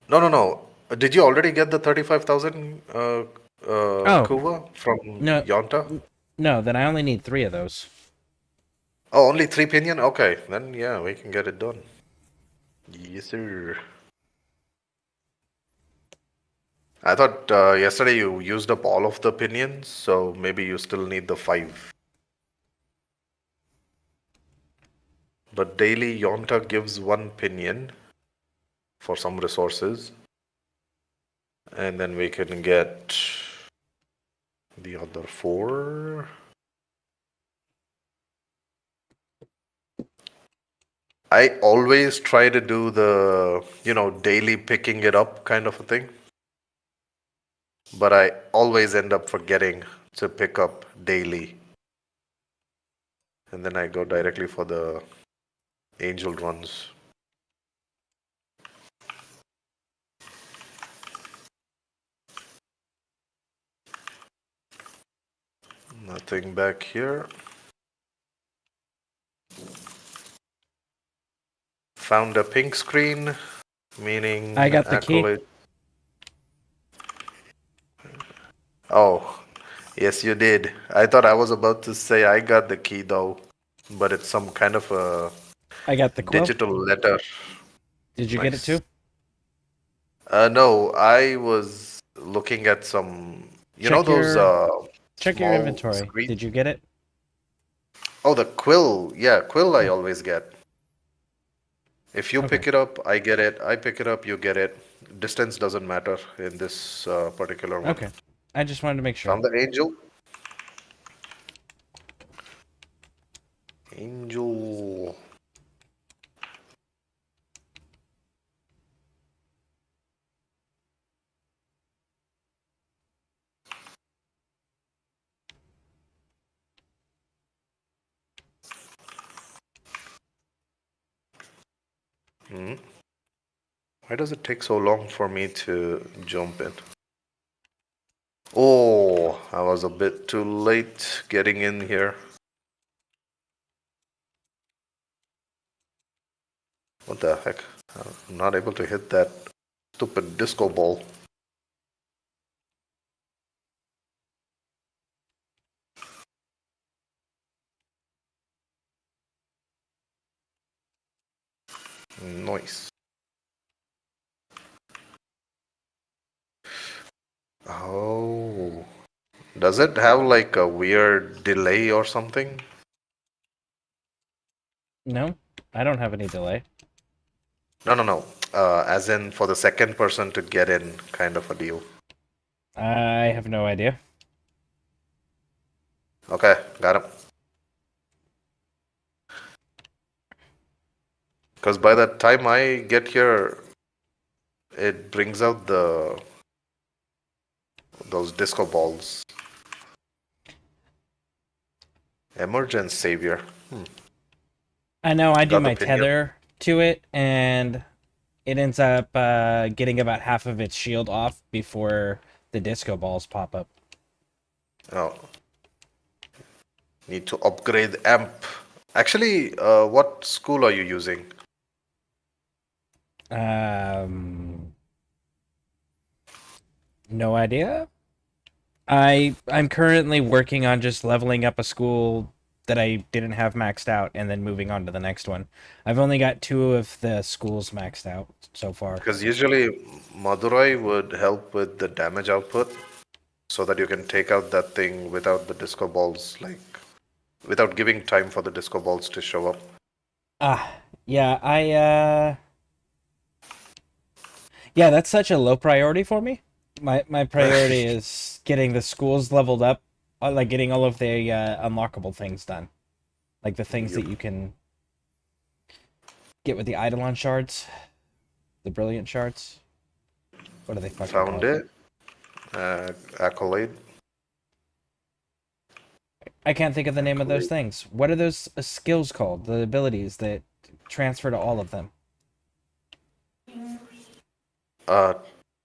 No. Did you already get the 35,000 Kuva from No. Yonta? No, then I only need 3 of those. Oh, only 3 pinion? Okay, then yeah, we can get it done. Yes, sir. I thought yesterday you used up all of the pinions, so maybe you still need the 5. But daily Yonta gives 1 pinion for some resources, and then we can get the other 4. I always try to do the, daily picking it up kind of a thing. But I always end up forgetting to pick up daily. And then I go directly for the angel runs. Nothing back here. Found a pink screen, meaning I got the key. accolade. Oh, yes, you did. I thought I was about to say I got the key though, but it's some kind of a I got the quill. digital letter. Did you get it Nice. too? No, I was looking at some, Check those Check your small inventory. screens. Did you get it? Oh, the quill. Yeah, quill I always get. If you Okay. pick it up, I get it. I pick it up, you get it. Distance doesn't matter in this particular one. Okay. I just wanted to make sure. Found the angel. Angel. Why does it take so long for me to jump in? Oh, I was a bit too late getting in here. What the heck? I'm not able to hit that stupid disco ball. Nice. Oh. Does it have like a weird delay or something? No, I don't have any delay. No. As in for the second person to get in, kind of a deal. I have no idea. Okay, got him. Because by the time I get here, it brings out those disco balls. Emergence Savior. I know I do Got the my pinion. tether to it, and it ends up getting about half of its shield off before the disco balls pop up. Oh. Need to upgrade amp. Actually, what school are you using? No idea. I'm currently working on just leveling up a school that I didn't have maxed out and then moving on to the next one. I've only got 2 of the schools maxed out so far. Because usually Madurai would help with the damage output so that you can take out that thing without the disco balls, like without giving time for the disco balls to show up. Yeah, yeah, that's such a low priority for me. My priority is getting the schools leveled up, like getting all of the unlockable things done. Like the things that you can get with the Eidolon shards, the brilliant shards. What are they fucking Found called? it. Accolade. I can't think of the name of those things. What are those skills called? The abilities that transfer to all of them.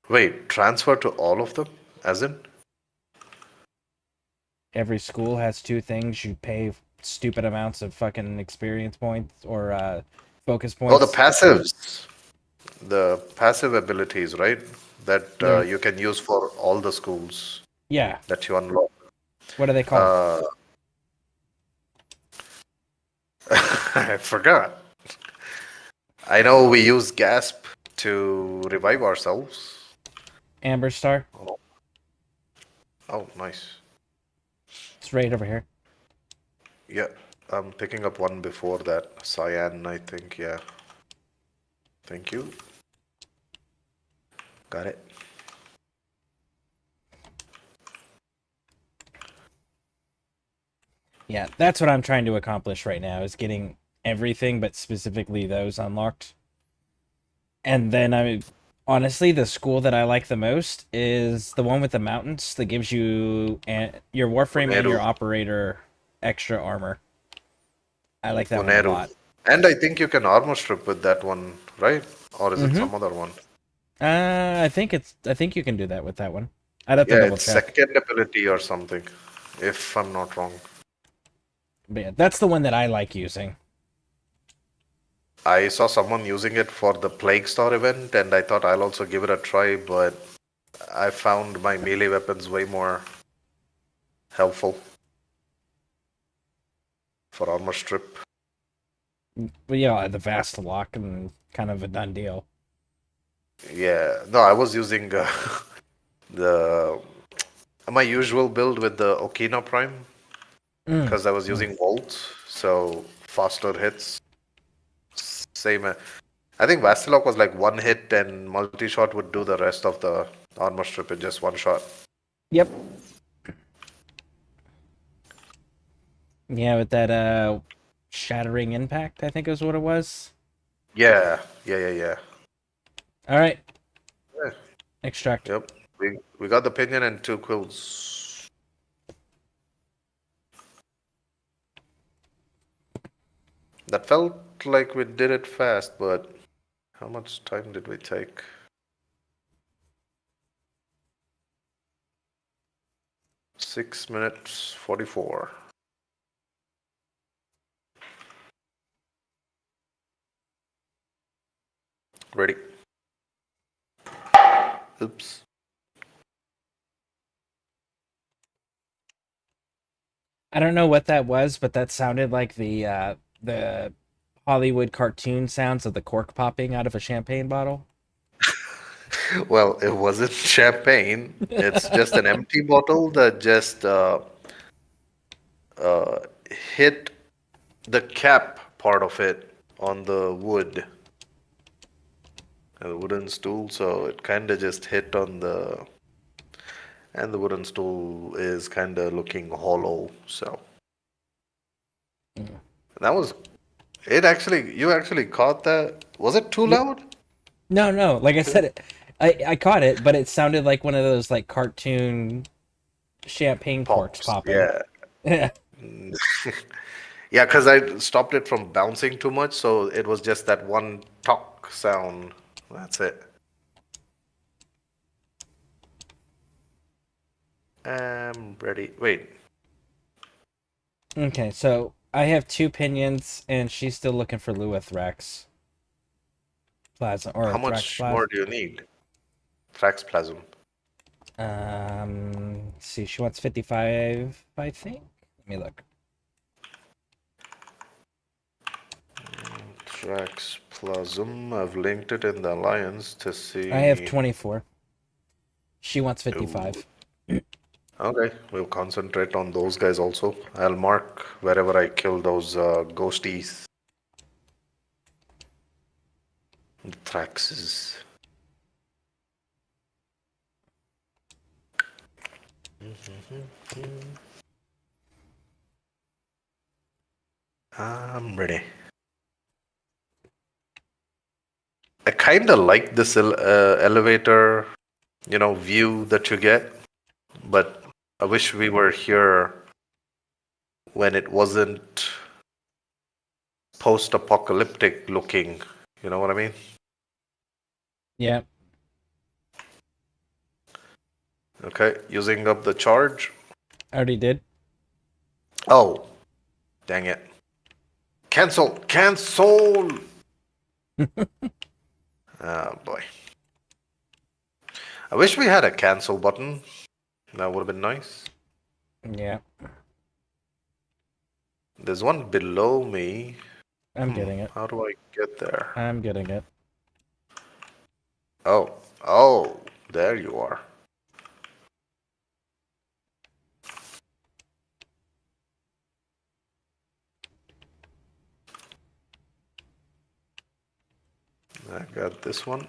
Wait, transfer to all of them? As in? Every school has 2 things. You pay stupid amounts of fucking experience points or focus points. Oh, the passives. The passive abilities, right? That Yeah. you can use for all the schools Yeah. that you unlock. What are they called? I forgot. I know we use gasp to revive ourselves. Amber Star. Oh, nice. It's right over here. Yeah, I'm picking up one before that. Cyan, I think, yeah. Thank you. Got it. Yeah, that's what I'm trying to accomplish right now, is getting everything, but specifically those unlocked. And then honestly, the school that I like the most is the one with the mountains that gives you your Warframe and your Oneru. operator extra armor. I like that one a Oneru. lot. And I think you can armor strip with that one, right? Or is it Mm-hmm. some other one? I think you can do that with that one. I'd have to Yeah, double it's check. second ability or something, if I'm not wrong. But yeah, that's the one that I like using. I saw someone using it for the Plague Star event, and I thought I'll also give it a try, but I found my melee weapons way more helpful for armor strip. But yeah, the vast lock and kind of a done deal. Yeah, no, I was using the my usual build with the Okina Prime because I was using Volt, so faster hits. Same. I think Vastilok was like one hit, and multi shot would do the rest of the armor strip in just one shot. Yep. Yeah, with that shattering impact, I think is what it was. Yeah. All right. Yeah. Extract. Yep. We got the pinion and 2 quills. That felt like we did it fast, but how much time did we take? (6 minutes 44). Ready. Oops. I don't know what that was, but that sounded like the Hollywood cartoon sounds of the cork popping out of a champagne bottle. Well, it wasn't champagne. It's just an empty bottle that just hit the cap part of it on the wood, the wooden stool. So it kind of just hit on the, and the wooden stool is kind of looking hollow. So that was it. Actually, you actually caught that. Was it too loud? No. Like I said, I caught it, but it sounded like one of those like cartoon champagne corks Pops. popping. Yeah. Yeah. Yeah, because I stopped it from bouncing too much, so it was just that one talk sound. That's it. I'm ready. Wait. Okay, so I have 2 pinions, and she's still looking for Luithrax plasma or How Thrax much plasma. more do you need? Thrax Plasm. Let's see, she wants 55, I think. Let me look. Thrax Plasm. I've linked it in the alliance to see. I have 24. She wants 55. Okay, we'll concentrate on those guys also. I'll mark wherever I kill those ghosties. Thraxes. I'm ready. I kind of like this elevator, view that you get, but I wish we were here when it wasn't post-apocalyptic looking. You know what I mean? Yeah. Okay, using up the charge. I already did. Oh, dang it. Cancel! Cancel! Oh, boy. I wish we had a cancel button. That would have been nice. Yeah. There's one below me. I'm getting it. How do I get there? I'm getting it. Oh, oh, there you are. I got this one.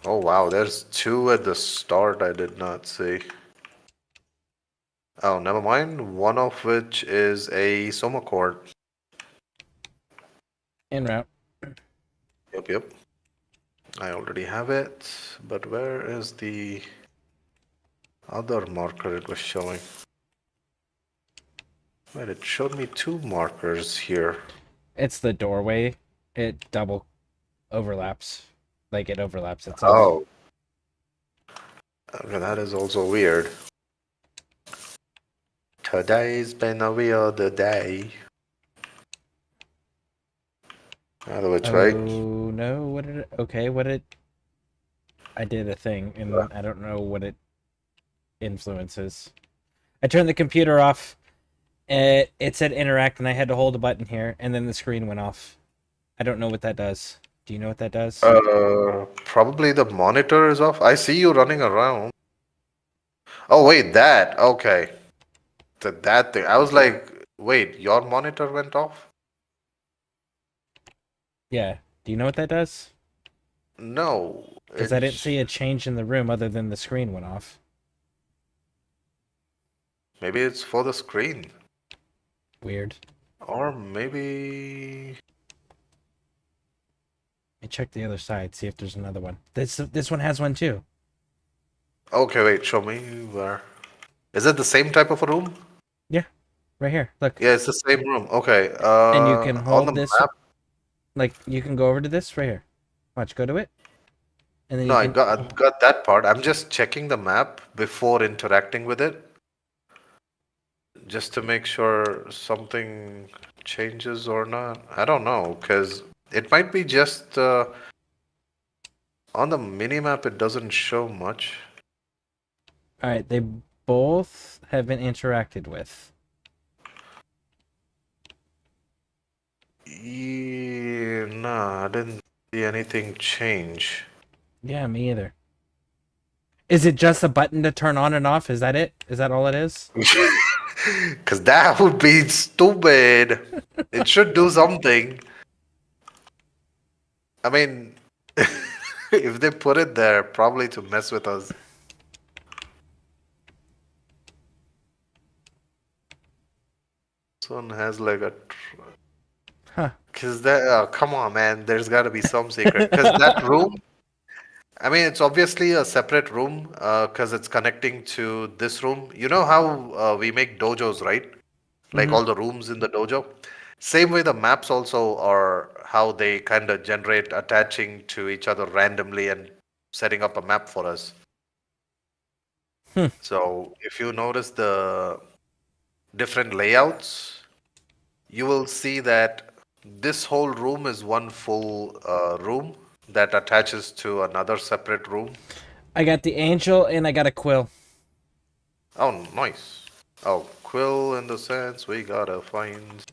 Oh wow, there's two at the start I did not see. Oh, never mind. One of which is a Soma cord. En route. Yep, yep. I already have it, but where is the other marker it was showing? Wait, it showed me two markers here. It's the doorway. It double overlaps. Like it overlaps itself. Oh. Okay, that is also weird. Today's been a weird day. Either which way. Oh no! What did it? Okay, what did? I did a thing, and I don't know what it influences. I turned the computer off. It said interact, and I had to hold a button here, and then the screen went off. I don't know what that does. Do you know what that does? Probably the monitor is off. I see you running around. Oh wait, that. Okay. That thing. I was like, wait, your monitor went off? Yeah. Do you know what that does? No. Because I didn't see a change in the room other than the screen went off. Maybe it's for the screen. Weird. Or maybe. Let me check the other side, see if there's another one. This one has one too. Okay, wait, show me where. Is it the same type of a room? Yeah, right here. Look. Yeah, it's the same room. Okay. And you can On hold the this. map. Like you can go over to this right here. Watch, go to it. And then No, you I can. got that part. I'm just checking the map before interacting with it. Just to make sure something changes or not. I don't know, because it might be just on the minimap it doesn't show much. All right, they both have been interacted with. Yeah, nah, I didn't see anything change. Yeah, me either. Is it just a button to turn on and off? Is that it? Is that all it is? Because that would be stupid. It should do something. I mean, if they put it there, probably to mess with us. This one has like a. Huh. Because that. Come on, man. There's got to be some secret. Because that room. I mean, it's obviously a separate room because it's connecting to this room. You know how we make dojos, right? Like all the rooms in the dojo. Same way the maps also are how they kind of generate attaching to each other randomly and setting up a map for us. So if you notice the different layouts, you will see that this whole room is one full room that attaches to another separate room. I got the angel and I got a quill. Oh, nice. Oh, quill in the sense we gotta find.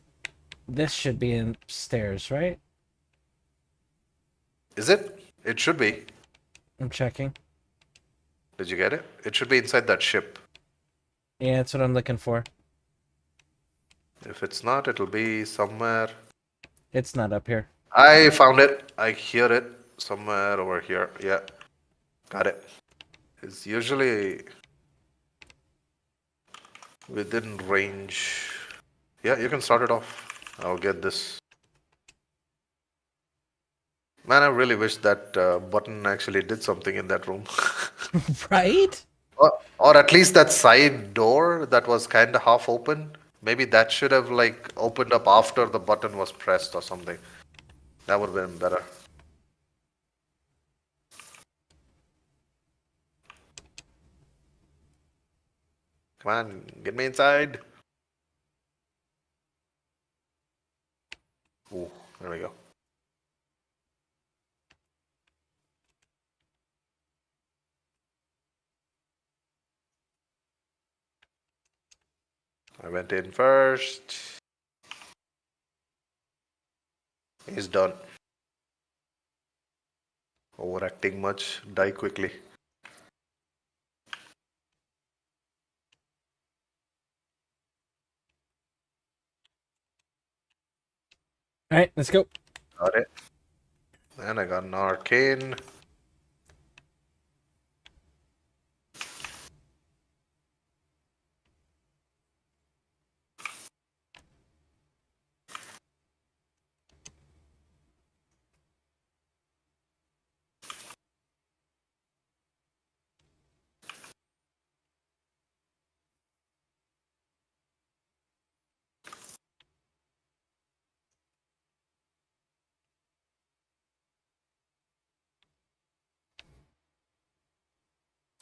This should be in stairs, right? Is it? It should be. I'm checking. Did you get it? It should be inside that ship. Yeah, that's what I'm looking for. If it's not, it'll be somewhere. It's not up here. I found it. I hear it somewhere over here. Yeah. Got it. It's usually within range. Yeah, you can start it off. I'll get this. Man, I really wish that button actually did something in that room. Right? Or at least that side door that was kind of half open. Maybe that should have like opened up after the button was pressed or something. That would have been better. Come on, get me inside. Ooh, there we go. I went in first. He's done. Overacting much. Die quickly. All right, let's go. Got it. And I got an arcane.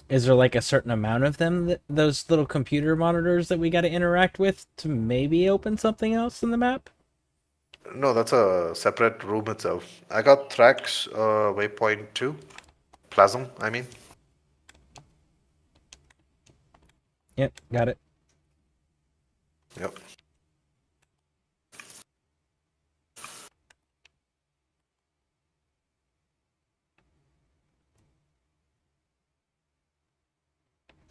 Is there like a certain amount of them, that, those little computer monitors that we got to interact with to maybe open something else in the map? No, that's a separate room itself. I got Thrax, waypoint 2. Plasm, I mean. Yep, got it. Yep.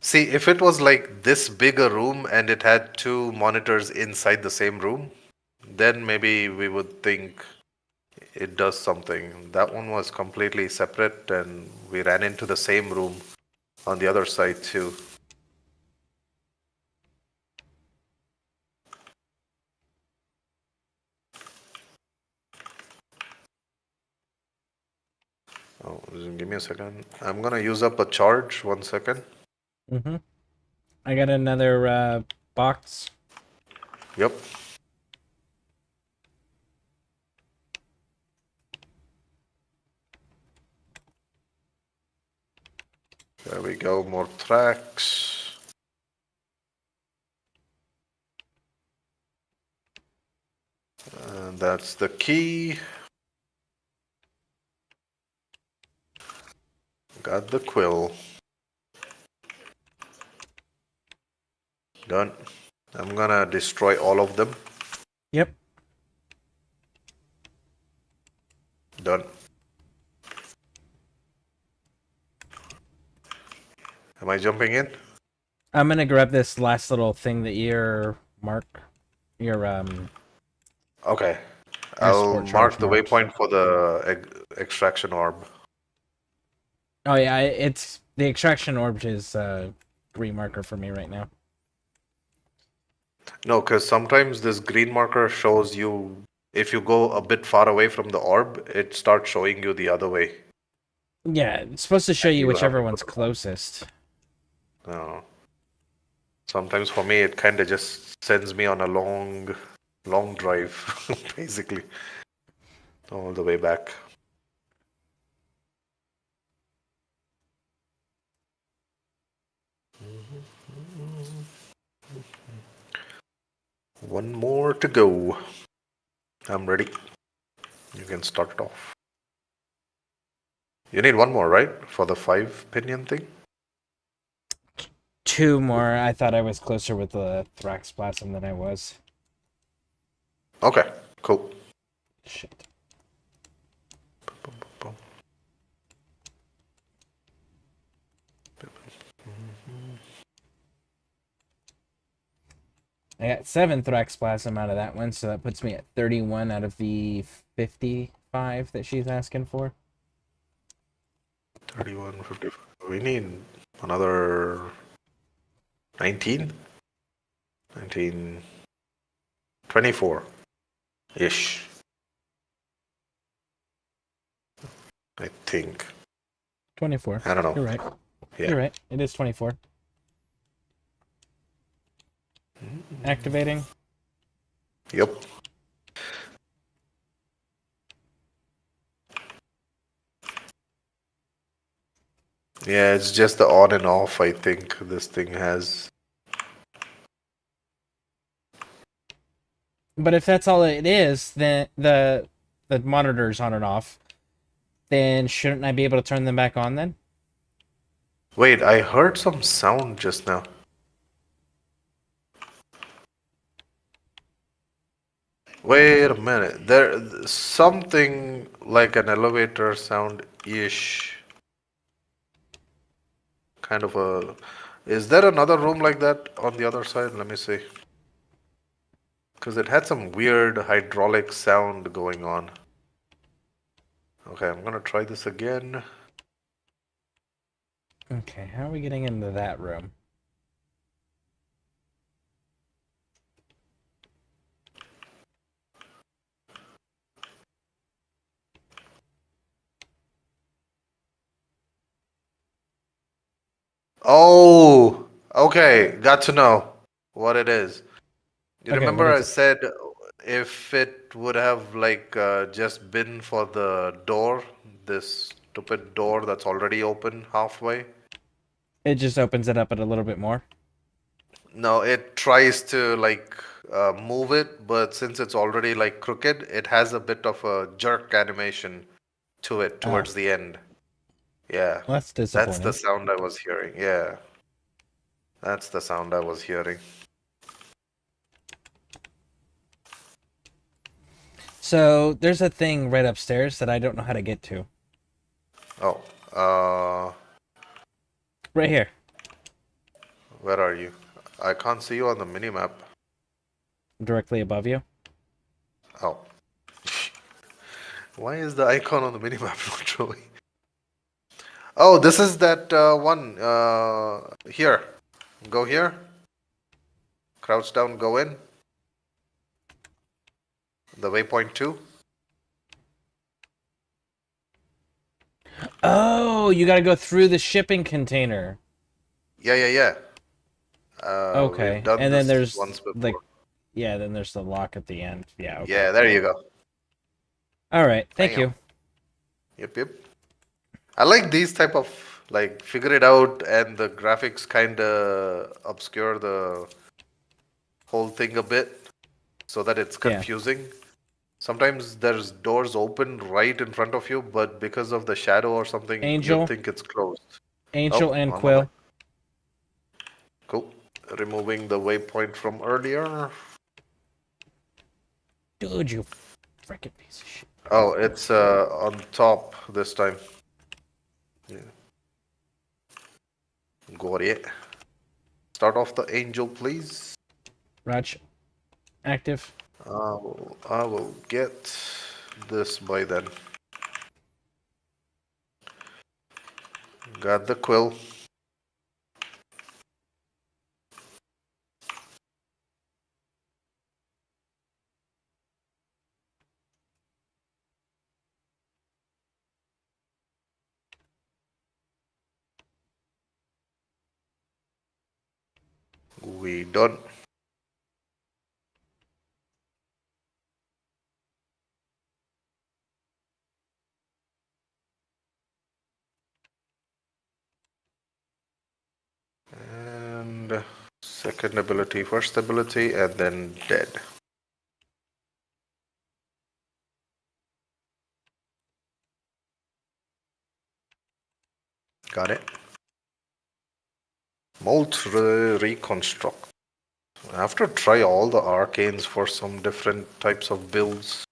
See, if it was like this big a room and it had 2 monitors inside the same room, then maybe we would think it does something. That one was completely separate and we ran into the same room on the other side too. Oh, give me a second. I'm gonna use up a charge. 1 second. Mm-hmm. I got another box. Yep. There we go. More tracks. And that's the key. Got the quill. Done. I'm gonna destroy all of them. Yep. Done. Am I jumping in? I'm gonna grab this last little thing that your Okay. Your I'll sport mark charge the marks. waypoint for the extraction orb. Oh yeah, it's the extraction orb is green marker for me right now. No, because sometimes this green marker shows you, if you go a bit far away from the orb, it starts showing you the other way. Yeah, it's supposed to show And you you have whichever to one's go- closest. No. Sometimes for me, it kind of just sends me on a long drive, basically, all the way back. One more to go. I'm ready. You can start it off. You need one more, right? For the 5 pinion thing? 2 more. I thought I was closer with the Thraxplasm than I was. Okay, cool. Shit. I got 7 Thraxplasm out of that one, so that puts me at 31 out of the 55 that she's asking for. 31, 55. We need another 19? 19, 24-ish. I think. 24. I don't know. You're right. Yeah. You're right. It is 24. Activating. Yep. Yeah, it's just the on and off, I think this thing has. But if that's all it is, then the monitor's on and off, then shouldn't I be able to turn them back on then? Wait, I heard some sound just now. Wait a minute. There something like an elevator sound-ish. Kind of a. Is there another room like that on the other side? Let me see. Because it had some weird hydraulic sound going on. Okay, I'm gonna try this again. Okay, how are we getting into that room? Oh, okay. Got to know what it is. You Okay, what remember is I it? said if it would have like just been for the door, this stupid door that's already open halfway? It just opens it up a little bit more. No, it tries to like move it, but since it's already like crooked, it has a bit of a jerk animation to it Oh, towards the end. Yeah, well, that's that's the disappointing. sound I was hearing. Yeah, that's the sound I was hearing. So there's a thing right upstairs that I don't know how to get to. Oh, Right here. where are you? I can't see you on the minimap. Directly above you. Oh, why is the icon on the minimap not showing? Oh, this is that one. Here. Go here. Crouch down, go in. The waypoint 2. Oh, you got to go through the shipping container. Yeah, yeah, yeah. We've Okay, done and then this there's once like, before. yeah, then there's the lock at the end. Yeah. Okay. Yeah, there you go. All right. Thank Bam. you. Yep, yep. I like these type of like figure it out and the graphics kind of obscure the whole thing a bit so that it's Yeah. confusing. Sometimes there's doors open right in front of you, but because of the shadow or something, you'll Angel, think it's closed. Angel, Oh, and on my way. Quill. Cool. Removing the waypoint from earlier. Dude, you freaking piece of shit. Oh, it's on top this time. Yeah. Got it. Start off the angel, please. Raj, active. I will get this by then. Got the quill. We done. And second ability, first ability, and then dead. Got it. Molt reconstruct. I have to try all the arcanes for some different types of builds.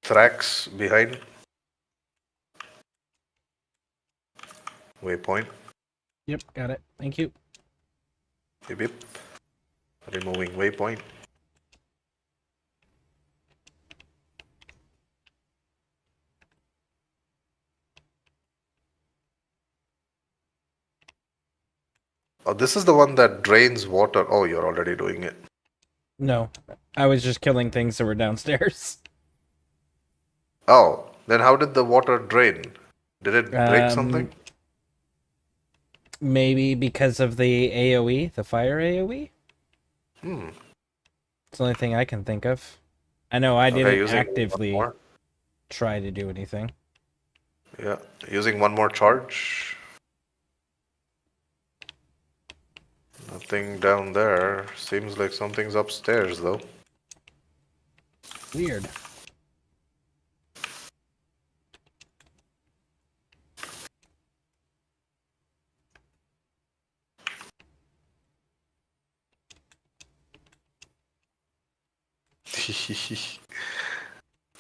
Thrax behind. Waypoint. Yep, got it. Thank you. Yep, yep. Removing waypoint. Oh, this is the one that drains water. Oh, you're already doing it. No, I was just killing things that were downstairs. Oh, then how did the water drain? Did it break something? Maybe because of the AoE, the fire AoE. Hmm. It's the only thing I can think of. I know I Okay, didn't using one actively more. try to do anything. Yeah, using one more charge. Nothing down there. Seems like something's upstairs, though. Weird.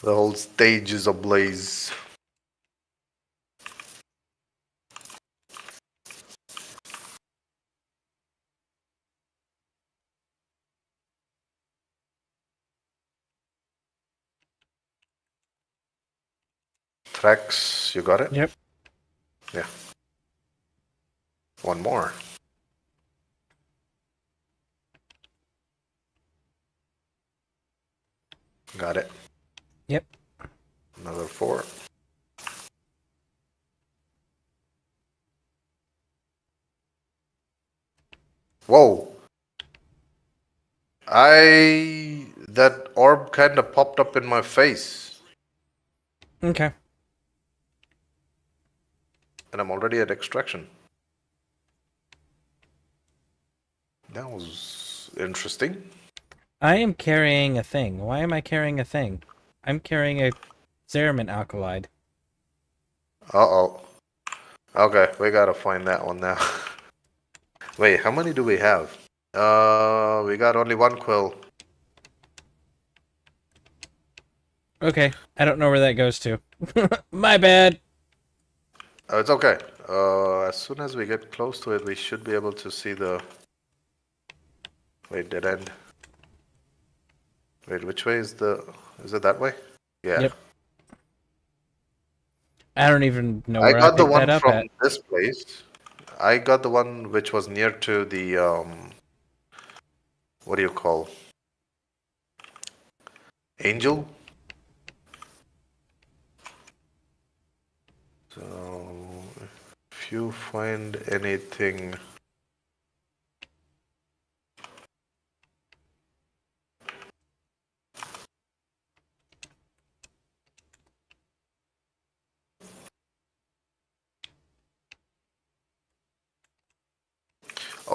The whole stage is ablaze. Thrax, you got it? Yep. Yeah. One more. Got it. Yep. Another 4. Whoa! That orb kind of popped up in my face, Okay. and I'm already at extraction. That was interesting. I am carrying a thing. Why am I carrying a thing? I'm carrying a Zeramin alkaloid. Uh-oh. Okay, we gotta find that one now. Wait, how many do we have? We got only 1 quill. Okay, I don't know where that goes to. My bad. Oh, it's okay. As soon as we get close to it, we should be able to see the... Wait, dead end. Wait, which way is the... Is it that way? Yeah. Yep. I don't even know I where I got the picked that one up from at. this place. I got the one which was near to the, what do you call? Angel? So, if you find anything...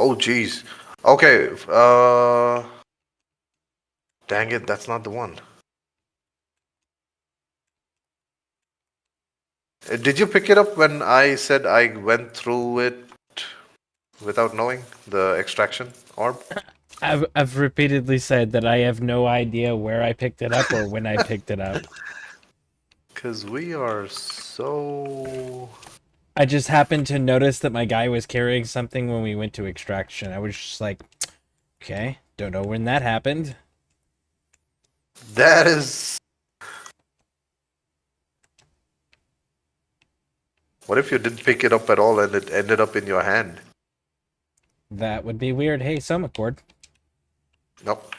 Oh, geez. Okay, dang it, that's not the one. Did you pick it up when I said I went through it without knowing the extraction orb? I've repeatedly said that I have no idea where I picked it up or when I picked it up. Because we are so... I just happened to notice that my guy was carrying something when we went to extraction. I was just like, okay, don't know when that happened. That is... What if you didn't pick it up at all and it ended up in your hand? That would be weird. Hey, Soma cord. Nope.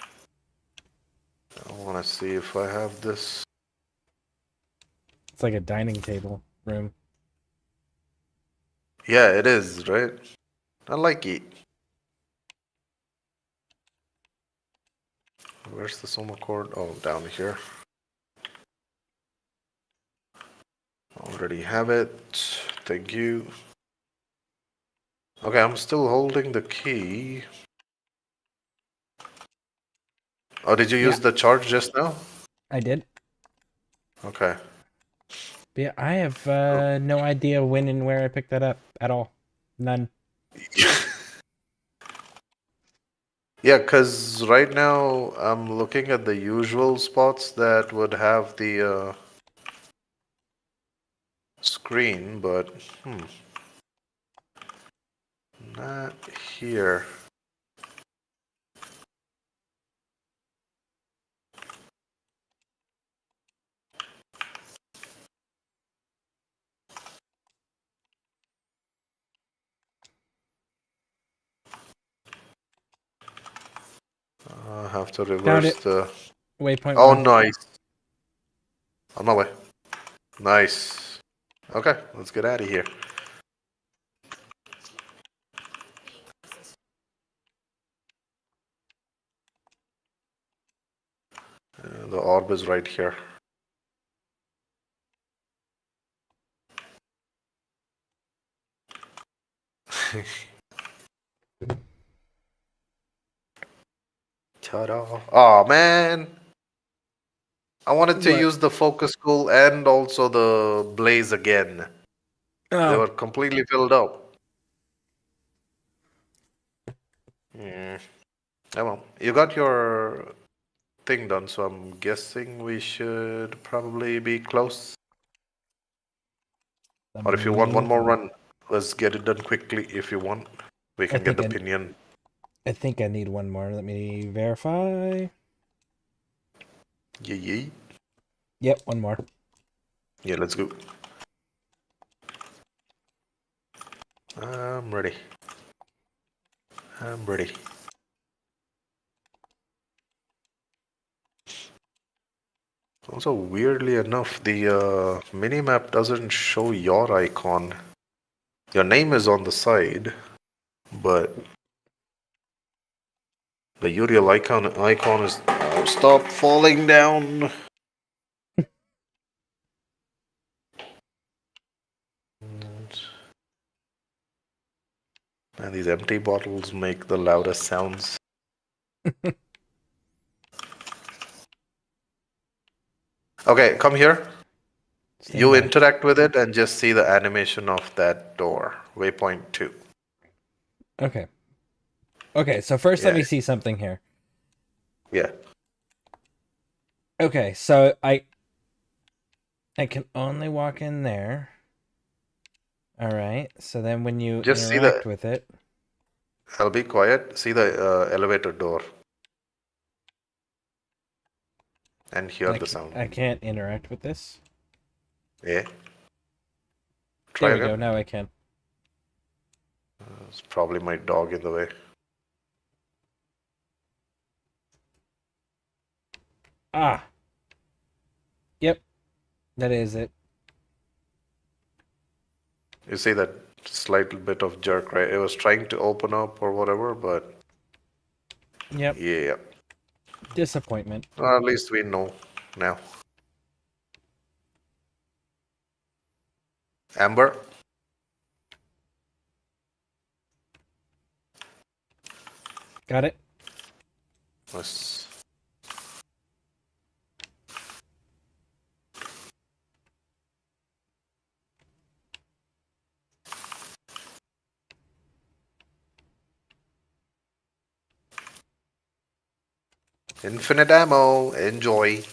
I want to see if I have this. It's like a dining table room. Yeah, it is, right? I like it. Where's the Soma cord? Oh, down here. Already have it. Thank you. Okay, I'm still holding the key. Oh, did you use the charge just now? I did. Okay. But yeah, I have no idea when and where I picked that up at all. None. Yeah, because right now I'm looking at the usual spots that would have the screen, but not here. I have to reverse it. the... Waypoint Oh, 1. nice. On my way. Nice. Okay, let's get out of here. The The orb is right here. Ta-da. Oh man! I wanted to What? use the focus tool and also the blaze again. They Oh, were completely filled up. Hmm. Oh well, you got your thing done, so I'm guessing we should probably be close. Or if you want one more run, let's get it done quickly if you want. We I can get think the I, pinion. I think I need one more. Let me verify. Yeah, yeah. Yep, one more. Yeah, let's go. I'm ready. I'm ready. Also, weirdly enough, the minimap doesn't show your icon. Your name is on the side, but the Uriel icon is. Oh, stop falling down! And these empty bottles make the loudest sounds. Okay, come here. Stand You by. interact with it and just see the animation of that door. Waypoint 2. Okay. Okay, so first let Yeah, me see something here. yeah. Okay, so I can only walk in there. All right. So then when you Just see interact the. with it, I'll be quiet. See the elevator door and hear the sound. I can't interact with this. Yeah. Try There we again. go. Now I can. It's probably my dog in the way. Ah. Yep. That is it. You see that slight bit of jerk, right? It was trying to open up or whatever, but Yep. yeah. Disappointment. Well, at least we know now. Amber, Got it? let's. Infinite ammo. Enjoy.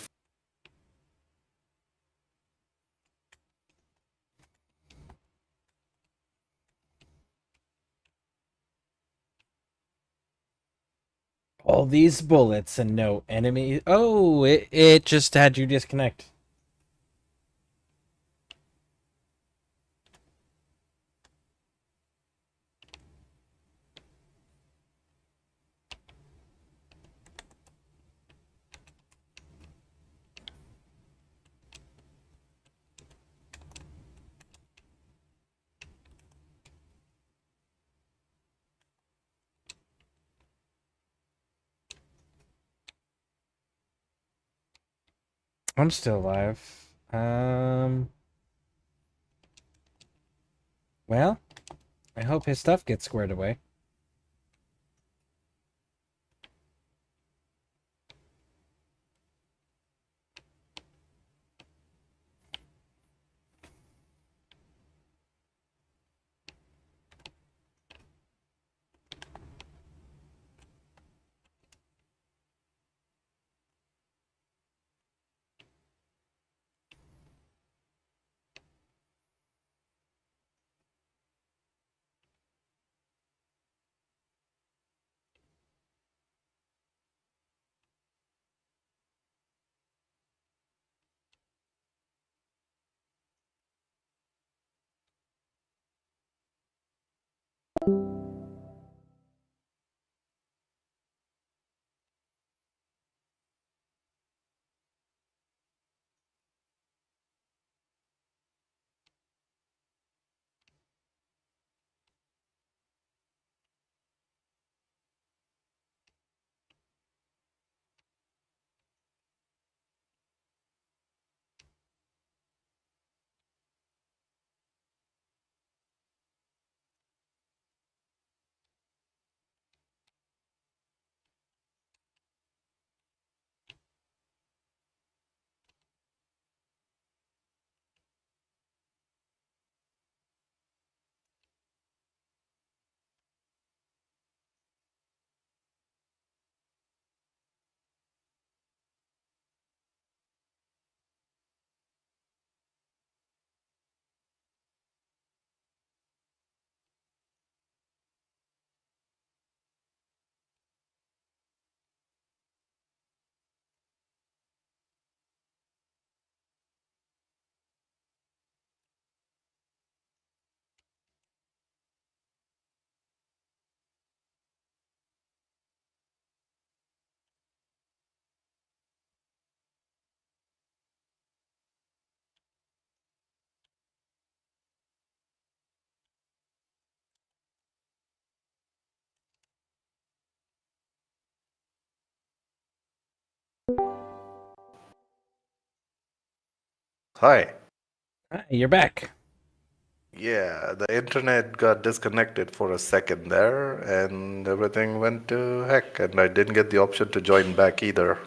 All these bullets and no enemy. Oh, it just had you disconnect. I'm still alive. Well, I hope his stuff gets squared away. Hi. Hi, you're back. Yeah, the internet got disconnected for a second there, and everything went to heck, and I didn't get the option to join back either.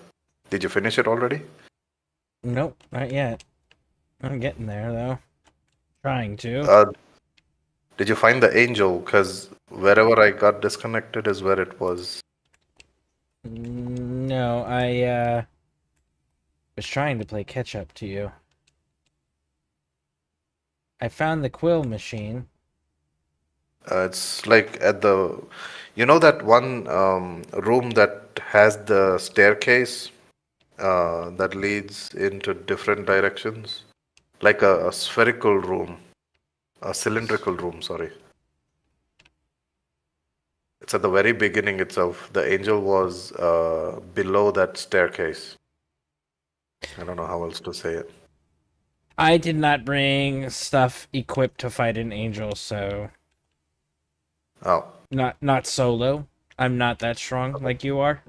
Did you finish it already? Nope, not yet. I'm getting there though. Trying to. Did you find the angel? Because wherever I got disconnected is where it was. No, I was trying to play catch up to you. I found the quill machine. It's like at the, you know that one room that has the staircase that leads into different directions? Like a spherical room, a cylindrical room, sorry. It's at the very beginning itself. The angel was below that staircase. I don't know how else to say it. I did not bring stuff equipped to fight an angel, so Oh, not solo. I'm not that strong like you are.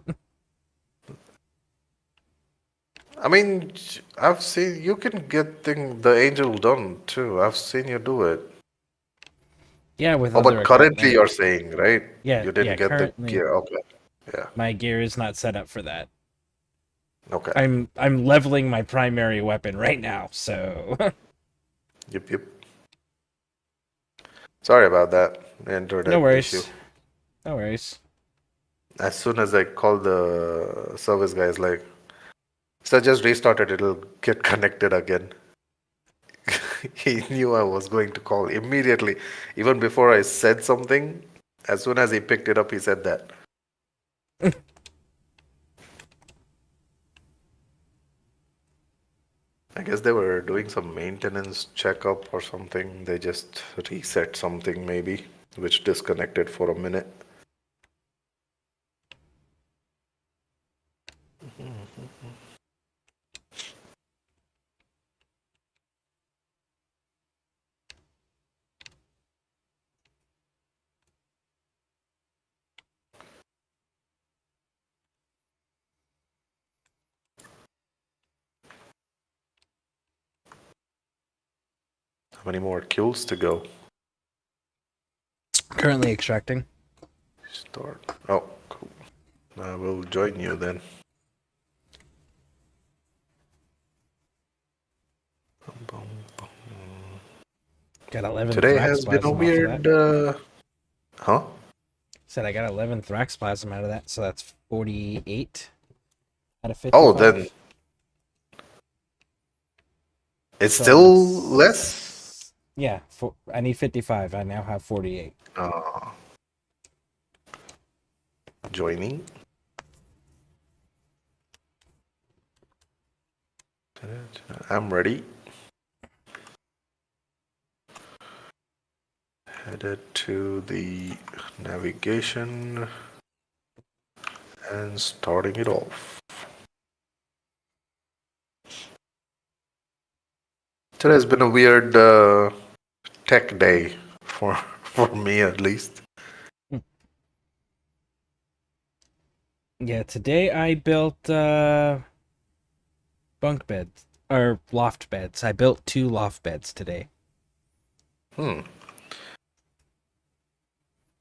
I mean, I've seen you can get the angel done too. I've seen you do it. Yeah, with Oh, other but currently equipment. you're saying, right? Yeah, You didn't yeah, get the currently gear. Okay. Yeah. my gear is not set up for that. Okay. I'm leveling my primary weapon right now, so Yep, yep. Sorry about that. Internet no issue. worries. No worries. As soon as I called the service guys, like, so just restart it, it'll get connected again. He knew I was going to call immediately. Even before I said something, as soon as he picked it up, he said that. I guess they were doing some maintenance checkup or something. They just reset something, maybe, which disconnected for a minute. How many more kills to go? Currently extracting. Start. Oh, cool. I will join you then. Got 11 Today thrax has been a plasm off of that. weird. Huh? Said I got 11 thrax plasm out of that, so that's 48 out of 55. Oh, then it's So still it's- less. Yeah, I need 55. I now have 48. Joining. I'm ready. Headed to the navigation and starting it off. Today has been a weird tech day for me at least. Yeah, today I built bunk beds or loft beds. I built 2 loft beds today.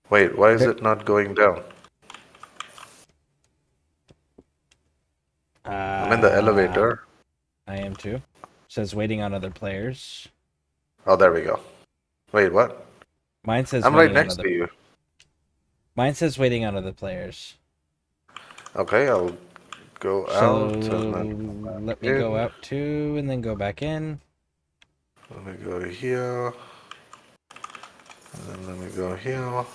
Wait, why is it not going down? I'm in the elevator. I am too. Says waiting on other players. Oh, there we go. Wait, what? Mine says I'm right waiting on next other. to you. Mine says waiting on other players. Okay, I'll go So out and then let me go out too, and then go back in. Let me go here. And then let me go here.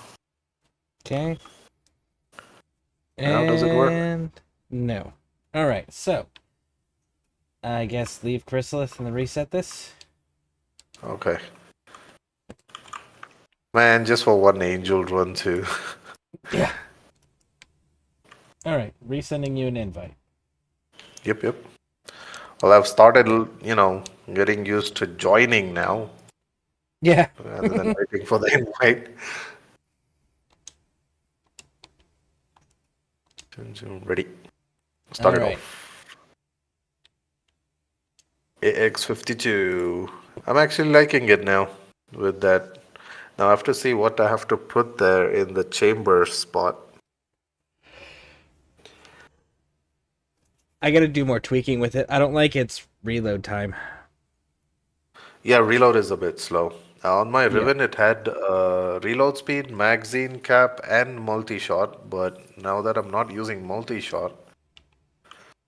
Okay. Now does it work? And no. All right. So I guess leave Chrysalis and then reset this. Okay. Man, just for one angel run too. Yeah. All right. Resending you an invite. Yep, yep. Well, I've started, getting used to joining now Yeah. rather than waiting for the invite. Ready. Start All it right. off. AX52. I'm actually liking it now with that. Now I have to see what I have to put there in the chamber spot. I gotta do more tweaking with it. I don't like its reload time. Yeah, reload is a bit slow. On my Yeah. Riven, it had reload speed, magazine cap, and multi-shot. But now that I'm not using multi-shot,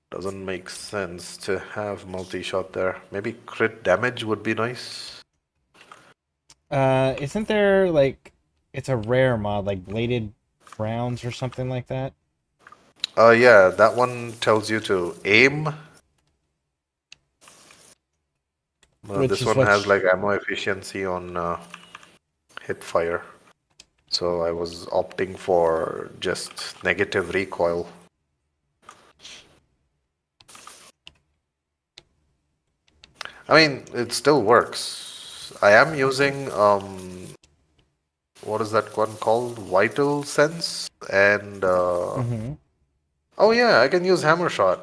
doesn't make sense to have multi-shot there. Maybe crit damage would be nice. Isn't there like it's a rare mod like bladed rounds or something like that? Yeah, that one tells you to aim. Which This is one has what like ammo efficiency on hip fire. So I was opting for just negative recoil. I mean, it still works. I am using what is that one called? Vital Sense, and Mm-hmm. oh yeah, I can use hammer shot.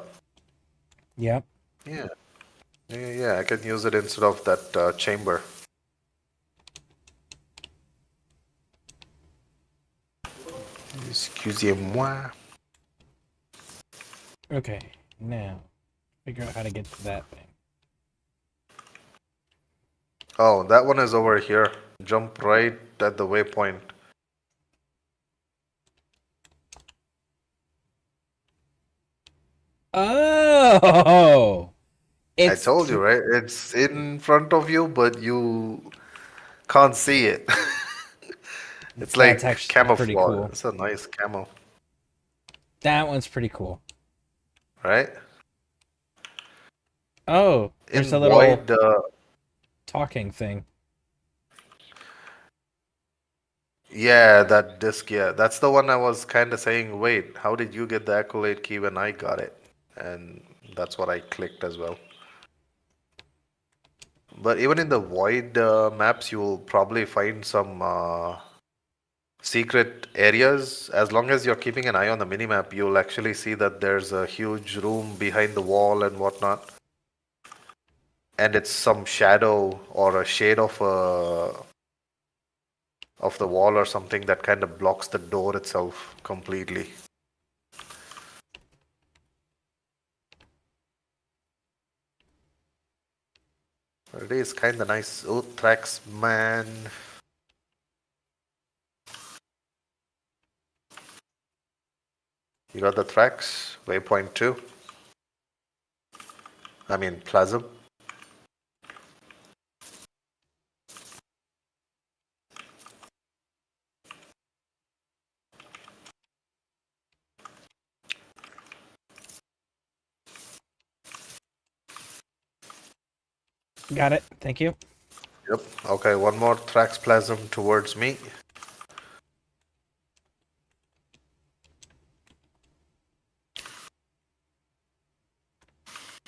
Yep. Yeah, yeah, I can use it instead of that chamber. Excusez-moi. Okay. Now figure out how to get to that thing. Oh, that one is over here. Jump right at the waypoint. Oh, I it's told you, right? It's in front of you, but you can't see it. It's that's like actually pretty camouflage. cool. It's a nice camo, That one's pretty cool. right? Oh, there's a In little void, talking thing. yeah, that disc, yeah, that's the one I was kind of saying. Wait, how did you get the accolade key when I got it? And that's what I clicked as well. But even in the void maps, you will probably find some secret areas. As long as you're keeping an eye on the minimap, you'll actually see that there's a huge room behind the wall and whatnot. And it's some shadow or a shade of the wall or something that kind of blocks the door itself completely. It is kind of nice. Oh, tracks, man. You got the tracks? Waypoint 2. I mean, Plasm. Got it. Thank you. Yep. Okay, one more tracks Plasm towards me.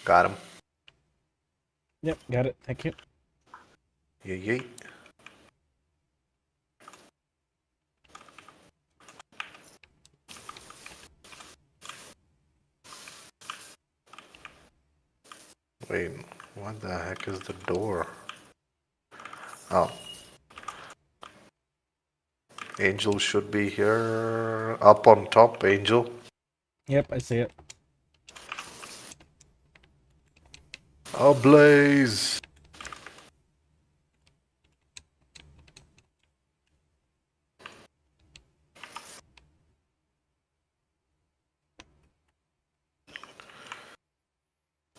Got him. Yep. Got it. Thank you. Yee. Wait, what the heck is the door? Oh. Angel should be here. Up on top, Angel. Yep. I see it. Ablaze.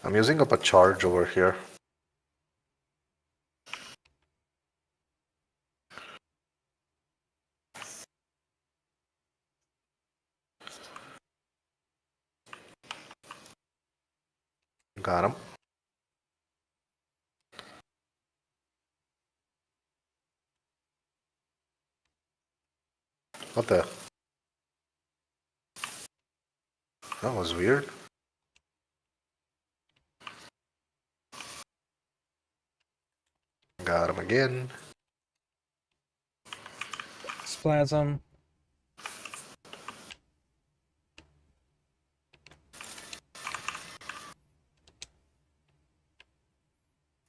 I'm using up a charge over here. Got him. What the? That was weird. Got him again. Splasm.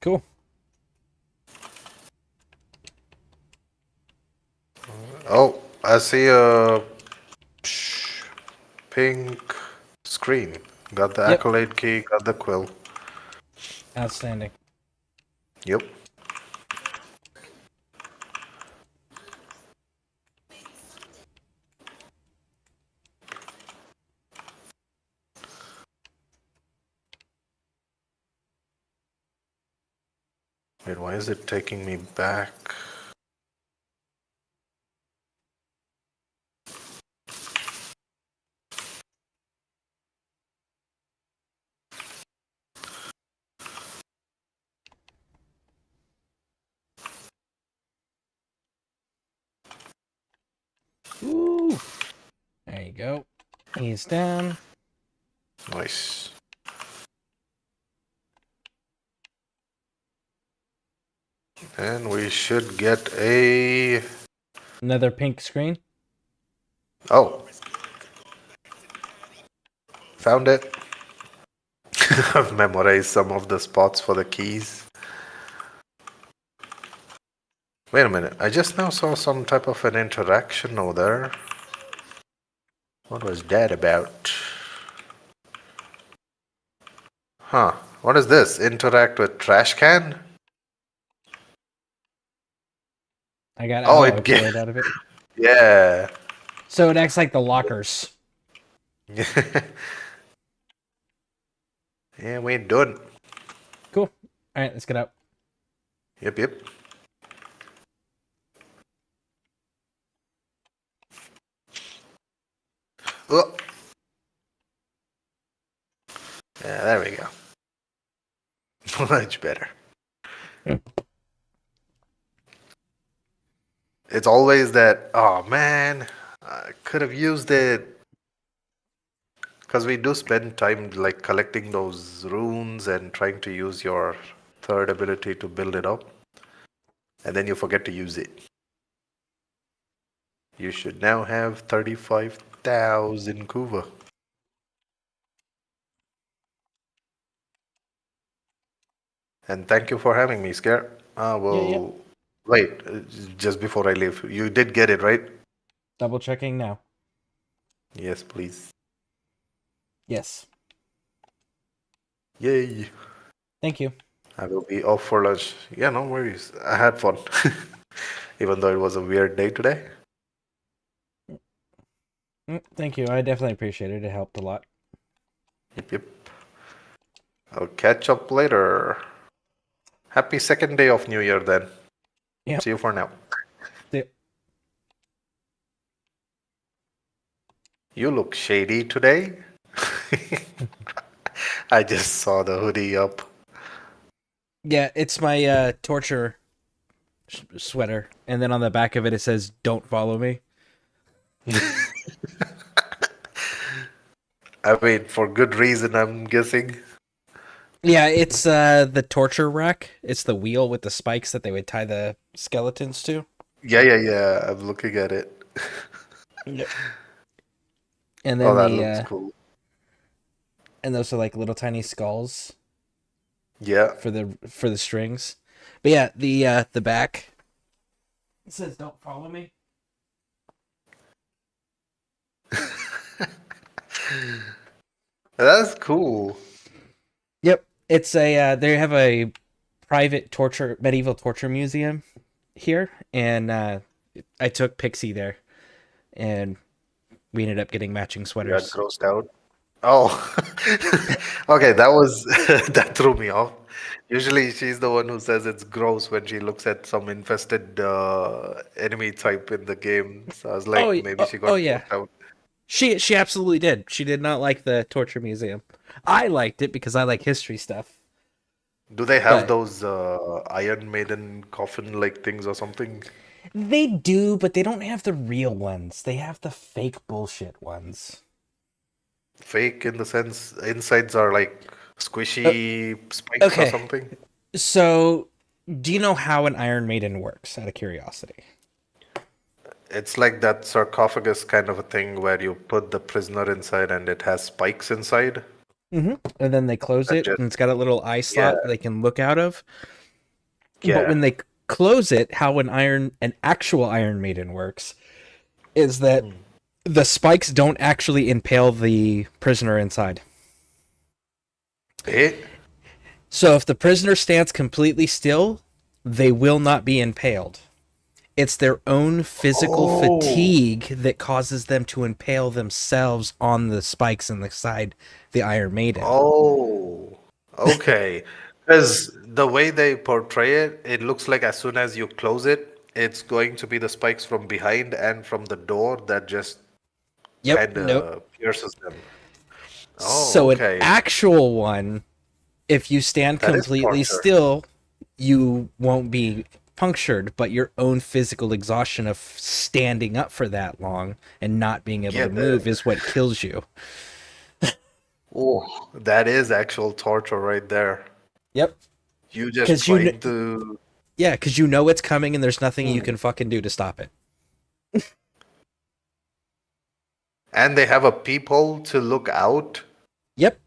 Cool. Oh, I see a pink screen. Got the Yep. accolade key, got the quill. Outstanding. Yep. Wait, why is it taking me back? Ooh. There you go. He's down. Nice. And we should get a... Another pink screen. Oh. Found it. I've memorized some of the spots for the keys. Wait a minute. I just now saw some type of an interaction over there. What was that about? Huh. What is this? Interact with trash can? I got Oh, alloy it get... cord out of it. Yeah. So it acts like the lockers. Yeah, we ain't doing. Cool. All right, let's get out. Yep, yep. Oh. Yeah, there we go. Much better. It's always that, oh man, I could have used it. Because we do spend time like collecting those runes and trying to use your third ability to build it up. And then you forget to use it. You should now have 35,000 Kuva. And thank you for having me, Scare. Yeah. Wait, just before I leave, you did get it, right? Double checking now. Yes, please. Yes. Yay. Thank you. I will be off for lunch. Yeah, no worries. I had fun. Even though it was a weird day today. Thank you. I definitely appreciate it. It helped a lot. Yep, yep. I'll catch up later. Happy second day of New Year then. Yep. See you for now. Yep. You look shady today. I just saw the hoodie up. Yeah, it's my torture sweater, and then on the back of it, it says "Don't follow me." I mean, for good reason, I'm guessing. Yeah, it's the torture rack. It's the wheel with the spikes that they would tie the skeletons to. Yeah. I'm looking at it. Yep. And Oh, then that looks cool. and those are like little tiny skulls Yeah. for the strings. But yeah, the back, it says "Don't follow me." That's cool. Yep, it's a they have a private medieval torture museum here, and I took Pixie there, and we ended up getting matching You got sweaters. grossed out. Oh, okay. That was that threw me off. Usually, she's the one who says it's gross when she looks at some infested enemy type in the game. So I was like, maybe she got Yeah. grossed out. She absolutely did. She did not like the torture museum. I liked it because I like history stuff. Do they have But those Iron Maiden coffin-like things or something? they do, but they don't have the real ones. They have the fake bullshit ones. Fake in the sense insides are like squishy spikes or Okay. something? So, do you know how an Iron Maiden works, out of curiosity? It's like that sarcophagus kind of a thing where you put the prisoner inside and it has spikes inside. And then they close That it, just and it's got a little eye yeah, slot they can look out of. But yeah. when they close it, how an actual Iron Maiden works is that the spikes don't actually impale the prisoner inside. It. So if the prisoner stands completely still, they will not be impaled. It's their own physical Oh. fatigue that causes them to impale themselves on the spikes in the side, the Iron Maiden. Oh. Okay. Because the way they portray it, it looks like as soon as you close it, it's going to be the spikes from behind and from the door that just Yep, kind nope. of pierces them. Oh, So an okay. actual one, if you stand That is completely torture. still, you won't be punctured, but your own physical exhaustion of standing up for that long and not being able Yeah, to move is what kills you. that is actual torture right there. Yep. You just Because you, trying to. yeah, because you know it's coming and there's nothing you Hmm. can fucking do to stop it. And they have a peephole to look out Yep.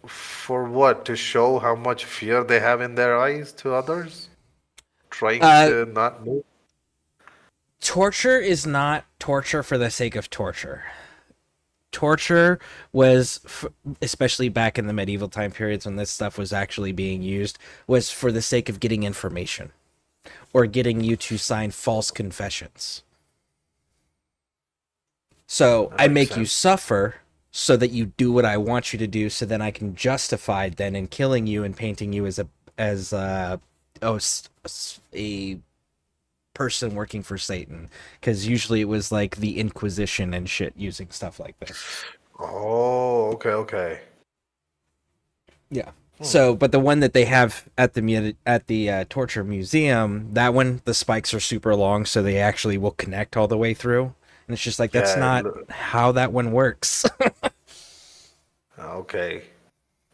for what? To show how much fear they have in their eyes to others? Trying Uh, to not move? torture is not torture for the sake of torture. Torture was, especially back in the medieval time periods when this stuff was actually being used, was for the sake of getting information or getting you to sign false confessions. So That I makes make you sense. suffer so that you do what I want you to do, so then I can justify then in killing you and painting you as a person working for Satan, because usually it was like the Inquisition and shit using stuff like this. Oh, okay, okay. Yeah. So, but the one that they have at the torture museum, that one the spikes are super long, so they actually will connect all the way through, and it's just like that's Yeah, not how that one works. okay.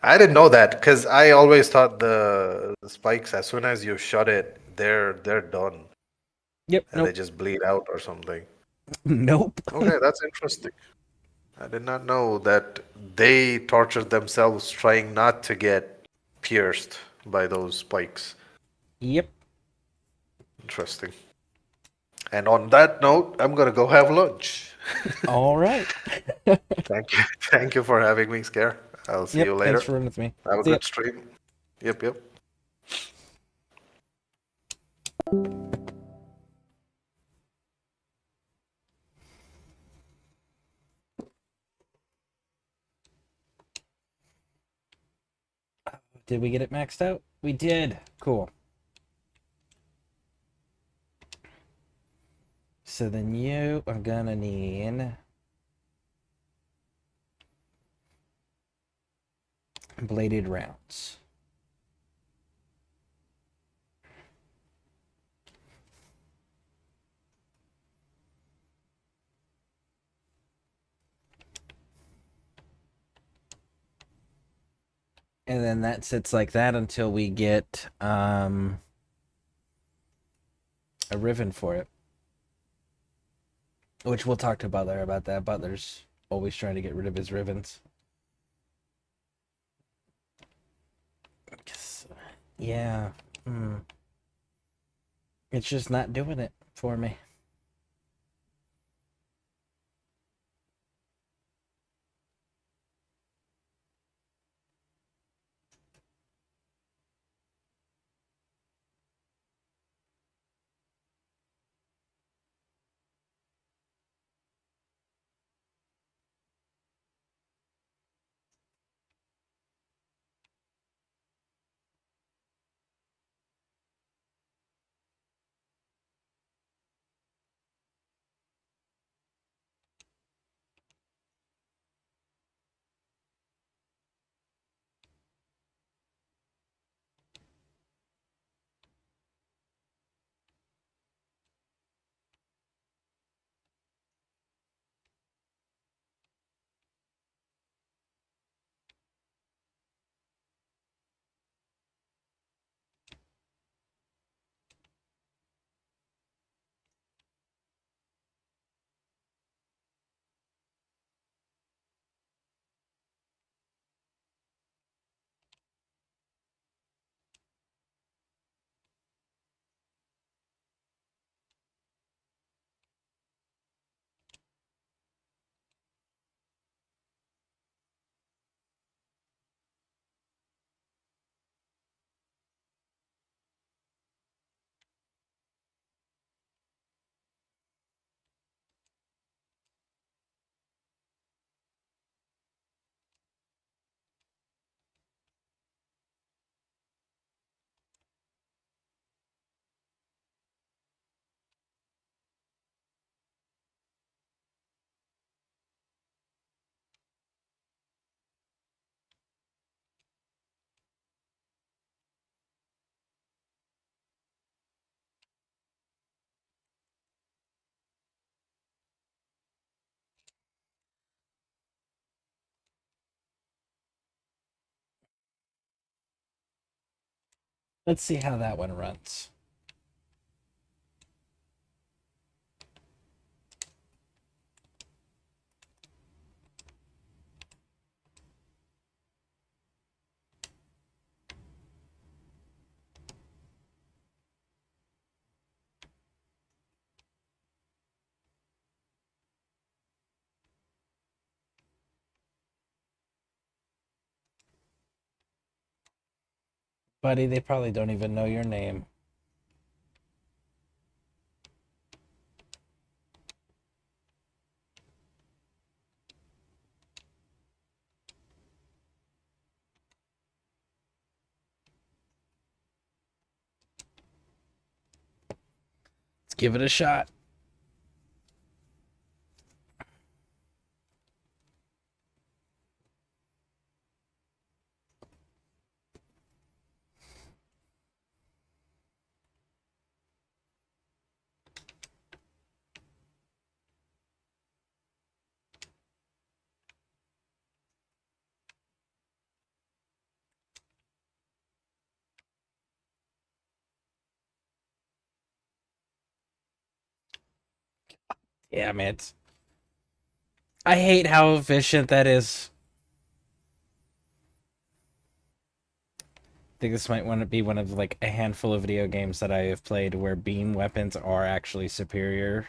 I didn't know that because I always thought the spikes, as soon as you shut it, they're done Yep. and they Nope. just bleed out or something. Nope. Okay, that's interesting. I did not know that they tortured themselves trying not to get pierced by those spikes. Yep. Interesting. And on that note, I'm gonna go have lunch. All right. Thank you. Thank you for having me, Scare. I'll see Yep. you Thanks later. for running with me. Have a See ya. good stream. Yep, yep. Did we get it maxed out? We did. Cool. So then you are gonna need bladed rounds. And then that sits like that until we get a ribbon for it. Which we'll talk to Butler about that. Butler's always trying to get rid of his ribbons. Yeah. It's just not doing it for me. Let's see how that one runs. Buddy, they probably don't even know your name. Let's give it a shot. Damn it. I hate how efficient that is. I think this might want to be one of like a handful of video games that I have played where beam weapons are actually superior.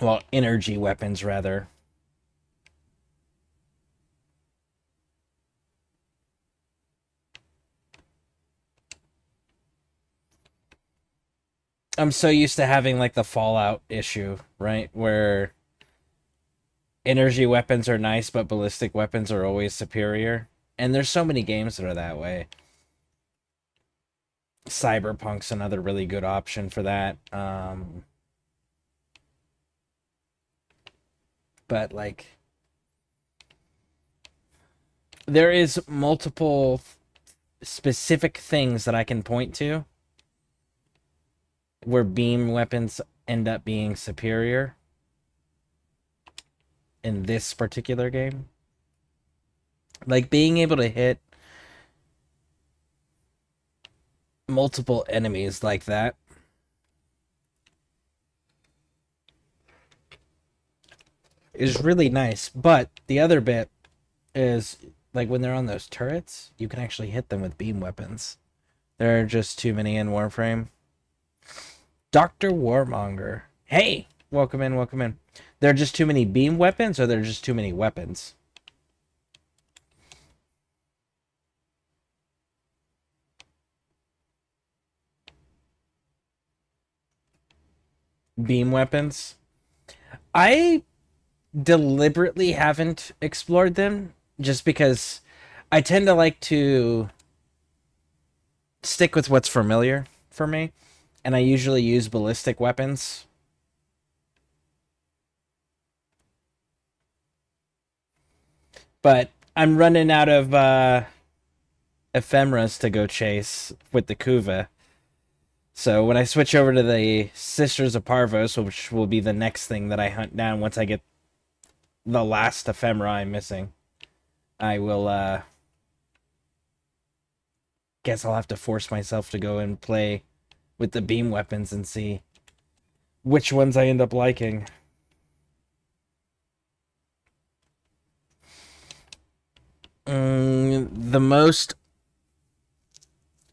Well, energy weapons rather. I'm so used to having like the Fallout issue, right? Where energy weapons are nice, but ballistic weapons are always superior. And there's so many games that are that way. Cyberpunk's another really good option for that. But like, there is multiple specific things that I can point to where beam weapons end up being superior in this particular game. Like being able to hit multiple enemies like that is really nice. But the other bit is like when they're on those turrets, you can actually hit them with beam weapons. There are just too many in Warframe. Dr. Warmonger. Hey, welcome in, welcome in. There are just too many beam weapons, or there are just too many weapons? Beam weapons. I deliberately haven't explored them just because I tend to like to stick with what's familiar for me, and I usually use ballistic weapons. But I'm running out of ephemeras to go chase with the Kuva. So when I switch over to the Sisters of Parvos, which will be the next thing that I hunt down once I get the last ephemera I'm missing, I will, guess I'll have to force myself to go and play with the beam weapons and see which ones I end up liking. The most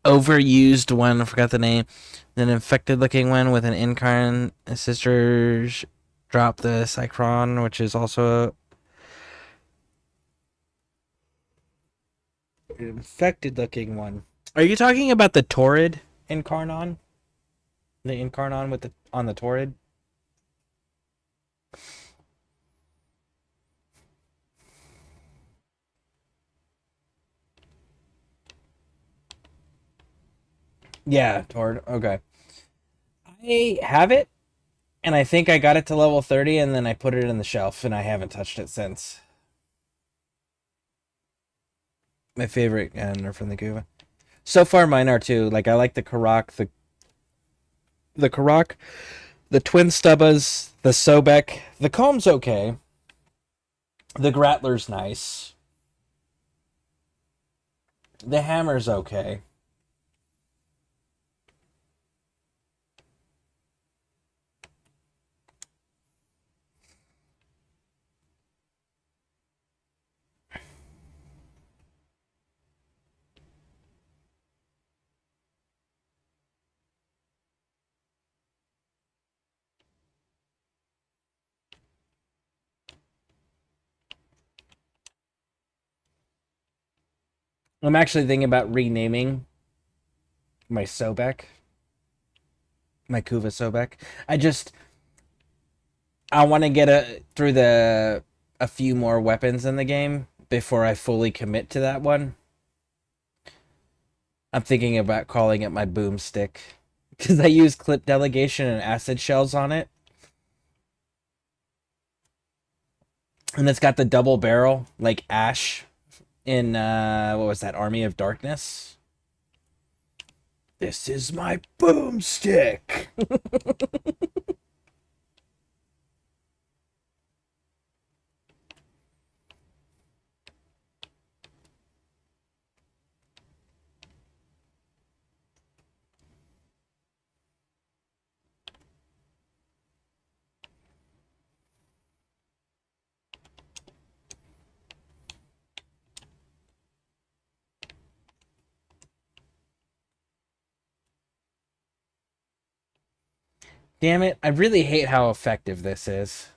overused one, I forgot the name, an infected looking one with an incarn sisters drop the Cycron, which is also an infected looking one. Are you talking about the Torrid Incarnon? The Incarnon with the on the Torrid? Yeah, Torrid. Okay. I have it, and I think I got it to level 30, and then I put it in the shelf, and I haven't touched it since. My favorite are from the Kuva. So far, mine are too. Like, I like the Karak, the Karak, the Twin Stubbas, the Sobek. The Comb's okay. The Grattler's nice. The hammer's okay. I'm actually thinking about renaming my Sobek. My Kuva Sobek. I want to get through a few more weapons in the game before I fully commit to that one. I'm thinking about calling it my boomstick because I use clip delegation and acid shells on it. And it's got the double barrel like Ash in what was that, Army of Darkness? This is my boomstick. Damn it, I really hate how effective this is.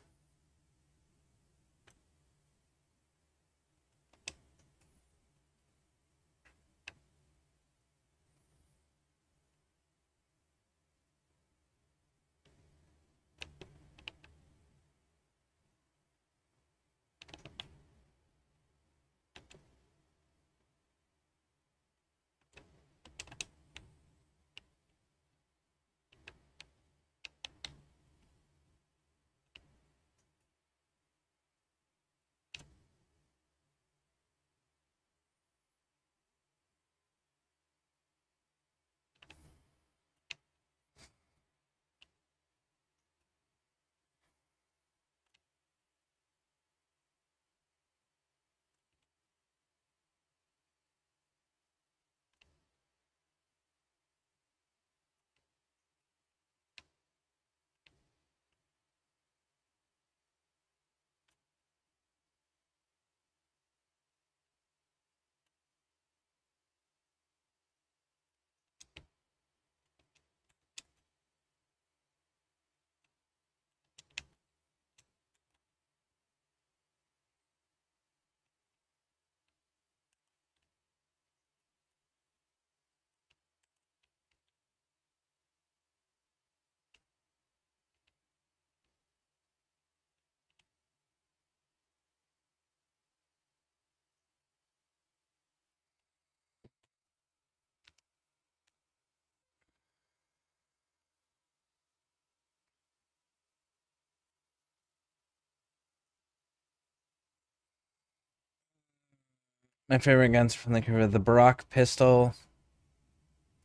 My favorite guns from the Barak pistol,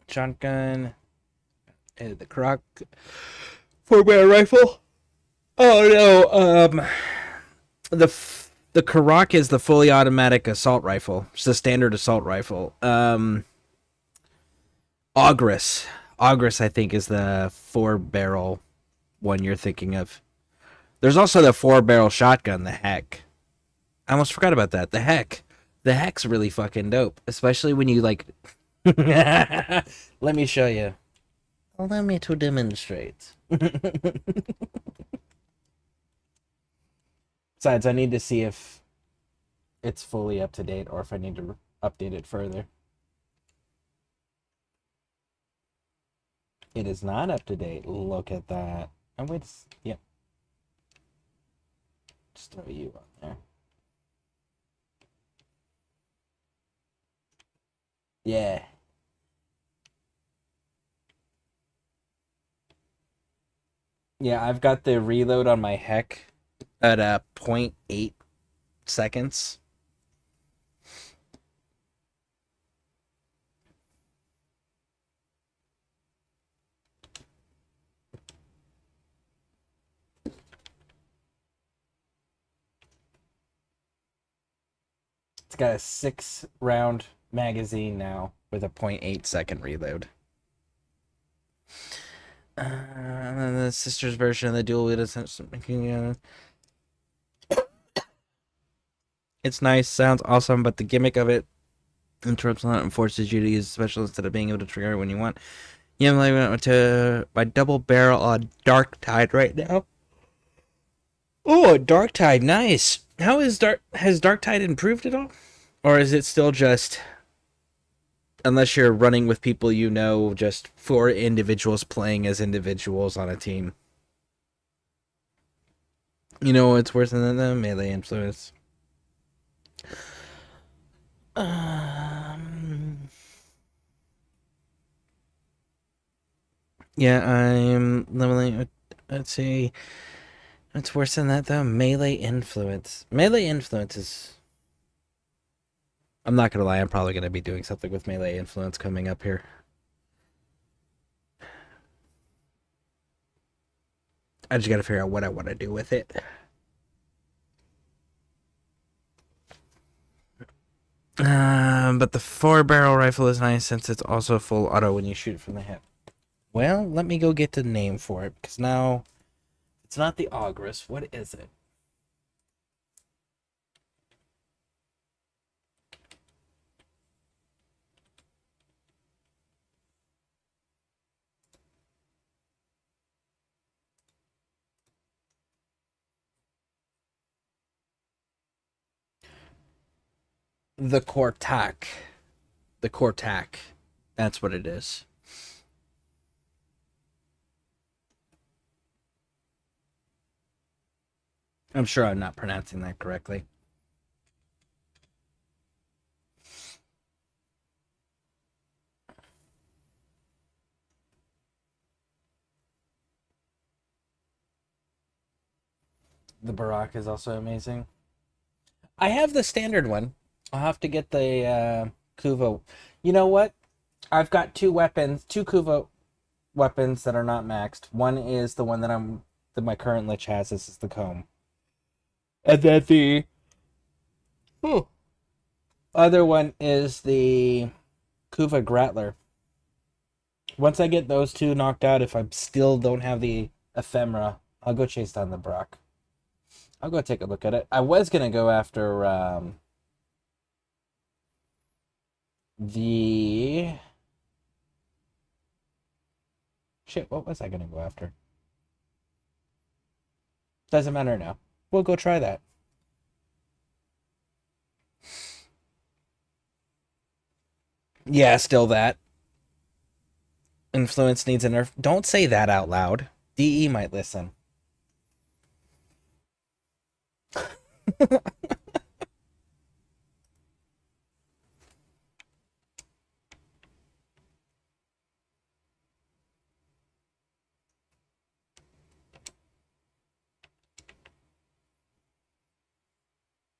shotgun, the Karak 4-barrel rifle. Oh no, the Karak is the fully automatic assault rifle. It's the standard assault rifle. Augrus, I think, is the 4-barrel one you're thinking of. There's also the 4-barrel shotgun, the Heck. I almost forgot about that. The Heck's really fucking dope, especially when you like. Let me show you. Allow me to demonstrate. Besides, I need to see if it's fully up to date or if I need to update it further. It is not up to date. Look at that. Oh, wait. Yep. Just throw you on there. Yeah. Yeah, I've got the reload on my Heck at 0.8 seconds. It's got a 6-round magazine now with a 0.8 second reload. The sister's version of the dual wield is it's nice, sounds awesome, but the gimmick of it interrupts a lot and forces you to use special instead of being able to trigger it when you want. Yeah, I'm like to my double barrel on Dark Tide right now. Oh, Dark Tide, nice. Has Dark Tide improved at all? Or is it still just, unless you're running with people you know, just 4 individuals playing as individuals on a team? You know what's worse than the melee influence? Yeah, I'm leveling. Let's see. It's worse than that though. Melee influence. Melee influence is. I'm not gonna lie. I'm probably gonna be doing something with melee influence coming up here. I just gotta figure out what I want to do with it. But the 4-barrel rifle is nice since it's also full auto when you shoot from the hip. Well, let me go get the name for it, because now it's not the Augrus. What is it? The Cortac. The Cortac. That's what it is. I'm sure I'm not pronouncing that correctly. The Barak is also amazing. I have the standard one. I'll have to get the Kuva. You know what? I've got 2 weapons, 2 Kuva weapons that are not maxed. One is the one that my current Lich has. This is the comb. And then the other one is the Kuva Grattler. Once I get those 2 knocked out, if I still don't have the Ephemera, I'll go chase down the Brock. I'll go take a look at it. I was gonna go after the shit. What was I gonna go after? Doesn't matter now. We'll go try that. Yeah, still that. Influence needs a nerf. Don't say that out loud. DE might listen.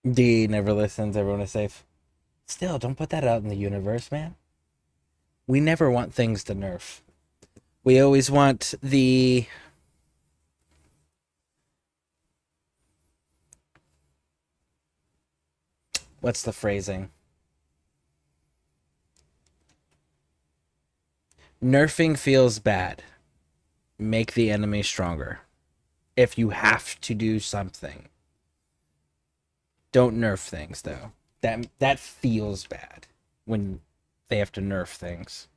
D never listens. Everyone is safe. Still, don't put that out in the universe, man. We never want things to nerf. We always want the... What's the phrasing? Nerfing feels bad. Make the enemy stronger. If you have to do something. Don't nerf things, though. That feels bad when they have to nerf things.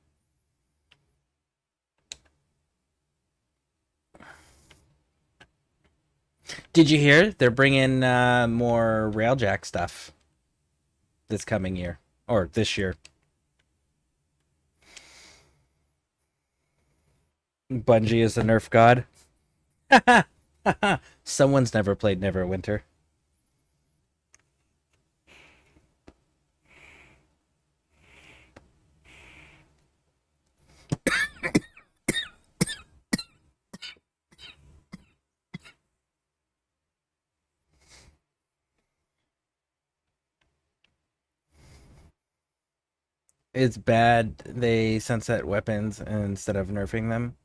Did you hear? They're bringing more Railjack stuff this coming year. Or this year. Bungie is the nerf god. Someone's never played Neverwinter. It's bad they sunset weapons instead of nerfing them.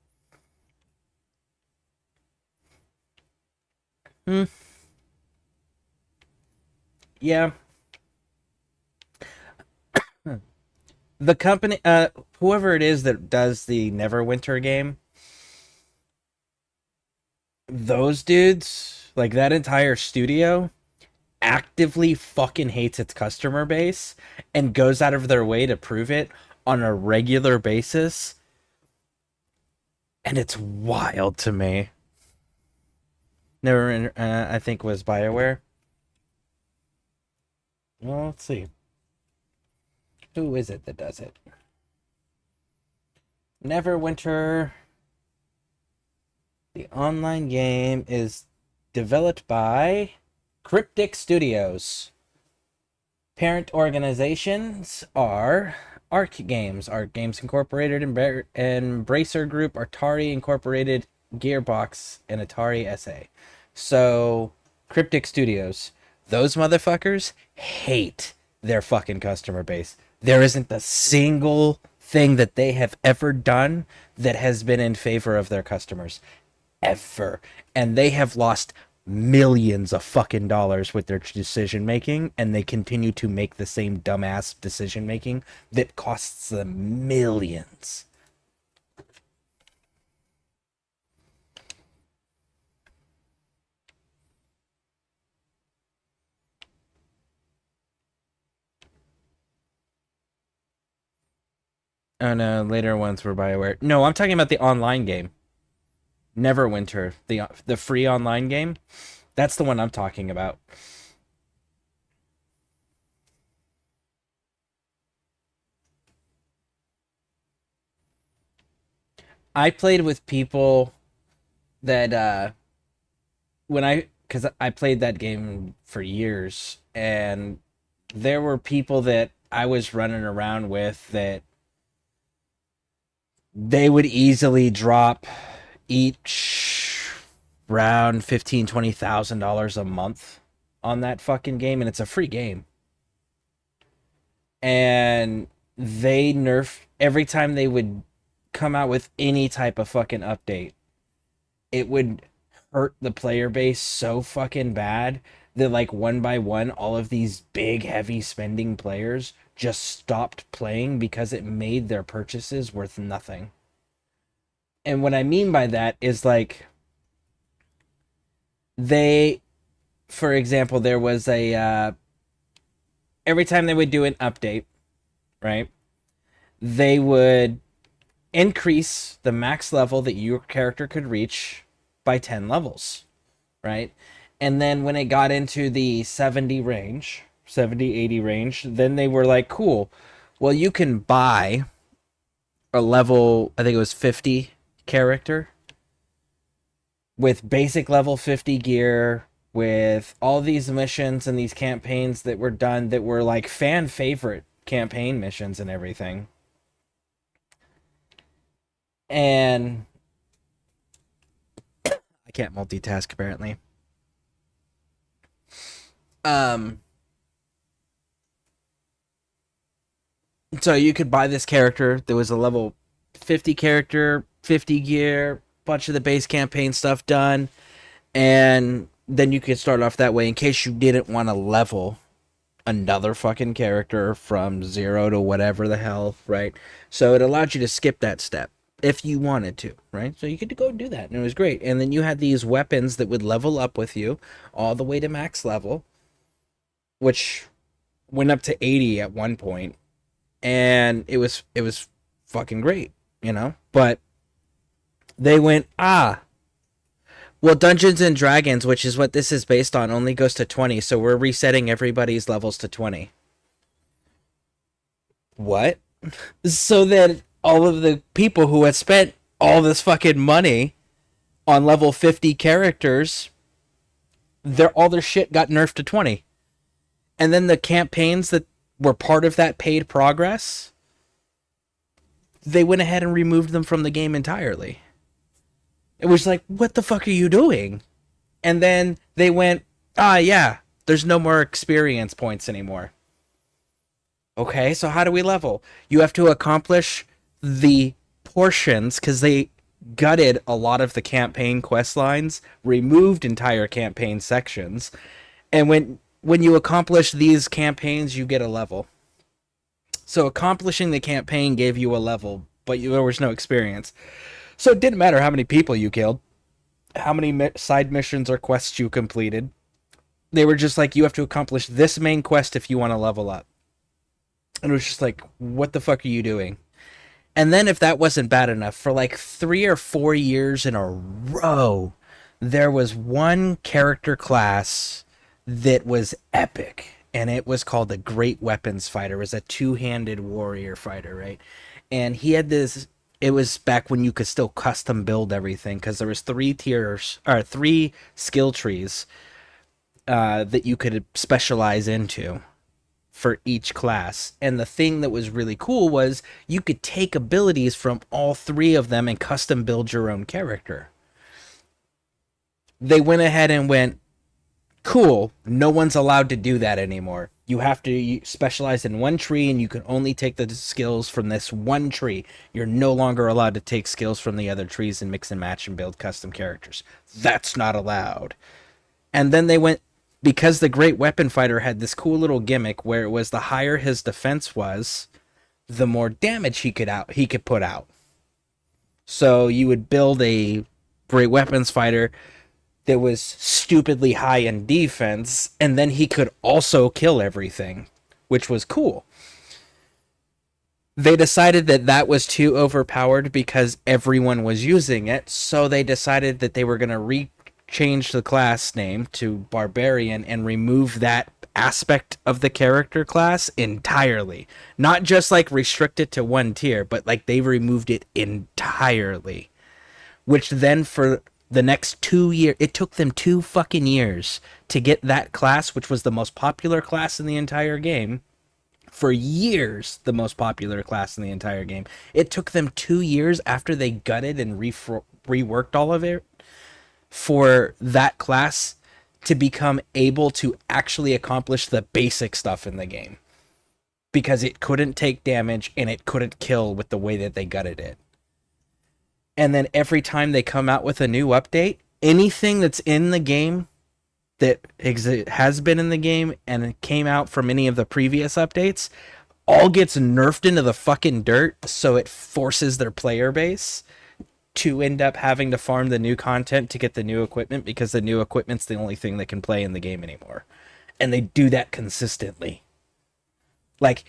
Yeah. The company, whoever it is that does the Neverwinter game, those dudes, like that entire studio, actively fucking hates its customer base and goes out of their way to prove it on a regular basis. And it's wild to me. Never, I think was BioWare. Well, let's see. Who is it that does it? Neverwinter. The online game is developed by Cryptic Studios. Parent organizations are Arc Games, Arc Games Incorporated, Embracer Group, Atari Incorporated, Gearbox, and Atari SA. So, Cryptic Studios, those motherfuckers hate their fucking customer base. There isn't a single thing that they have ever done that has been in favor of their customers. Ever. And they have lost millions of fucking dollars with their decision making, and they continue to make the same dumbass decision making that costs them millions. Oh no, later ones were BioWare. No, I'm talking about the online game. Neverwinter, the free online game. That's the one I'm talking about. I played with people that because I played that game for years, and there were people that I was running around with that they would easily drop each around $15,000-$20,000 a month on that fucking game, and it's a free game. And they nerf every time they would come out with any type of fucking update. It would hurt the player base so fucking bad that, like, one by one, all of these big, heavy spending players just stopped playing because it made their purchases worth nothing. And what I mean by that is, like, for example, there was every time they would do an update, right, they would increase the max level that your character could reach by 10 levels, right? And then when it got into the 70 range, 70, 80 range, then they were like, cool, well, you can buy a level, I think it was 50 character with basic level 50 gear, with all these missions and these campaigns that were done that were like fan favorite campaign missions and everything. And I can't multitask apparently. So you could buy this character. There was a level 50 character, 50 gear, bunch of the base campaign stuff done, and then you could start off that way in case you didn't want to level another fucking character from 0 to whatever the hell, right? So it allowed you to skip that step if you wanted to, right? So you could go do that, and it was great. And then you had these weapons that would level up with you all the way to max level, which went up to 80 at one point, and it was fucking great, you know? But they went, well, Dungeons and Dragons, which is what this is based on, only goes to 20, so we're resetting everybody's levels to 20. What? So that all of the people who had spent all this fucking money on level 50 characters, all their shit got nerfed to 20. And then the campaigns that were part of that paid progress, they went ahead and removed them from the game entirely. It was like, what the fuck are you doing? And then they went, yeah, there's no more experience points anymore. Okay, so how do we level? You have to accomplish the portions, because they gutted a lot of the campaign quest lines, removed entire campaign sections, and when you accomplish these campaigns, you get a level. So accomplishing the campaign gave you a level, but there was no experience. So it didn't matter how many people you killed, how many side missions or quests you completed. They were just like, you have to accomplish this main quest if you want to level up. And it was just like, what the fuck are you doing? And then if that wasn't bad enough, for like 3 or 4 years in a row, there was one character class that was epic. And it was called the Great Weapons Fighter. It was a two-handed warrior fighter, right? And he had this... It was back when you could still custom build everything, because there was 3 tiers, or 3 skill trees that you could specialize into for each class. And the thing that was really cool was you could take abilities from all 3 of them and custom build your own character. They went ahead and went, cool, no one's allowed to do that anymore. You have to specialize in one tree, and you can only take the skills from this one tree. You're no longer allowed to take skills from the other trees and mix and match and build custom characters. That's not allowed. And then they went, because the Great Weapon Fighter had this cool little gimmick where it was the higher his defense was, the more damage he could put out. So you would build a Great Weapons Fighter that was stupidly high in defense, and then he could also kill everything, which was cool. They decided that that was too overpowered because everyone was using it, so they decided that they were going to change the class name to Barbarian and remove that aspect of the character class entirely. Not just like restrict it to one tier, but like they removed it entirely. Which then for the next 2 years, it took them 2 fucking years to get that class, which was the most popular class in the entire game. For years, the most popular class in the entire game. It took them 2 years after they gutted and reworked all of it for that class to become able to actually accomplish the basic stuff in the game. Because it couldn't take damage and it couldn't kill with the way that they gutted it. And then every time they come out with a new update, anything that's in the game that has been in the game and came out from any of the previous updates all gets nerfed into the fucking dirt, so it forces their player base to end up having to farm the new content to get the new equipment, because the new equipment's the only thing that can play in the game anymore. And they do that consistently. Like,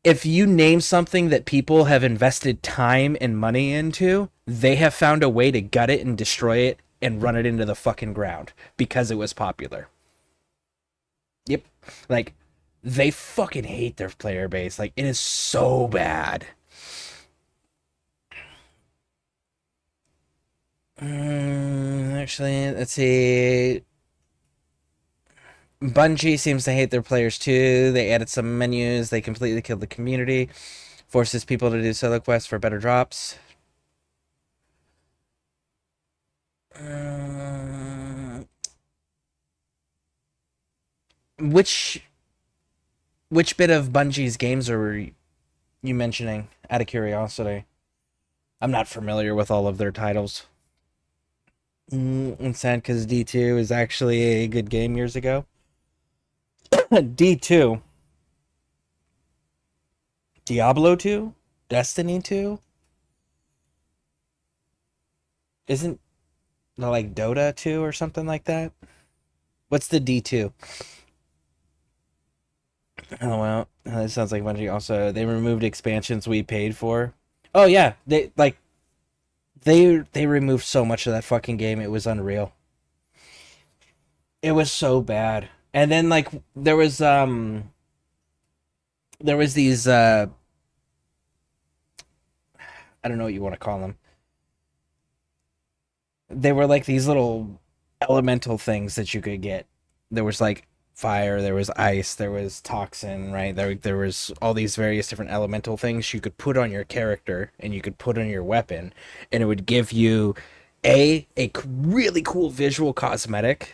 if you name something that people have invested time and money into, they have found a way to gut it and destroy it and run it into the fucking ground because it was popular. Yep. Like, they fucking hate their player base. Like, it is so bad. Actually, let's see. Bungie seems to hate their players too. They added some menus. They completely killed the community. Forces people to do solo quests for better drops. Which bit of Bungie's games are you mentioning, out of curiosity? I'm not familiar with all of their titles. It's sad because D2 is actually a good game years ago. D2. Diablo 2? Destiny 2? Isn't it like Dota 2 or something like that? What's the D2? Oh, well. That sounds like Bungie also... They removed expansions we paid for. Oh, yeah. They removed so much of that fucking game. It was unreal. It was so bad. And then, like, there was these, I don't know what you want to call them. They were like these little elemental things that you could get. There was, like, fire, there was ice, there was toxin, right? There was all these various different elemental things you could put on your character and you could put on your weapon, and it would give you a really cool visual cosmetic,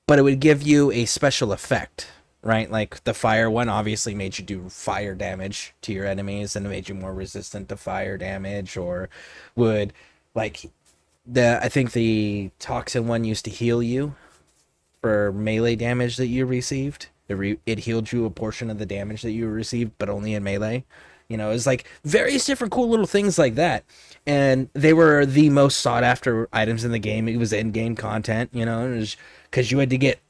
but it would give you a special effect, right? Like the fire one obviously made you do fire damage to your enemies and it made you more resistant to fire damage, or would, like, I think the toxin one used to heal you for melee damage that you received. It healed you a portion of the damage that you received, but only in melee. You know, it's like various different cool little things like that. And they were the most sought after items in the game. It was in-game content, you know, because you had to get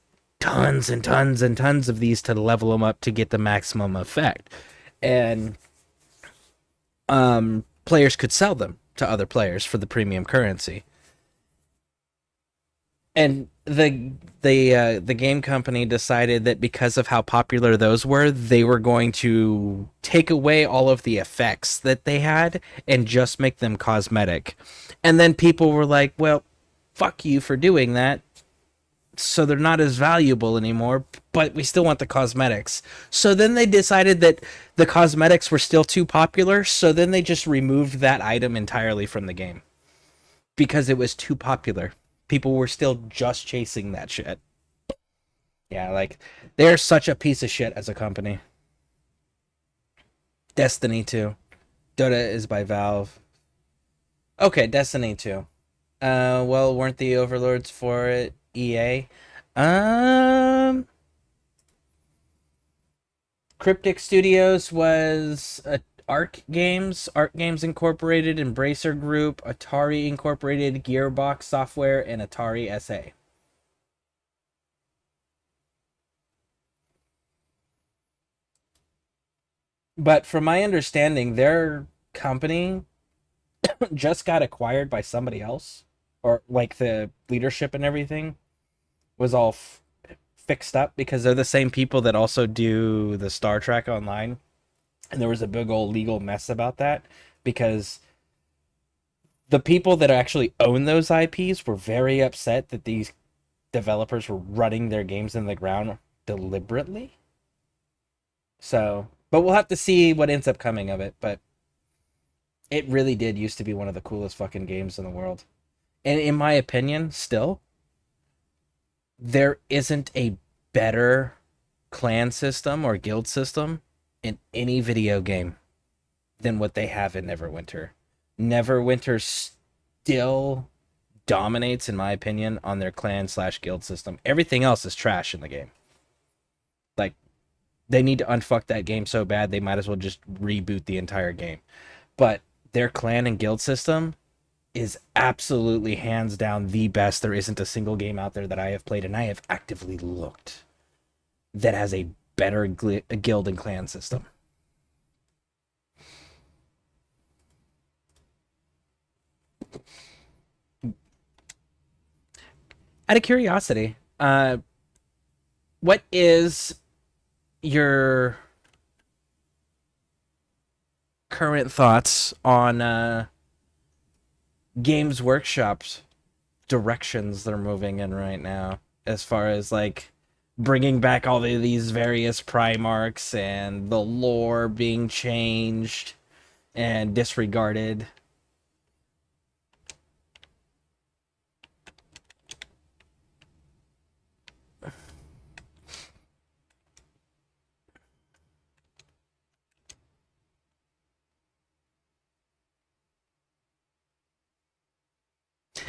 tons and tons and tons of these to level them up to get the maximum effect. And players could sell them to other players for the premium currency. And the game company decided that because of how popular those were, they were going to take away all of the effects that they had and just make them cosmetic. And then people were like, well, fuck you for doing that. So they're not as valuable anymore, but we still want the cosmetics. So then they decided that the cosmetics were still too popular, so then they just removed that item entirely from the game. Because it was too popular. People were still just chasing that shit. Yeah, like, they're such a piece of shit as a company. Destiny 2. Dota is by Valve. Okay, Destiny 2. Well, weren't the overlords for it EA? Cryptic Studios was Arc Games Incorporated, Embracer Group, Atari Incorporated, Gearbox Software, and Atari SA. But from my understanding, their company just got acquired by somebody else, or like the leadership and everything was all fixed up because they're the same people that also do the Star Trek Online. And there was a big old legal mess about that because the people that actually own those IPs were very upset that these developers were running their games in the ground deliberately. So, but we'll have to see what ends up coming of it. But it really did used to be one of the coolest fucking games in the world. And in my opinion, still, there isn't a better clan system or guild system in any video game than what they have in Neverwinter. Neverwinter still dominates, in my opinion, on their clan/guild system. Everything else is trash in the game. Like, they need to unfuck that game so bad they might as well just reboot the entire game. But their clan and guild system is absolutely hands down the best. There isn't a single game out there that I have played, and I have actively looked, that has a better guild and clan system. Out of curiosity, what is your current thoughts on Games Workshop's directions they're moving in right now, as far as like bringing back all of these various Primarchs and the lore being changed and disregarded?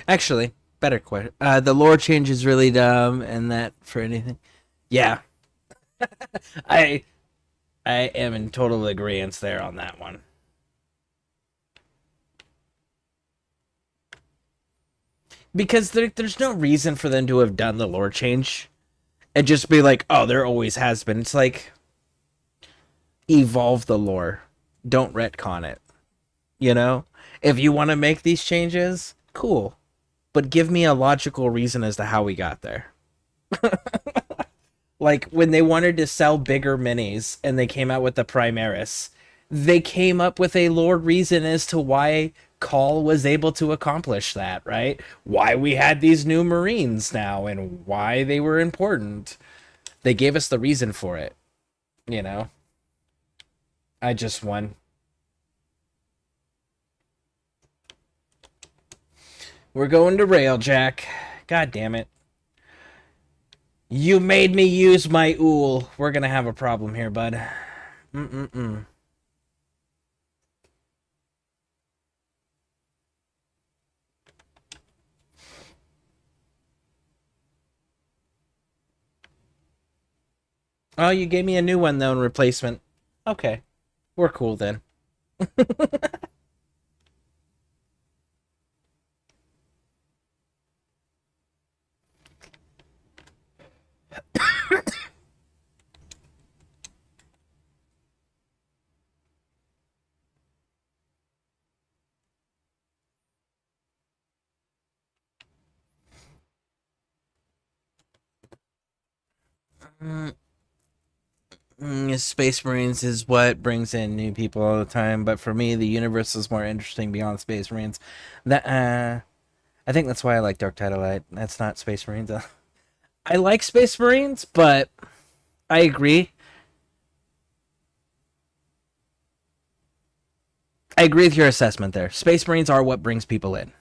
Actually, better question. The lore change is really dumb, and that for anything. Yeah, I I am in total agreement there on that one. Because there's no reason for them to have done the lore change and just be like, oh, there always has been. It's like, evolve the lore. Don't retcon it. You know? If you want to make these changes, cool. But give me a logical reason as to how we got there. Like, when they wanted to sell bigger minis and they came out with the Primaris, they came up with a lore reason as to why Call was able to accomplish that, right? Why we had these new Marines now and why they were important. They gave us the reason for it, you know? I just won. We're going to Railjack. God damn it. You made me use my ool. We're gonna have a problem here, bud. Mm-mm-mm. Oh, you gave me a new one though in replacement. Okay, we're cool then. Space Marines is what brings in new people all the time, but for me, the universe is more interesting beyond Space Marines. That I think that's why I like Dark Titanite. That's not Space Marines. I like Space Marines, but I agree. I agree with your assessment there. Space Marines are what brings people in,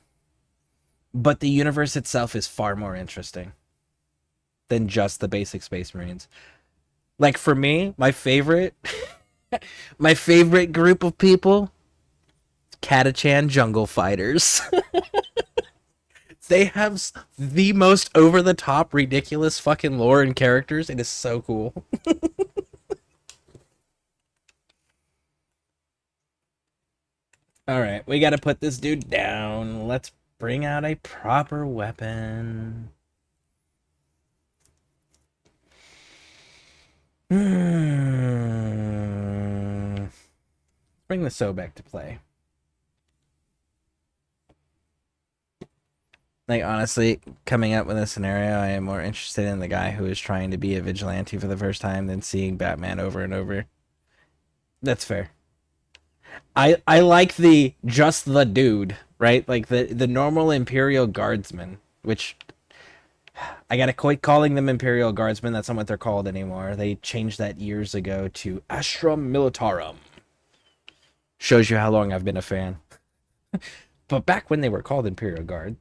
but the universe itself is far more interesting than just the basic Space Marines. Like for me, my favorite, my favorite group of people, Catachan Jungle Fighters. They have the most over the top, ridiculous fucking lore and characters. It is so cool. All right, we got to put this dude down. Let's bring out a proper weapon. Bring the So back to play. Like, honestly, coming up with a scenario, I am more interested in the guy who is trying to be a vigilante for the first time than seeing Batman over and over. That's fair. I like the just the dude, right? Like the normal Imperial Guardsmen, which I gotta quit calling them Imperial Guardsmen. That's not what they're called anymore. They changed that years ago to Astrum Militarum. Shows you how long I've been a fan. But back when they were called Imperial Guard,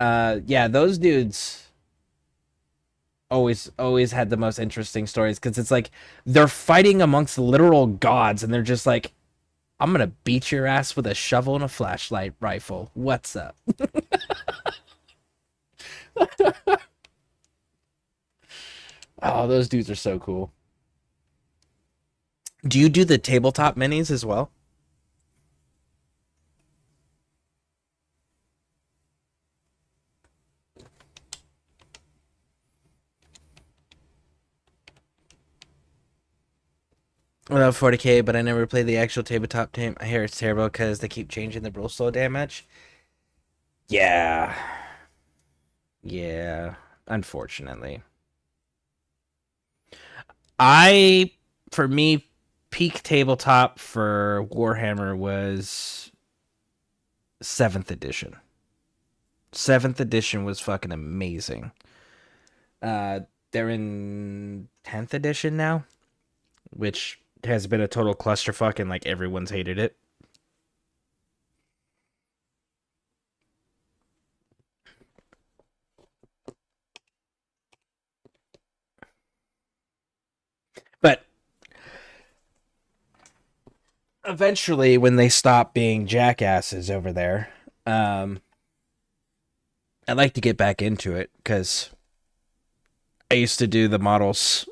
yeah, those dudes always had the most interesting stories because it's like they're fighting amongst literal gods, and they're just like, I'm gonna beat your ass with a shovel and a flashlight rifle. What's up? Oh, those dudes are so cool. Do you do the tabletop minis as well? Without 40k, but I never played the actual tabletop team. I hear it's terrible because they keep changing the brawl slow damage. Yeah. Yeah. Unfortunately. I, for me, peak tabletop for Warhammer was 7th edition. 7th edition was fucking amazing. They're in 10th edition now, which has been a total clusterfuck and like everyone's hated it. But eventually, when they stop being jackasses over there, I'd like to get back into it because I used to do the models.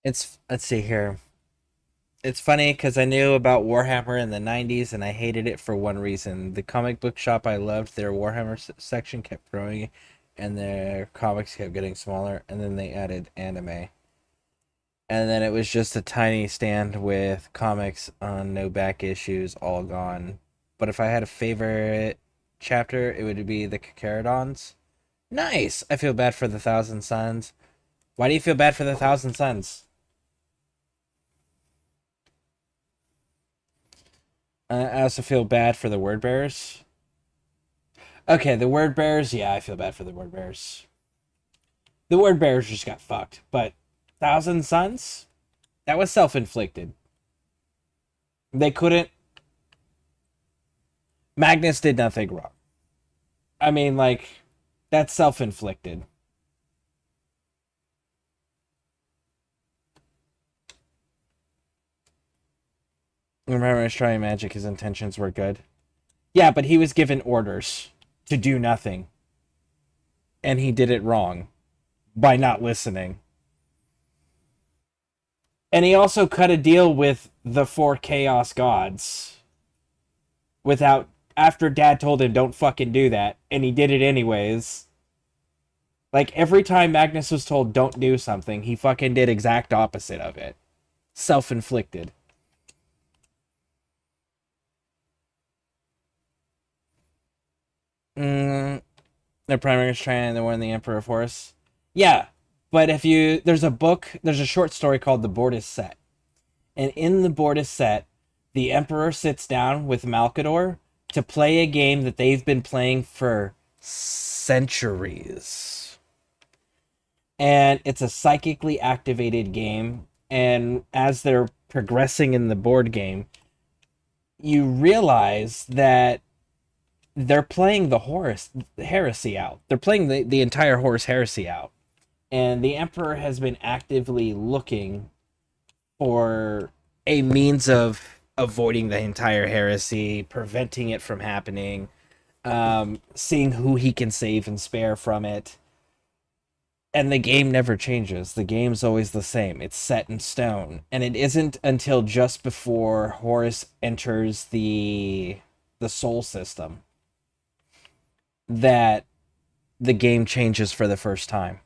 Let's see here. It's funny because I knew about Warhammer in the 90s and I hated it for one reason. The comic book shop I loved, their Warhammer section kept growing and their comics kept getting smaller, and then they added anime. And then it was just a tiny stand with comics on no back issues, all gone. But if I had a favorite chapter, it would be the Carcharodons. Nice! I feel bad for the Thousand Sons. Why do you feel bad for the Thousand Sons? I also feel bad for the Word Bearers. Okay, the Word Bearers, yeah, I feel bad for the Word Bearers. The Word Bearers just got fucked, but Thousand Sons? That was self-inflicted. They couldn't... Magnus did nothing wrong. I mean, like, that's self-inflicted. Remember, I was trying magic, his intentions were good. Yeah, but he was given orders to do nothing. And he did it wrong by not listening. And he also cut a deal with the 4 Chaos Gods without, after Dad told him don't fucking do that, and he did it anyways. Like, every time Magnus was told don't do something, he fucking did exact opposite of it. Self-inflicted. Their primary is trying to warn the Emperor of Horus. Yeah, but if you... There's a short story called The Board is Set. And in The Board is Set, the Emperor sits down with Malkador to play a game that they've been playing for centuries. And it's a psychically activated game, and as they're progressing in the board game, you realize that they're playing the Horus heresy out. They're playing the entire Horus heresy out. And the Emperor has been actively looking for a means of avoiding the entire heresy, preventing it from happening, seeing who he can save and spare from it. And the game never changes. The game's always the same. It's set in stone. And it isn't until just before Horus enters the Sol system that the game changes for the first time.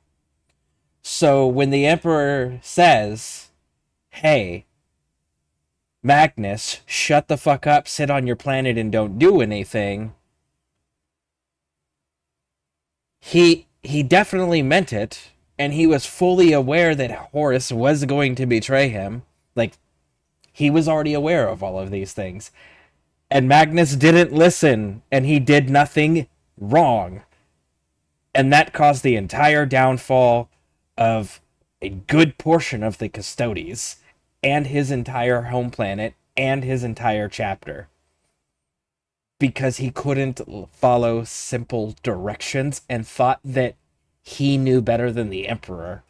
So when the Emperor says, hey, Magnus, shut the fuck up, sit on your planet and don't do anything, he definitely meant it, and he was fully aware that Horus was going to betray him. Like, he was already aware of all of these things. And Magnus didn't listen, and he did nothing wrong. And that caused the entire downfall of a good portion of the Custodes, and his entire home planet, and his entire chapter. Because he couldn't follow simple directions and thought that he knew better than the Emperor.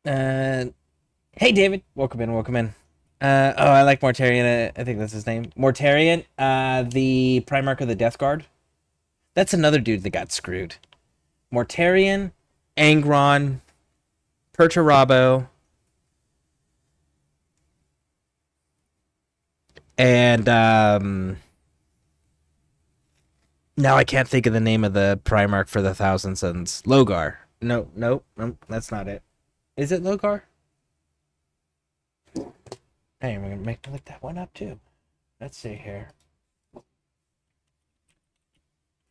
Hey, David. Welcome in, welcome in. I like Mortarion. I think that's his name. Mortarion, the Primarch of the Death Guard. That's another dude that got screwed. Mortarion, Angron, Perturabo, and now I can't think of the name of the Primarch for the Thousand Sons. Logar. No, that's not it. Is it Logar? Hey, I'm gonna look that one up too. Let's see here.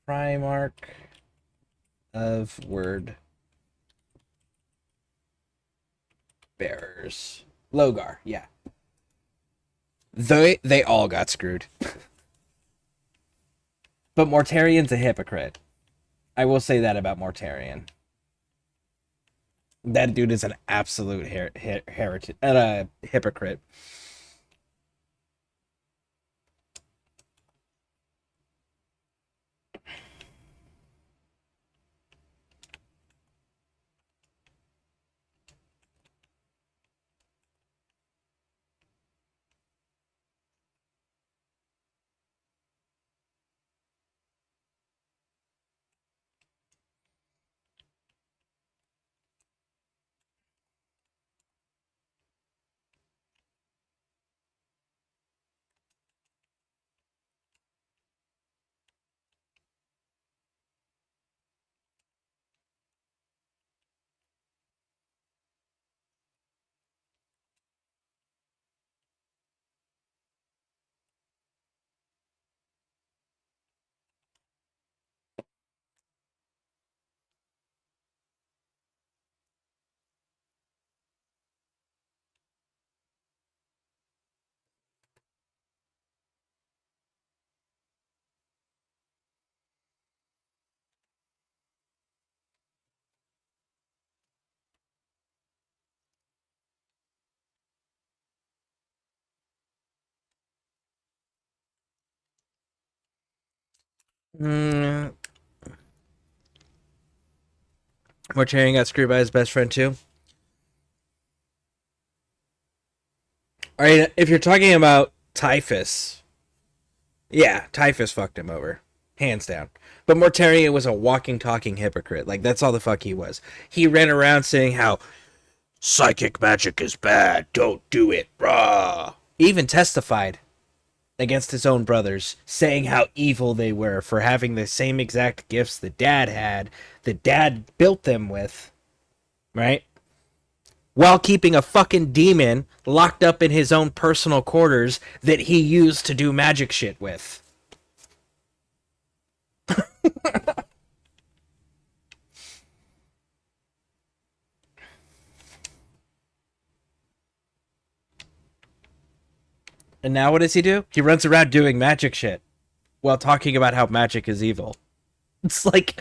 Primarch of Word Bearers. Logar, yeah. They all got screwed. But Mortarion's a hypocrite. I will say that about Mortarion. That dude is an absolute hypocrite. Mm, Mortarion got screwed by his best friend too. All right, if you're talking about Typhus, yeah, Typhus fucked him over, hands down. But Mortarion was a walking, talking hypocrite. Like that's all the fuck he was. He ran around saying how psychic magic is bad. Don't do it, rah. He even testified against his own brothers, saying how evil they were for having the same exact gifts the dad had, the dad built them with, right? While keeping a fucking demon locked up in his own personal quarters that he used to do magic shit with. And now what does he do? He runs around doing magic shit while talking about how magic is evil. It's like,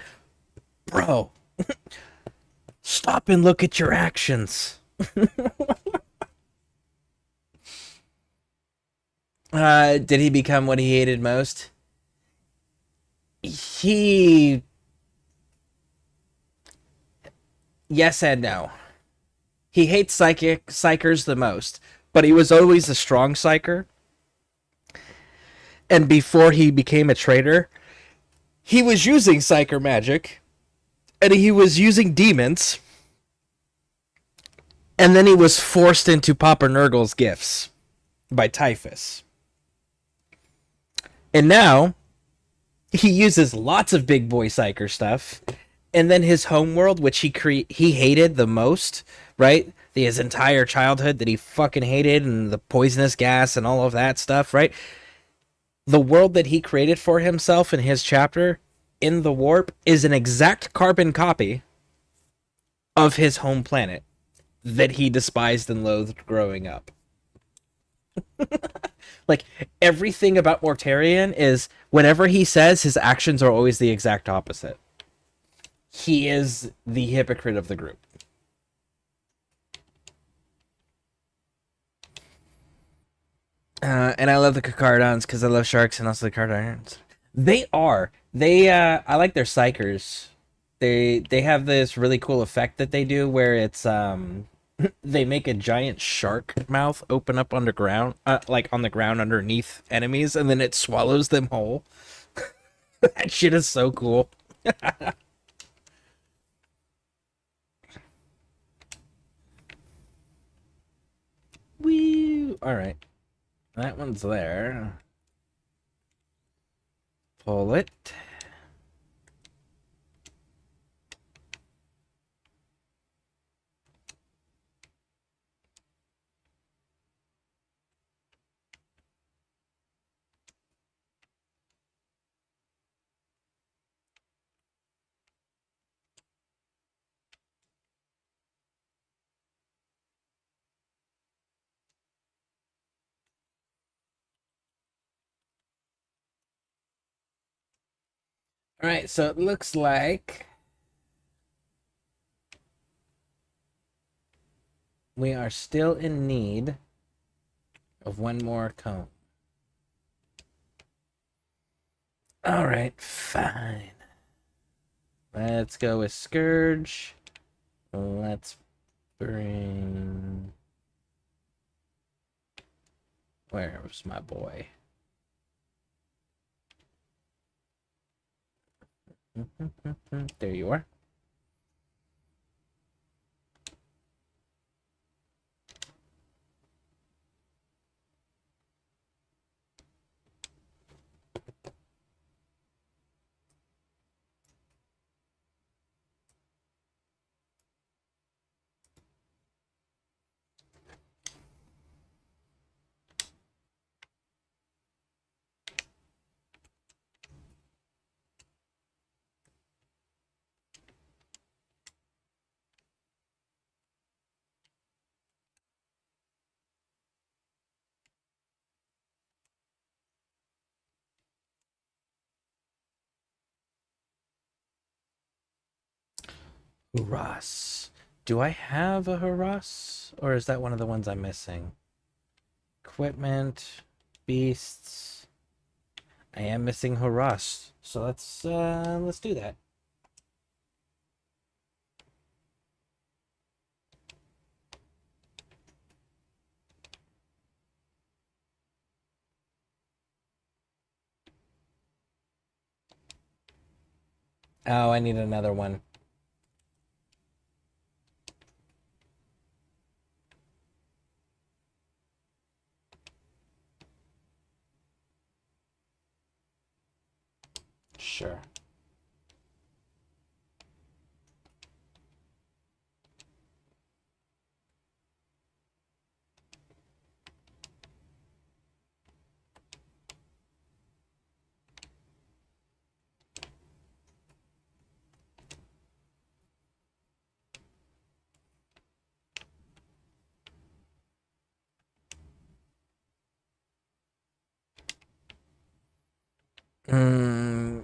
bro, stop and look at your actions. Did he become what he hated most? He... Yes and no. He hates psychers the most, but he was always a strong psyker. And before he became a traitor, he was using psyker magic, and he was using demons, and then he was forced into Papa Nurgle's gifts by Typhus. And now, he uses lots of big boy psyker stuff, and then his homeworld, which he hated the most, right? His entire childhood that he fucking hated, and the poisonous gas and all of that stuff, right? The world that he created for himself in his chapter in the warp is an exact carbon copy of his home planet that he despised and loathed growing up. Like, everything about Mortarion is, whatever he says, his actions are always the exact opposite. He is the hypocrite of the group. And I love the Cacardons because I love sharks and also the Cardons. They are. I like their psychers. They have this really cool effect that they do where it's they make a giant shark mouth open up underground, like on the ground underneath enemies, and then it swallows them whole. That shit is so cool. Woo! All right. That one's there. Pull it. All right, so it looks like we are still in need of one more cone. All right, fine. Let's go with Scourge. Let's bring... Where's my boy? There you are. Hurras. Do I have a Hurras? Or is that one of the ones I'm missing? Equipment. Beasts. I am missing Horas, so let's do that. Oh, I need another one. Sure.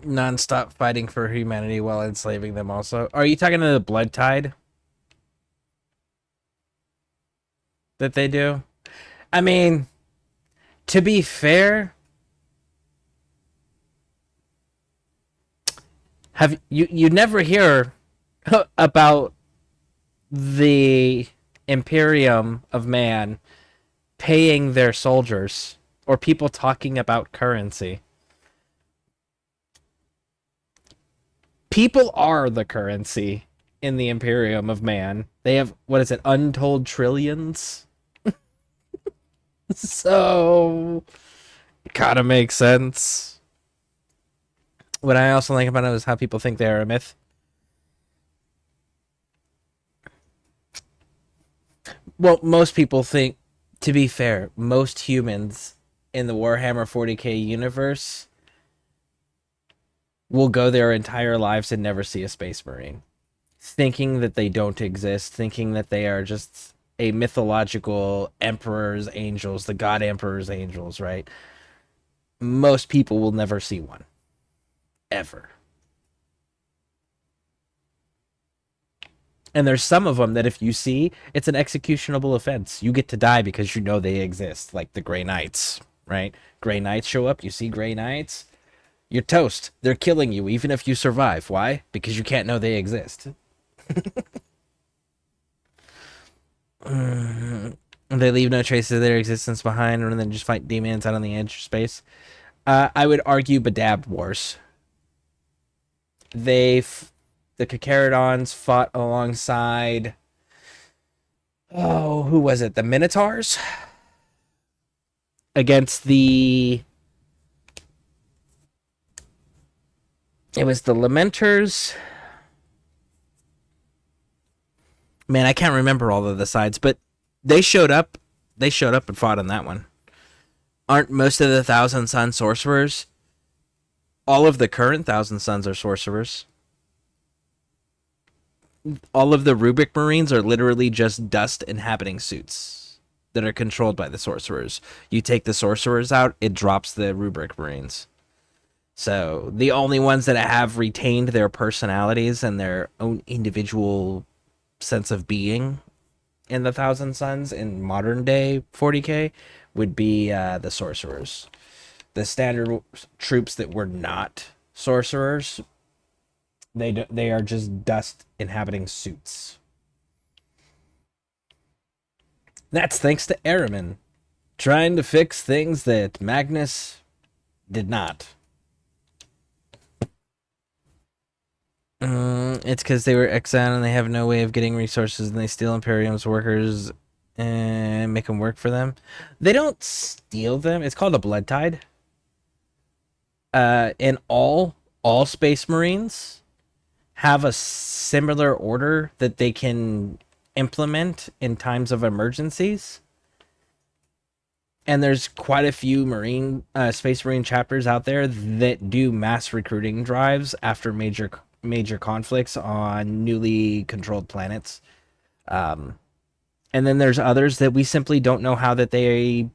Non-stop fighting for humanity while enslaving them also. Are you talking to the blood tide that they do? I mean, to be fair, have you never hear about the Imperium of Man paying their soldiers or people talking about currency? People are the currency in the Imperium of Man. They have, what is it, untold trillions? So, it kind of makes sense. What I also like about it is how people think they are a myth. Well, most people think, to be fair, most humans in the Warhammer 40k universe will go their entire lives and never see a Space Marine, thinking that they don't exist, thinking that they are just a mythological emperor's angels, the god emperor's angels, right? Most people will never see one. Ever. And there's some of them that if you see, it's an executionable offense. You get to die because you know they exist, like the Grey Knights, right? Grey Knights show up, you see Grey Knights, you're toast. They're killing you even if you survive. Why? Because you can't know they exist. They leave no traces of their existence behind and then just fight demons out on the edge of space. I would argue Badab Wars. The Kacaradons fought alongside... Oh, who was it? The Minotaurs? Against the... It was the Lamenters. Man, I can't remember all of the sides, but they showed up. They showed up and fought on that one. Aren't most of the Thousand Sun sorcerers? All of the current Thousand Suns are sorcerers. All of the Rubric Marines are literally just dust inhabiting suits that are controlled by the sorcerers. You take the sorcerers out, it drops the Rubric Marines. So the only ones that have retained their personalities and their own individual sense of being in the Thousand Suns in modern day 40k would be the sorcerers. The standard troops that were not sorcerers, they are just dust inhabiting suits. That's thanks to Araman trying to fix things that Magnus did not. It's because they were exiled and they have no way of getting resources and they steal Imperium's workers and make them work for them. They don't steal them. It's called a blood tide. And all Space Marines have a similar order that they can implement in times of emergencies. And there's quite a few Space Marine chapters out there that do mass recruiting drives after major conflicts on newly controlled planets. And then there's others that we simply don't know how that they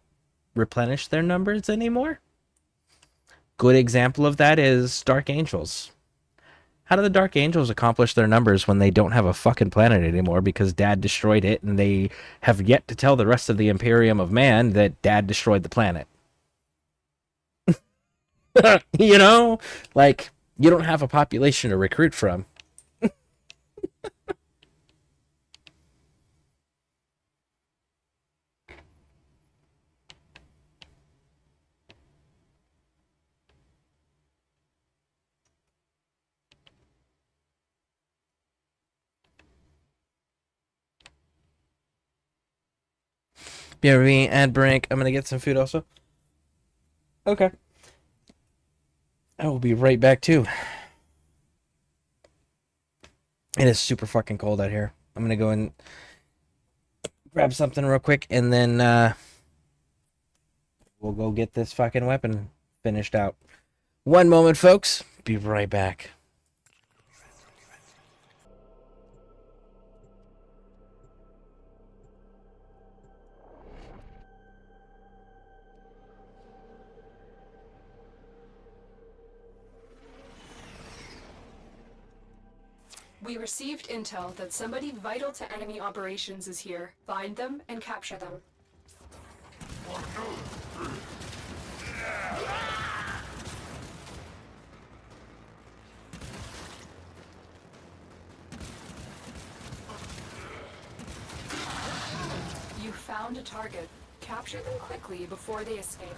replenish their numbers anymore. Good example of that is Dark Angels. How do the Dark Angels accomplish their numbers when they don't have a fucking planet anymore because Dad destroyed it and they have yet to tell the rest of the Imperium of Man that Dad destroyed the planet? You know? Like, you don't have a population to recruit from. BRB, ad break. I'm gonna get some food also. Okay. I will be right back too. It is super fucking cold out here. I'm gonna go and grab something real quick, and then we'll go get this fucking weapon finished out. One moment, folks. Be right back. We received intel that somebody vital to enemy operations is here. Find them and capture them. You found a target. Capture them quickly before they escape.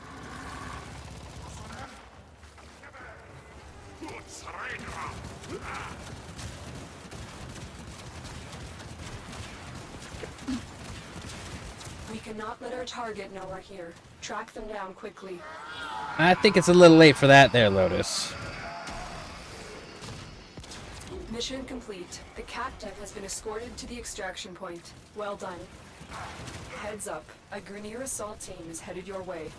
We cannot let our target know we're here. Track them down quickly. I think it's a little late for that there, Lotus. Mission complete. The captain has been escorted to the extraction point. Well done. Heads up. A Grineer assault team is headed your way.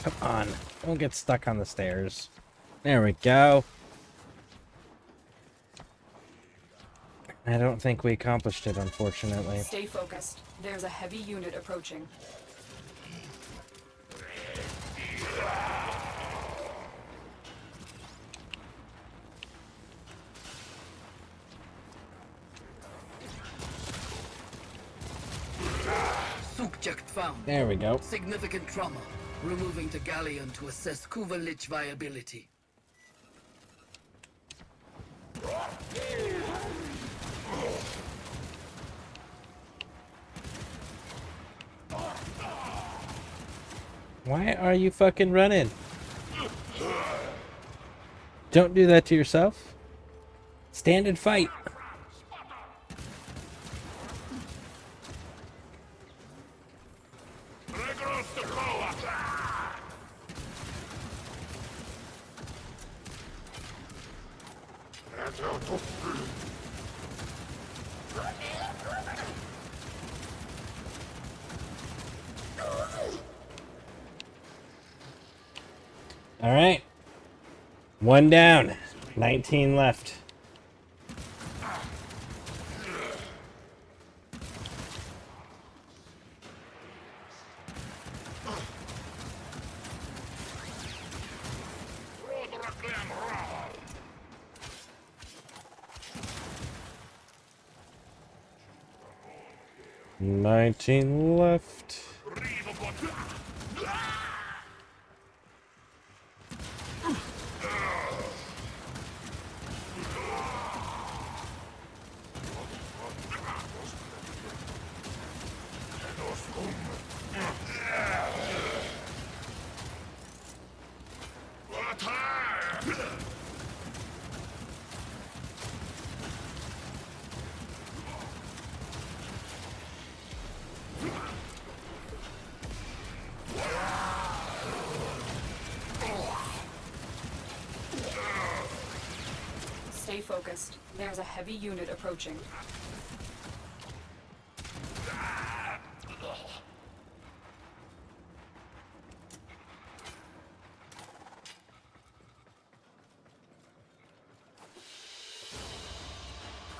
Come on. Don't get stuck on the stairs. There we go. I don't think we accomplished it, unfortunately. Stay focused. There's a heavy unit approaching. Subject found. There we go. Significant trauma. Removing to Galleon to assess Kuvalich viability. Why are you fucking running? Don't do that to yourself. Stand and fight. All right. One down. 19 left. Nineteen left. Stay focused. There's a heavy unit approaching.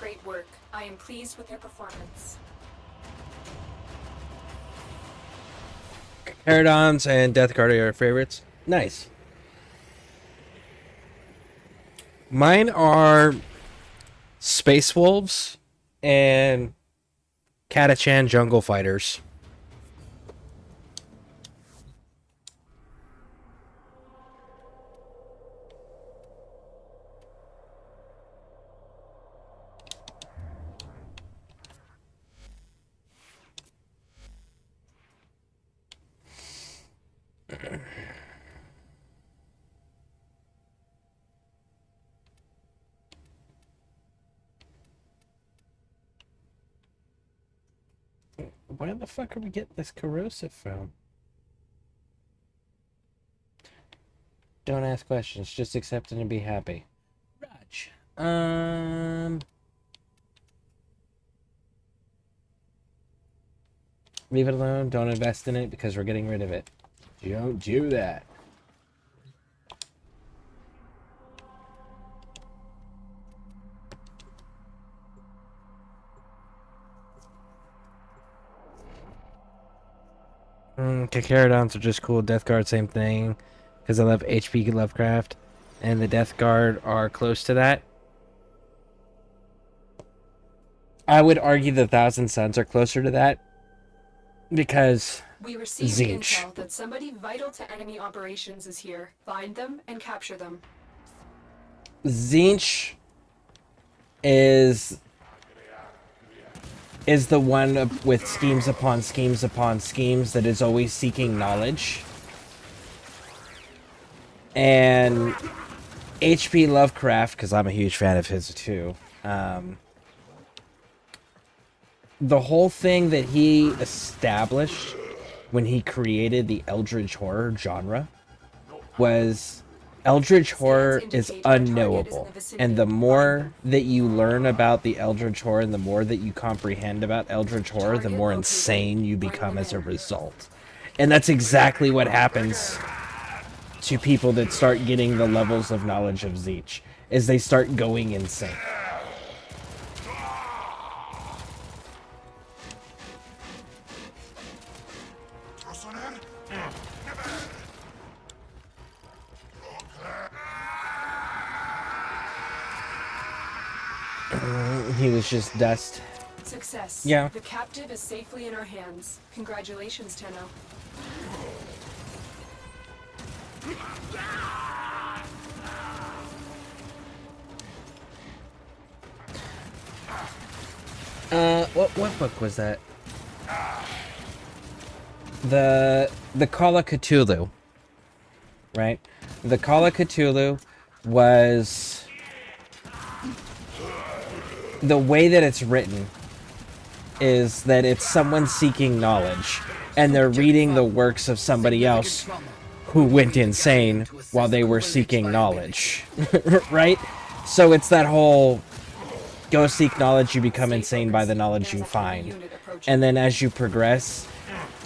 Great work. I am pleased with your performance. Paradons and Death Guard are your favorites. Nice. Mine are Space Wolves and Katachan Jungle Fighters. Where the fuck are we getting this corrosive from? Don't ask questions, just accept it and be happy. Raj. Leave it alone, don't invest in it because we're getting rid of it. Don't do that. Kakarodons are just cool. Death Guard, same thing. Because I love HP Lovecraft. And the Death Guard are close to that. I would argue the Thousand Suns are closer to that. Because We received Zinch. intel that somebody vital to enemy operations is here. Find them and capture them. Zinch is the one with schemes upon schemes upon schemes that is always seeking knowledge. And H.P. Lovecraft, because I'm a huge fan of his too, the whole thing that he established when he created the Eldritch Horror genre was Eldritch Horror is unknowable, and the more that you learn about the Eldritch Horror and the more that you comprehend about Eldritch Horror, the more insane you become as a result. And that's exactly what happens to people that start getting the levels of knowledge of Zinch, is they start going insane. He was just dust. Success. Yeah. The captive is safely in our hands. Congratulations, Tenno. What book was that? The Call of Cthulhu, right? The Call of Cthulhu was the way that it's written is that it's someone seeking knowledge, and they're reading the works of somebody else who went insane while they were seeking knowledge, right? So it's that whole go seek knowledge, you become insane by the knowledge you find. And then as you progress,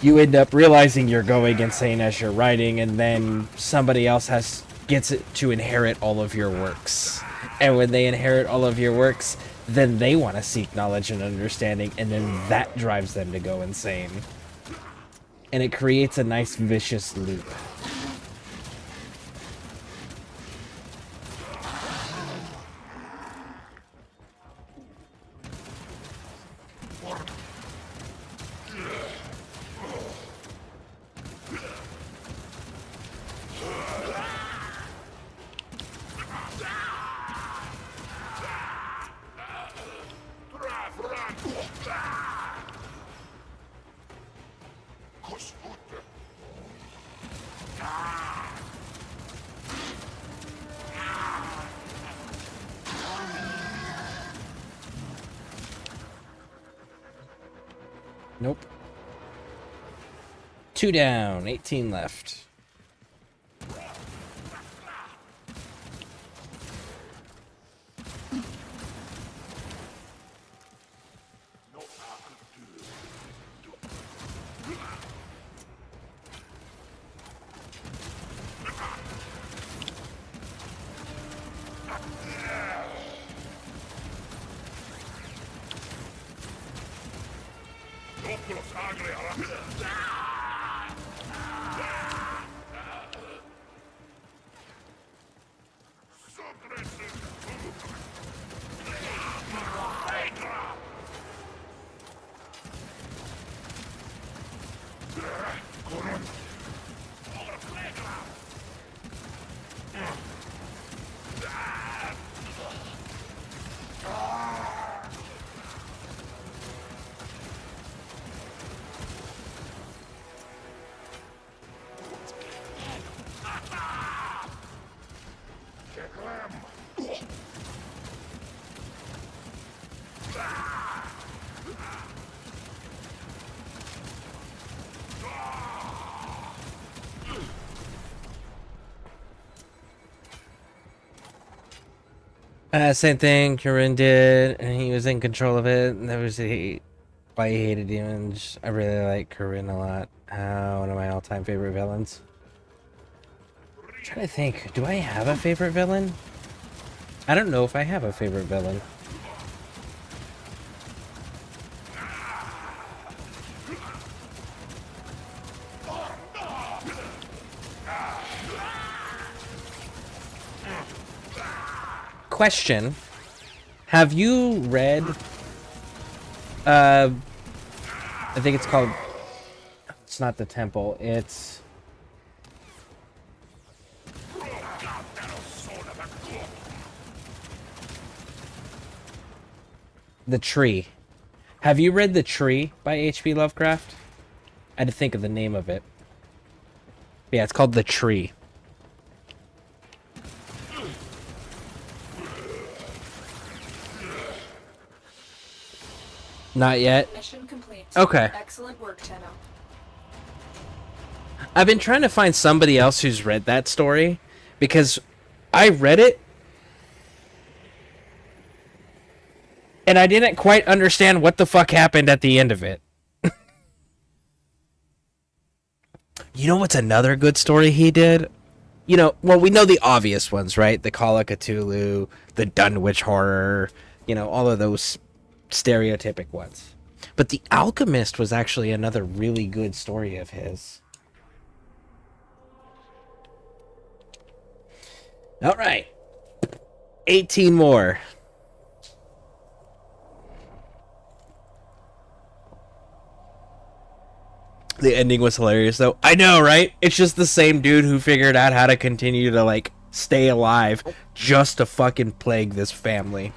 you end up realizing you're going insane as you're writing, and then somebody else gets it to inherit all of your works. And when they inherit all of your works, then they want to seek knowledge and understanding, and then that drives them to go insane. And it creates a nice vicious loop. Nope. 2 down, 18 left. Same thing Corinne did, and he was in control of it, and that was why he hated demons. I really like Corinne a lot. One of my all-time favorite villains. I'm trying to think, do I have a favorite villain? I don't know if I have a favorite villain. Question. Have you read I think it's called, it's not the temple, it's The Tree. Have you read The Tree by H.P. Lovecraft? I had to think of the name of it. Yeah, it's called The Tree. Not yet? Mission complete. Okay. Excellent work, Tenno. I've been trying to find somebody else who's read that story, because I read it, and I didn't quite understand what the fuck happened at the end of it. You know what's another good story he did? You know, well, we know the obvious ones, right? The Call of Cthulhu, the Dunwich Horror, you know, all of those stereotypic ones. But The Alchemist was actually another really good story of his. All right. 18 more. The ending was hilarious, though. I know, right? It's just the same dude who figured out how to continue to, like, stay alive just to fucking plague this family.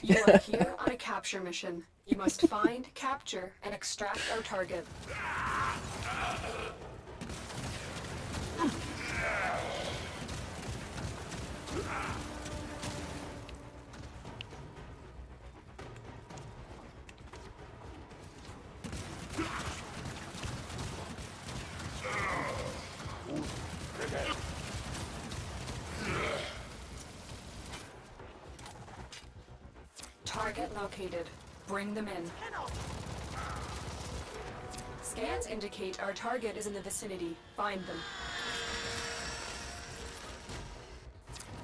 You are here on a capture mission. You must find, capture, and extract our target. Target located. Bring them in. Scans indicate our target is in the vicinity. Find them.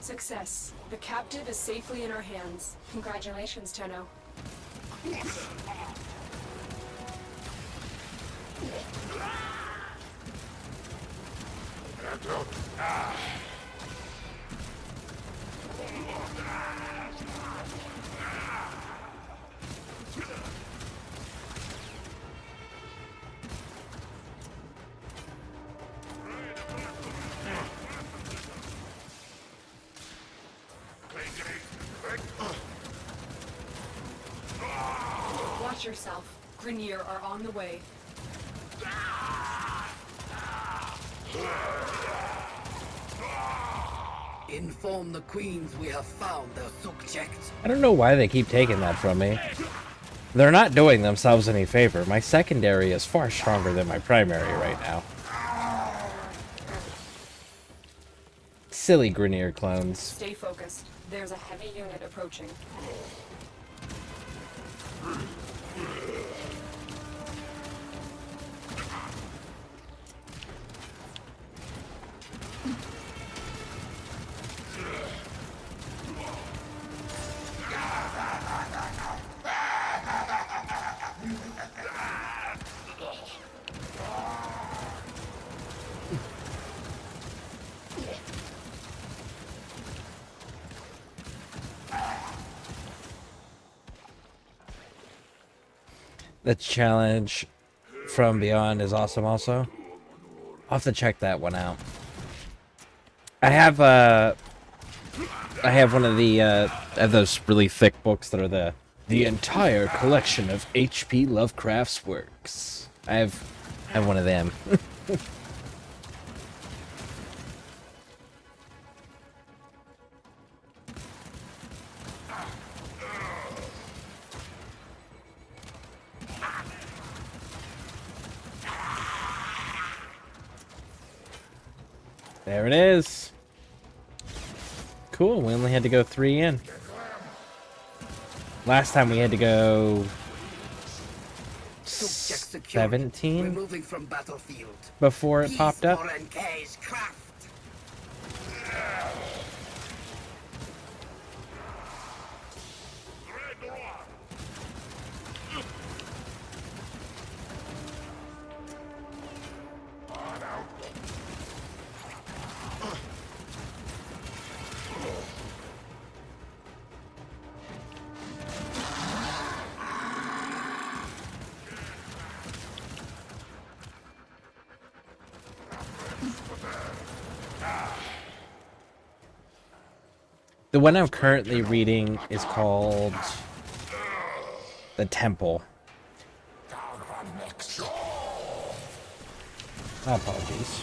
Success. The captive is safely in our hands. Congratulations, Tenno. Watch yourself. Grineer are on the way. Inform the queens we have found their subject. I don't know why they keep taking that from me. They're not doing themselves any favor. My secondary is far stronger than my primary right now. Silly Grineer clones. Stay focused. There's a heavy unit approaching. The challenge from Beyond is awesome also. I'll have to check that one out. I have one of the of those really thick books that are the entire collection of H.P. Lovecraft's works. I have one of them. There it is. Cool, we only had to go 3 in. Last time we had to go Subject secured. 17 Removing from battlefield. before it popped up. Peace for Encage craft. The one I'm currently reading is called The Temple. Apologies.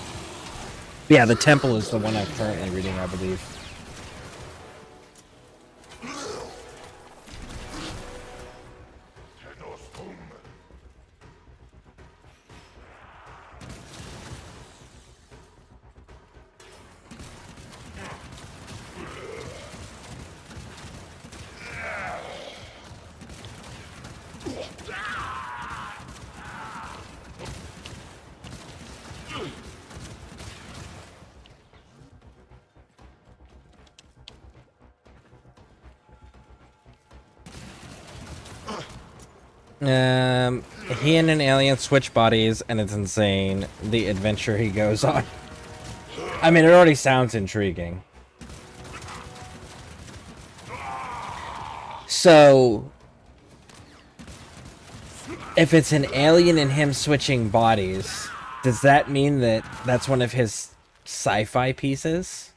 Yeah, The Temple is the one I'm currently reading, I believe. He and an alien switch bodies, and it's insane, the adventure he goes on. I mean, it already sounds intriguing. So, if it's an alien and him switching bodies, does that mean that that's one of his sci-fi pieces?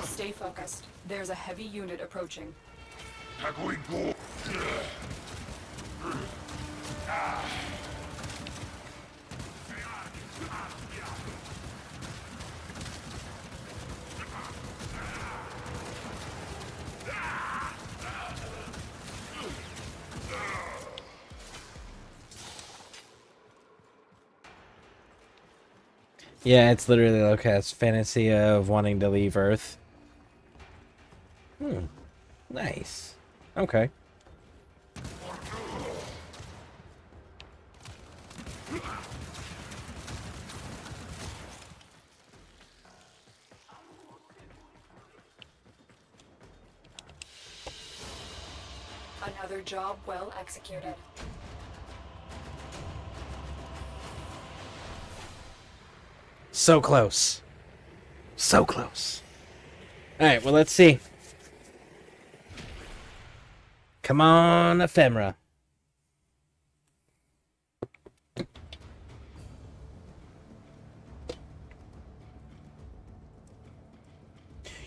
Stay focused. There's a heavy unit approaching. Yeah, it's literally Locast's fantasy of wanting to leave Earth. Nice. Okay. Another job well executed. So close. So close. Alright, well, let's see. Come on, ephemera.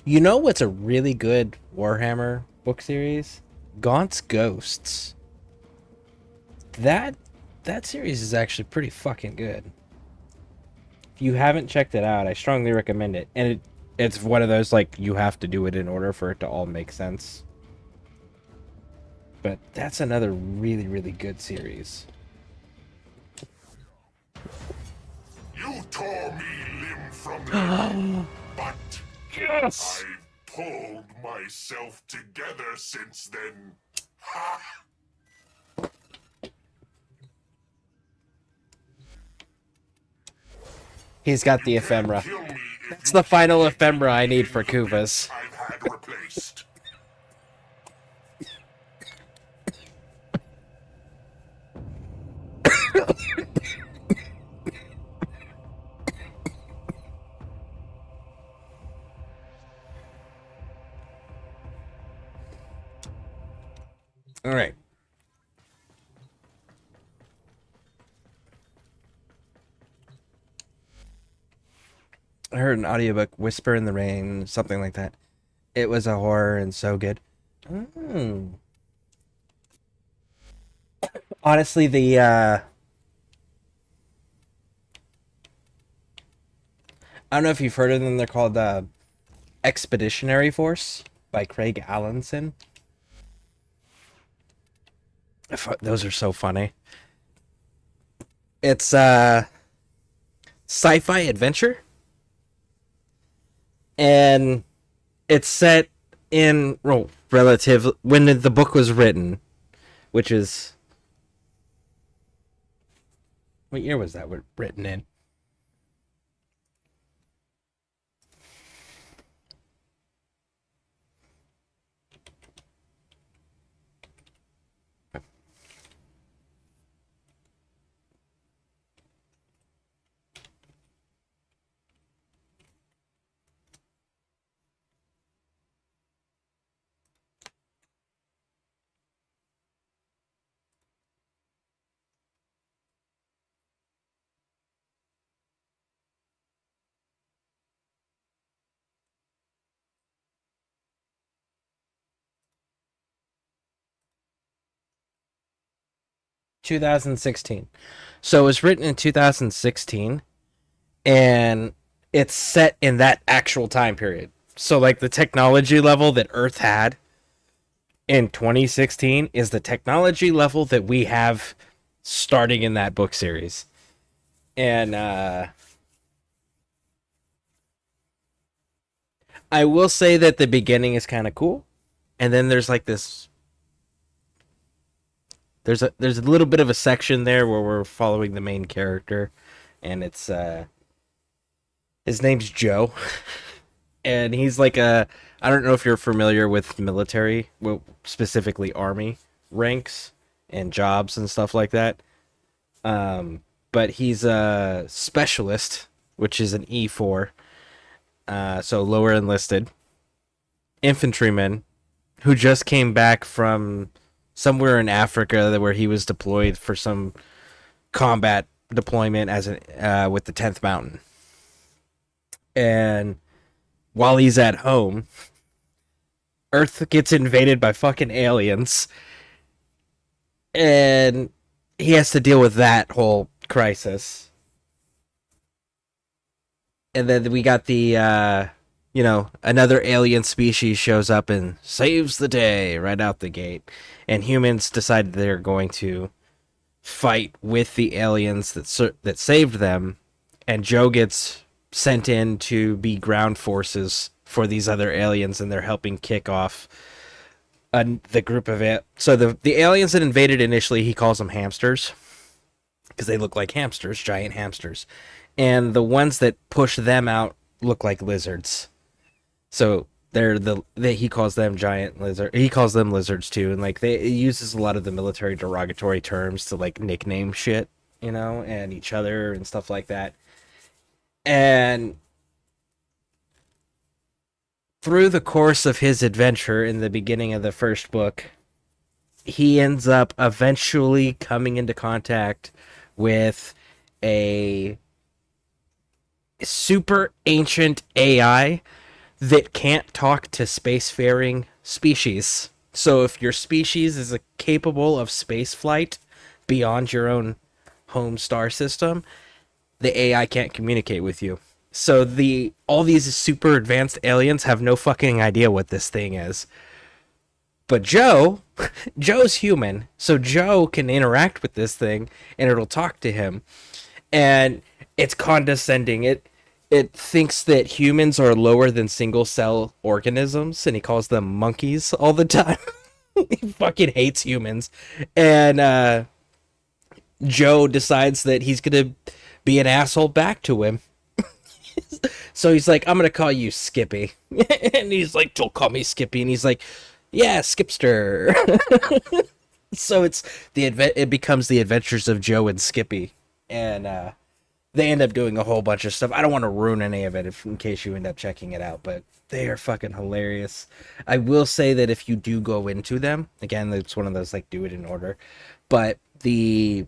You know what's a really good Warhammer book series? Gaunt's Ghosts. That series is actually pretty fucking good. If you haven't checked it out, I strongly recommend it. And it's one of those, like, you have to do it in order for it to all make sense. But that's another really, really good series. You tore me limb from limb, but Yes! I've pulled myself together since then. Ha! He's got the ephemera. Kill me if That's you the final can't ephemera I take need the for Kuvas. I've had replaced. Alright. I heard an audiobook, Whisper in the Rain, something like that. It was a horror and so good. Honestly, I don't know if you've heard of them. They're called Expeditionary Force by Craig Allenson. Those are so funny. It's sci-fi adventure. And it's set in relative when the book was written, which is what year was that written in? (2016). So it was written in 2016, and it's set in that actual time period. So, like, the technology level that Earth had in 2016 is the technology level that we have starting in that book series. And I will say that the beginning is kind of cool, and then there's like this. There's a little bit of a section there where we're following the main character, and it's his name's Joe, and he's like I don't know if you're familiar with military, well, specifically army ranks and jobs and stuff like that. But he's a specialist, which is an E4, so lower enlisted infantryman who just came back from somewhere in Africa where he was deployed for some combat deployment as with the 10th Mountain. And while he's at home, Earth gets invaded by fucking aliens, and he has to deal with that whole crisis. And then we got the another alien species shows up and saves the day right out the gate. And humans decide they're going to fight with the aliens that saved them. And Joe gets sent in to be ground forces for these other aliens, and they're helping kick off the group of it. So the aliens that invaded initially, he calls them hamsters because they look like hamsters, giant hamsters, and the ones that push them out look like lizards. So they're he calls them giant lizard. He calls them lizards too, and like it uses a lot of the military derogatory terms to like nickname shit, you know, and each other and stuff like that. And through the course of his adventure in the beginning of the first book, he ends up eventually coming into contact with a super ancient AI that can't talk to spacefaring species. So if your species is capable of space flight beyond your own home star system, the AI can't communicate with you. So all these super advanced aliens have no fucking idea what this thing is. But Joe's human, so Joe can interact with this thing and it'll talk to him. And it's condescending. It thinks that humans are lower than single cell organisms, and he calls them monkeys all the time. He fucking hates humans. And Joe decides that he's gonna be an asshole back to him. So he's like, I'm gonna call you Skippy. And he's like, don't call me Skippy. And he's like, yeah, Skipster. So it becomes the adventures of Joe and Skippy. And they end up doing a whole bunch of stuff. I don't want to ruin any of it in case you end up checking it out, but they are fucking hilarious. I will say that if you do go into them, again, it's one of those like do it in order. But the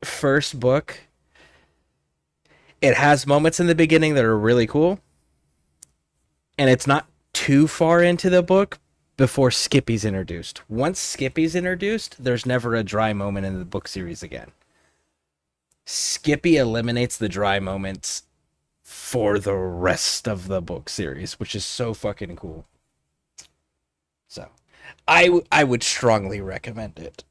first book, it has moments in the beginning that are really cool, and it's not too far into the book before Skippy's introduced. Once Skippy's introduced, there's never a dry moment in the book series again. Skippy eliminates the dry moments for the rest of the book series, which is so fucking cool. So, I would strongly recommend it.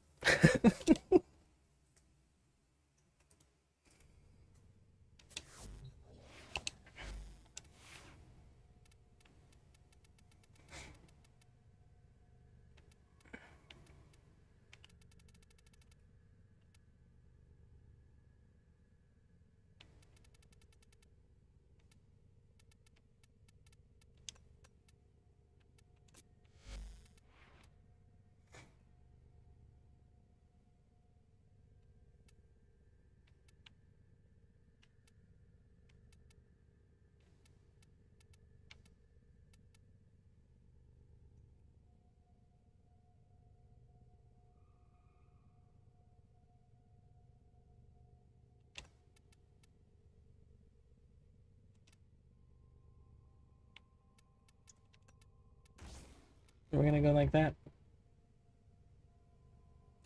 We're gonna go like that.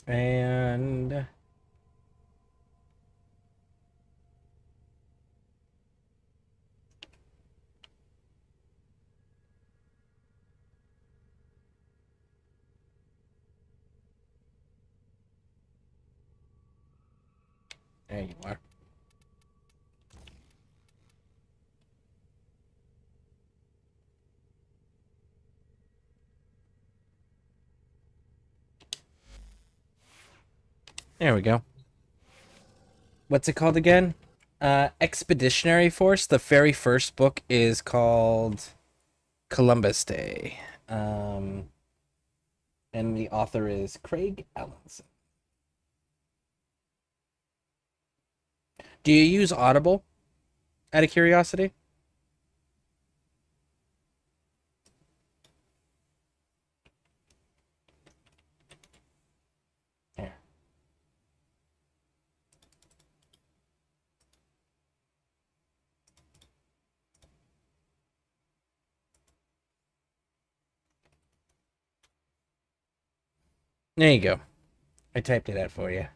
And there you are. There we go. What's it called again? Expeditionary Force. The very first book is called Columbus Day. And the author is Craig Allenson. Do you use Audible? Out of curiosity? There. There you go. I typed it out for you.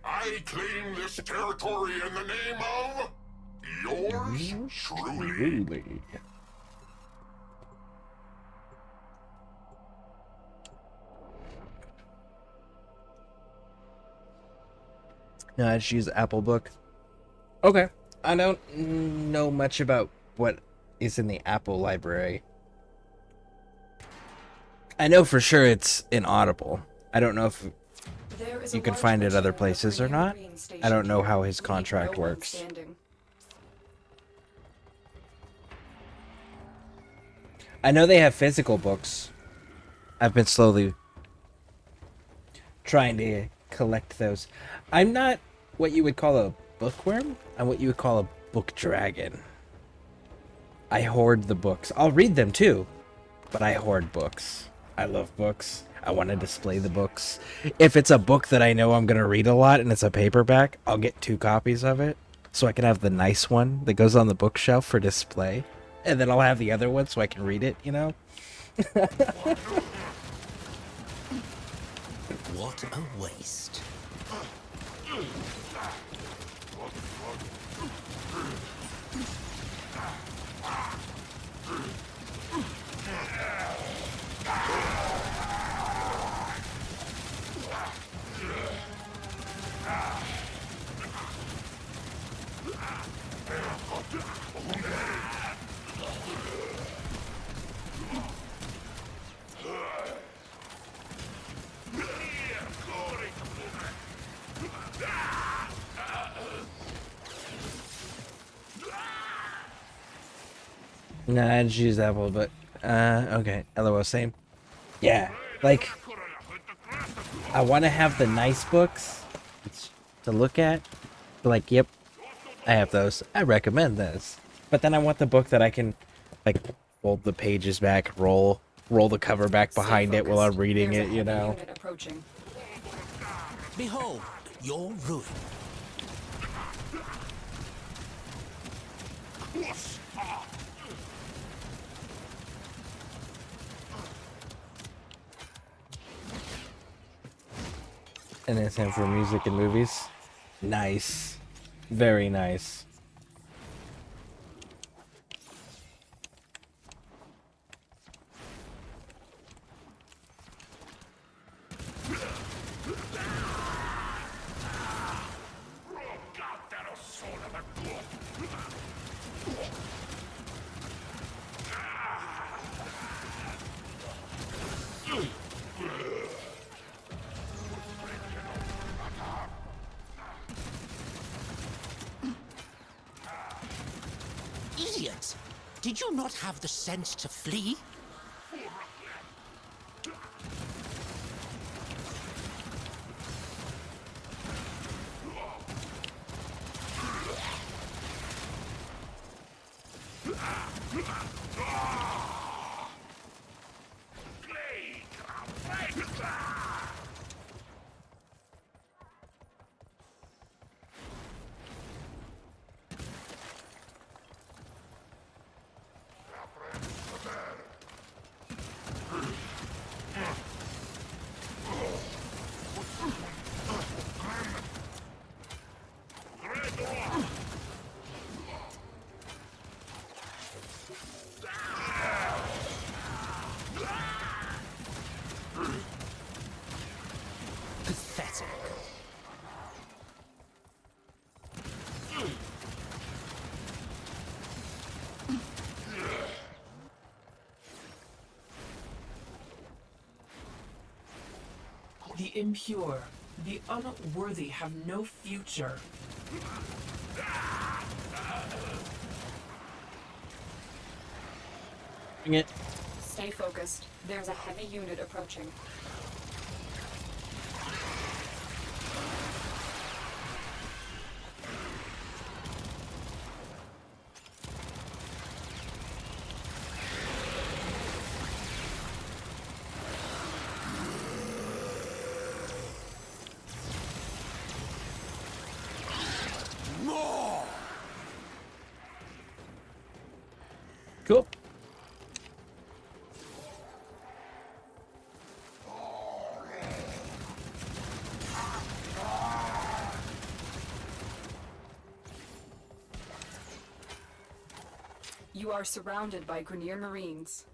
I claim this territory in the name of yours truly. No, I just use Apple Book. Okay. I don't know much about what is in the Apple library. I know for sure it's in Audible. I don't know if There is you a can large find it butcher other at the places or Grenier not. Marine I don't Station know here. how his Leave contract no one works. standing. I know they have physical books. I've been slowly trying to collect those. I'm not what you would call a bookworm. I'm what you would call a book dragon. I hoard the books. I'll read them too, but I hoard books. I love books. I want to display the books. If it's a book that I know I'm going to read a lot and it's a paperback, I'll get 2 copies of it so I can have the nice one that goes on the bookshelf for display. And then I'll have the other one so I can read it, you know? What a waste. Nah, I just use Apple, but okay. LOL, same. Yeah, like I want to have the nice books to look at. Like, yep, I have those. I recommend those. But then I want the book that I can like fold the pages back, roll the cover back Stay behind it while I'm focused. reading There's it, a you heavy know. unit approaching. Behold, your ruin. And it's him for music and movies. Nice. Very nice. Idiot! Did you not have the sense to flee? Pathetic. The impure, the unworthy have no future. Bring it. Stay focused. There's a heavy unit approaching. Cool. You are surrounded by Grenier Marines.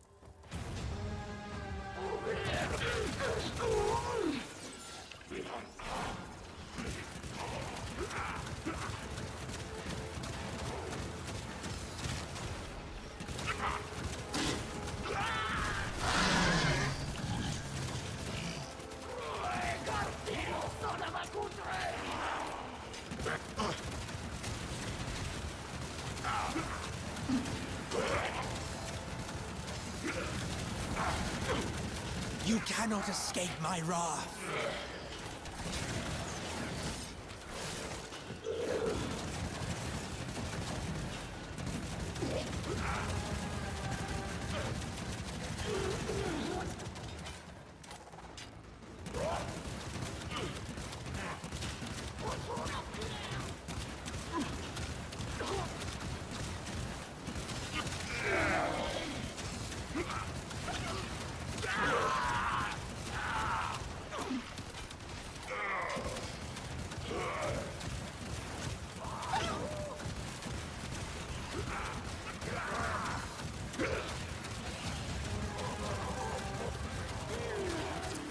cannot escape my wrath.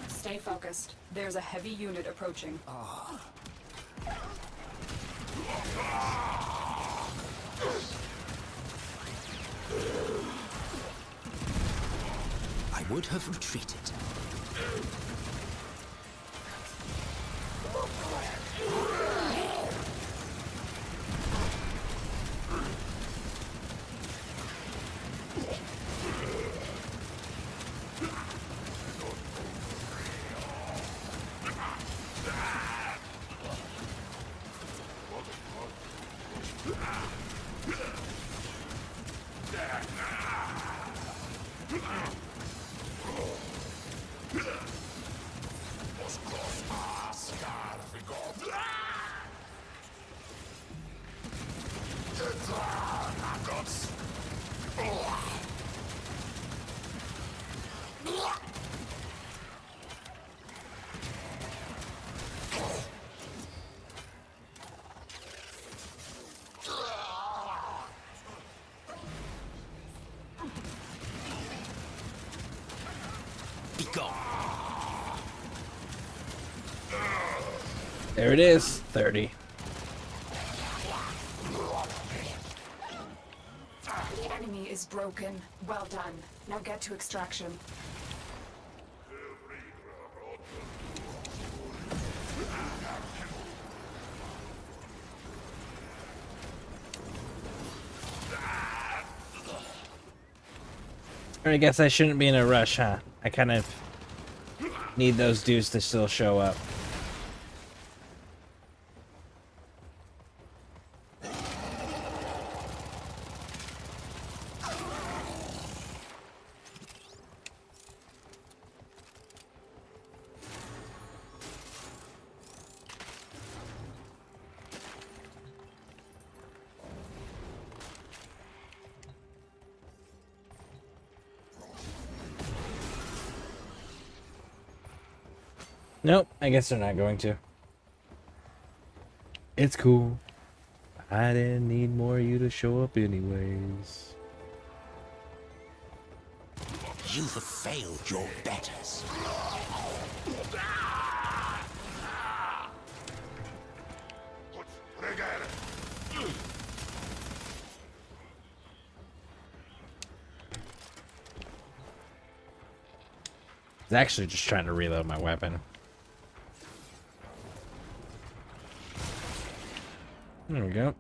Stay focused. There's a heavy unit approaching. I would have retreated. Be gone. There it is. 30. The enemy is broken. Well done. Now get to extraction. I guess I shouldn't be in a rush, huh? I kind of need those dudes to still show up. Nope, I guess they're not going to. It's cool. I didn't need more of you to show up anyways. You have failed your betters. I was actually just trying to reload my weapon. There we go.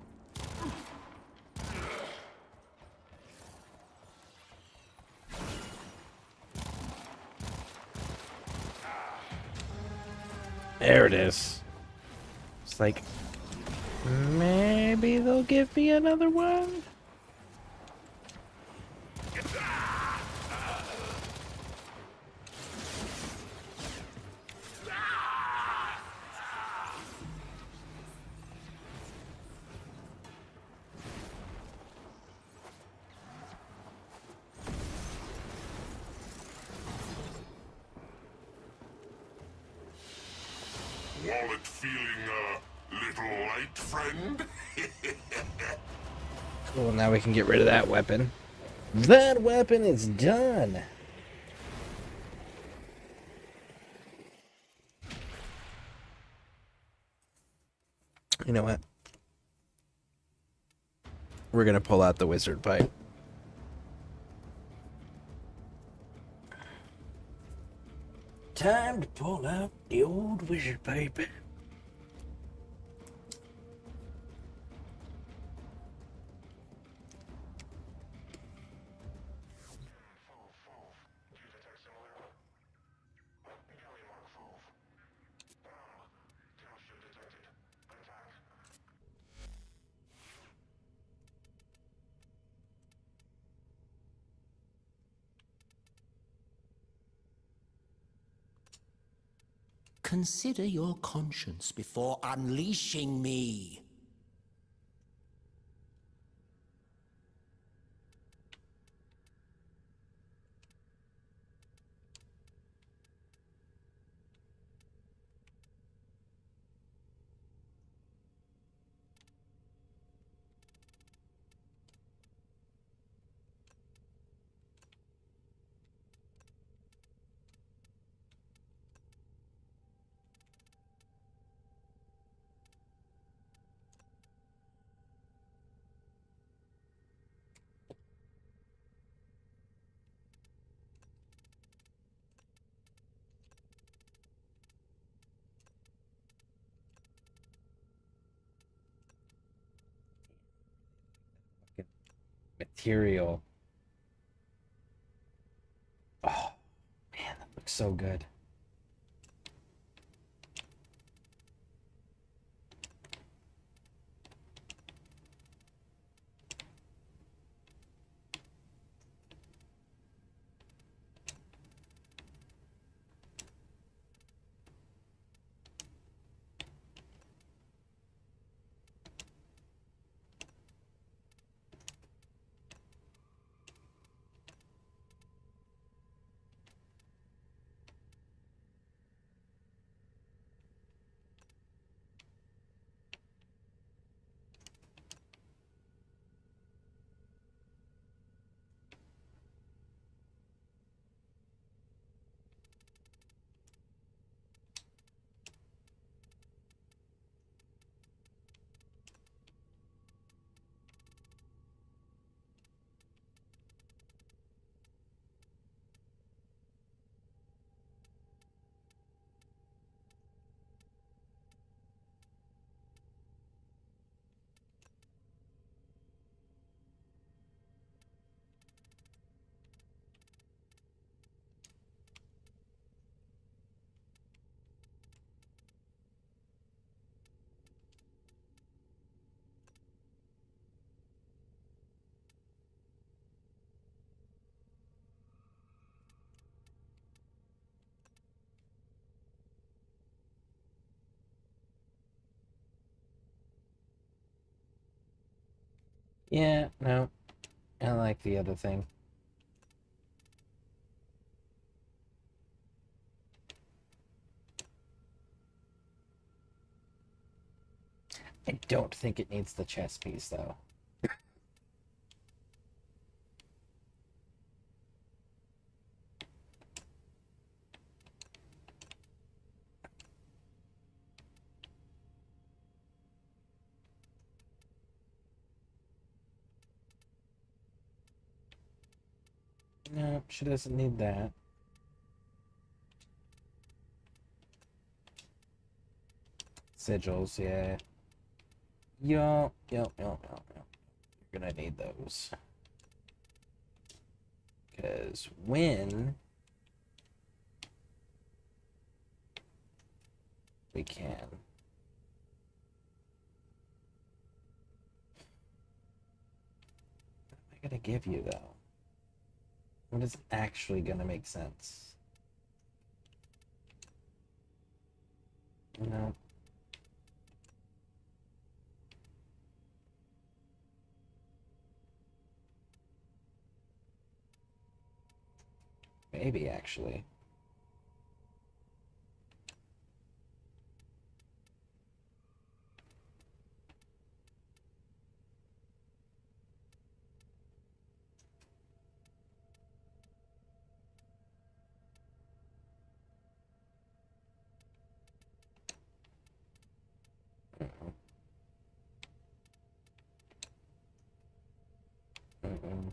There it is. It's like, maybe they'll give me another one? Wallet feeling a little light, friend? Cool, now we can get rid of that weapon. That weapon is done. You know what? We're gonna pull out the wizard pipe. Time to pull out the old wizard pipe. Consider your conscience before unleashing me. Material. Oh, man, that looks so good. Yeah, no. I like the other thing. I don't think it needs the chess piece, though. No, she doesn't need that. Sigils, yeah. Yo. You're gonna need those. Because when we can. What am I gonna give you, though? What is actually gonna make sense? No. Maybe, actually. Mm-mm.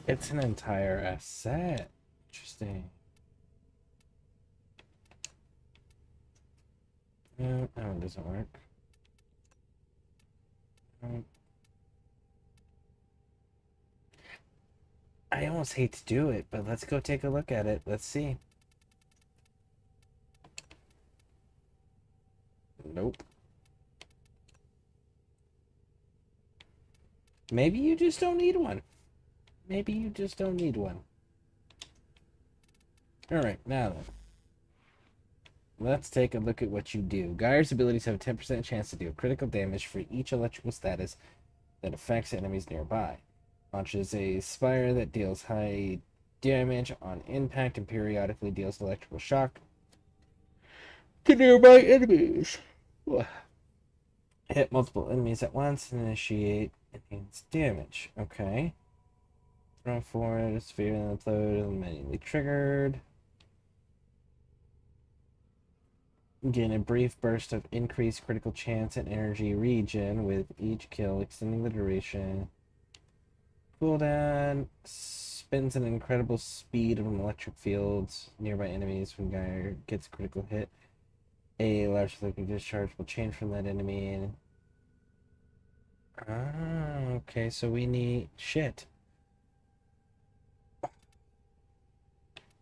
It's an entire set. Interesting. No, that one doesn't work. No. I almost hate to do it, but let's go take a look at it. Let's see. Nope. Maybe you just don't need one. Maybe you just don't need one. Alright, now then. Let's take a look at what you do. Gaia's abilities have a 10% chance to deal critical damage for each electrical status that affects enemies nearby. Launches a spire that deals high damage on impact and periodically deals electrical shock to nearby enemies. Hit multiple enemies at once and initiate enhanced damage. Okay. Throw forward, sphere and upload, manually triggered. Gain a brief burst of increased critical chance and energy regen with each kill, extending the duration. Cooldown. Spins an incredible speed of electric fields nearby enemies when Gaia gets a critical hit. A large electric discharge will change from that enemy. Okay, so we need shit.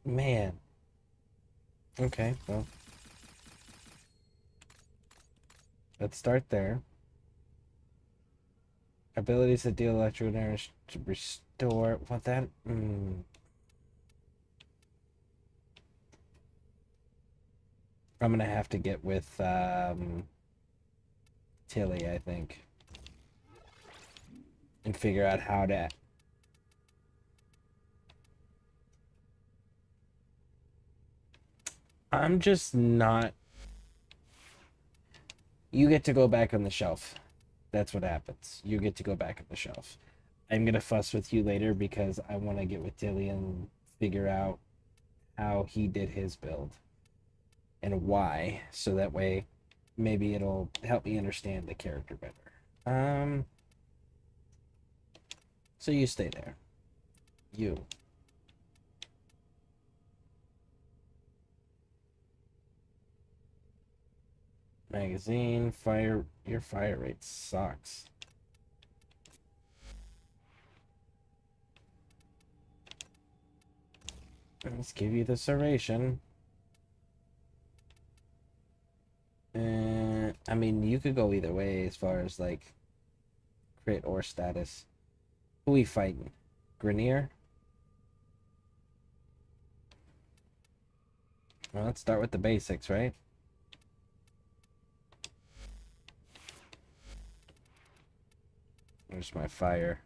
Man. Okay, well. Let's start there. Abilities that deal electrical damage to restore. What that? I'm gonna have to get with Tilly, I think, and figure out how to. I'm just not. You get to go back on the shelf. That's what happens. You get to go back on the shelf. I'm gonna fuss with you later because I want to get with Tilly and figure out how he did his build and why, so that way maybe it'll help me understand the character better. So you stay there. You. Magazine, fire, your fire rate sucks. Let's give you the serration. I mean, you could go either way as far as like crit or status. Who we fighting? Grenier? Well, let's start with the basics, right? There's my fire.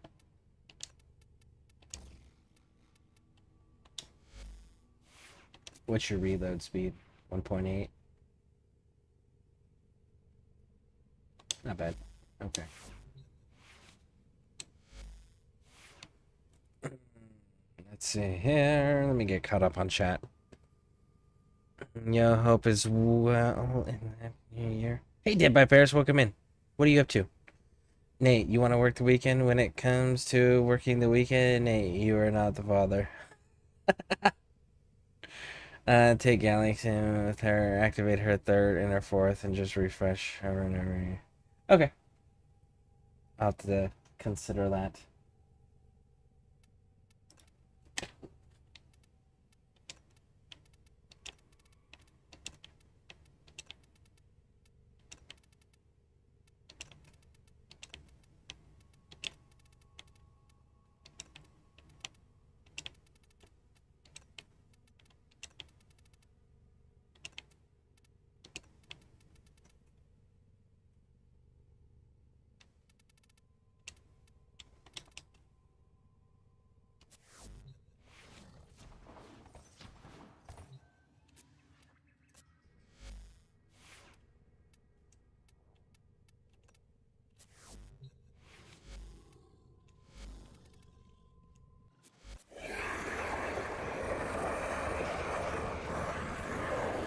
What's your reload speed? 1.8? Not bad. Okay. Let's see here. Let me get caught up on chat. Yo, hope is well in the new year. Hey, Dead by Bears, welcome in. What are you up to? Nate, you want to work the weekend? When it comes to working the weekend, Nate, you are not the father. Take Galaxy with her, activate her third and her fourth, and just refresh her and every. Okay. I'll have to consider that.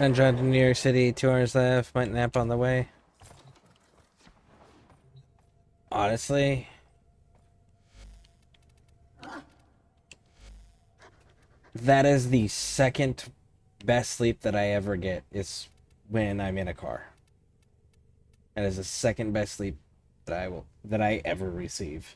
And drive to New York City, 2 hours left, might nap on the way. Honestly, That is the second best sleep that I ever get, is when I'm in a car. That is the second best sleep that I ever receive.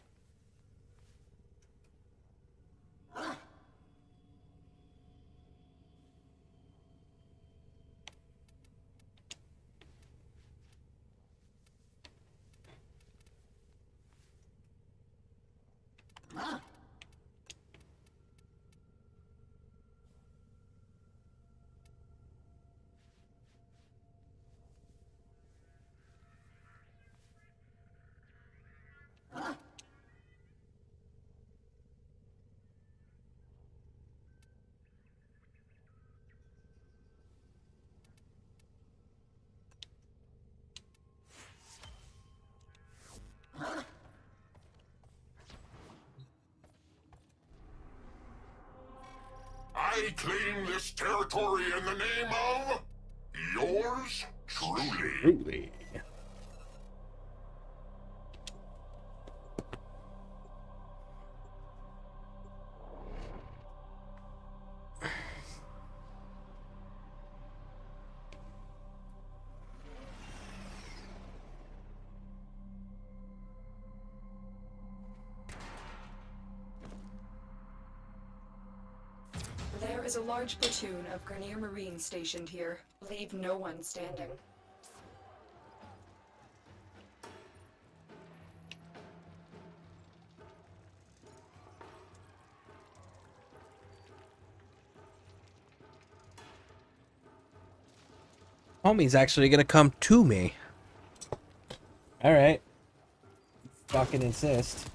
I claim this territory in the name of yours truly. Truly. There is a large platoon of Grenier Marines stationed here. Leave no one standing. Homie's actually gonna come to me. Alright. Fucking insist.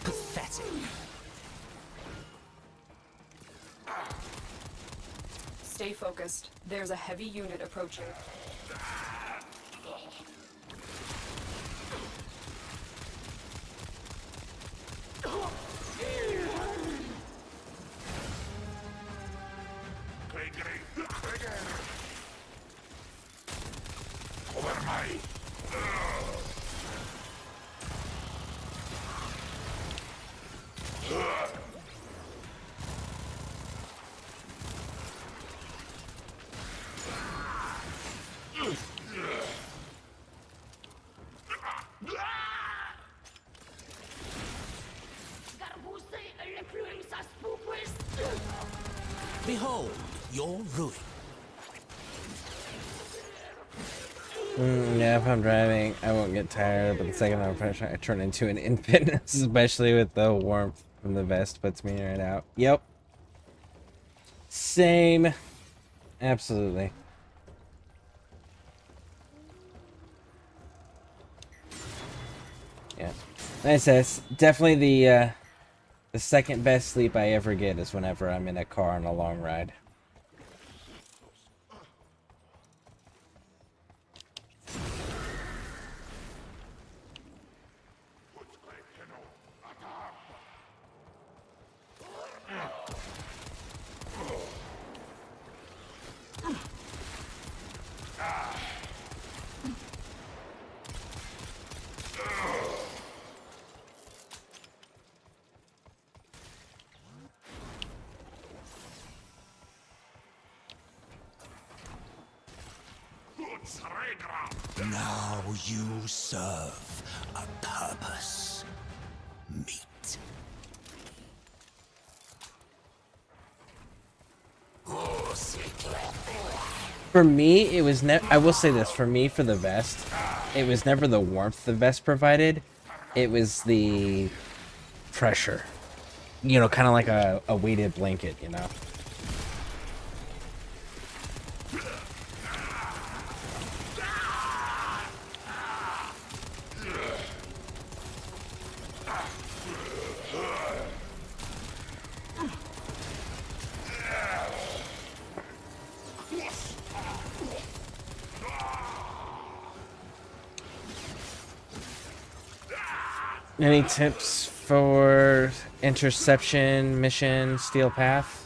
Pathetic. Stay focused. There's a heavy unit approaching. Behold, your ruin. Yeah, if I'm driving, I won't get tired, but the second I'm pressure, I turn into an infant, especially with the warmth from the vest puts me right out. Yep. Same. Absolutely. Yeah. Like I said, it's definitely the second best sleep I ever get is whenever I'm in a car on a long ride. Now you serve a purpose. Meet. For me, it was I will say this, for me, for the vest, it was never the warmth the vest provided. It was the pressure. You know, kind of like a weighted blanket, you know? Any tips for interception, mission, steel path?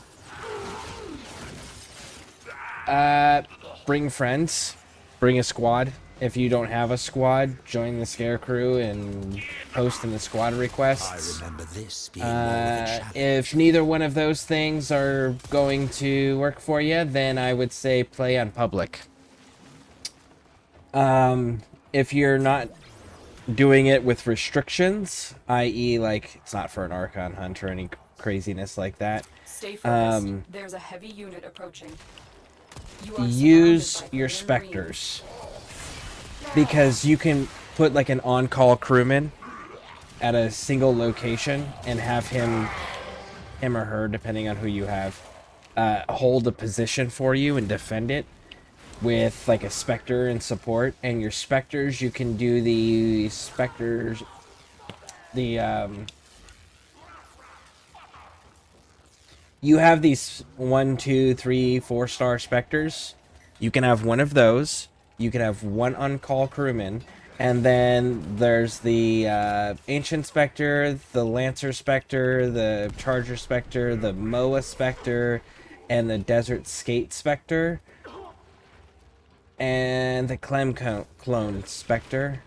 bring friends, bring a squad. If you don't have a squad, join the ScareCrew and post in the squad requests. I remember this being more of a challenge. If neither one of those things are going to work for you, then I would say play on public. If you're not doing it with restrictions, i.e. like it's not for an Archon hunt or any craziness like that, Stay focused. There's a heavy unit approaching. You are use surrounded by your alien specters. Because you can put like an on-call crewman at a single location and have him or her, depending on who you have, hold a position for you and defend it with like a specter and support. And your specters, you can do the specters, you have these 1, 2, 3, 4-star specters. You can have one of those. You can have one on-call crewman. And then there's the Ancient Spectre, the Lancer Spectre, the Charger Spectre, the Moa Spectre, and the Desert Skate Spectre. And the Clem Clone Spectre.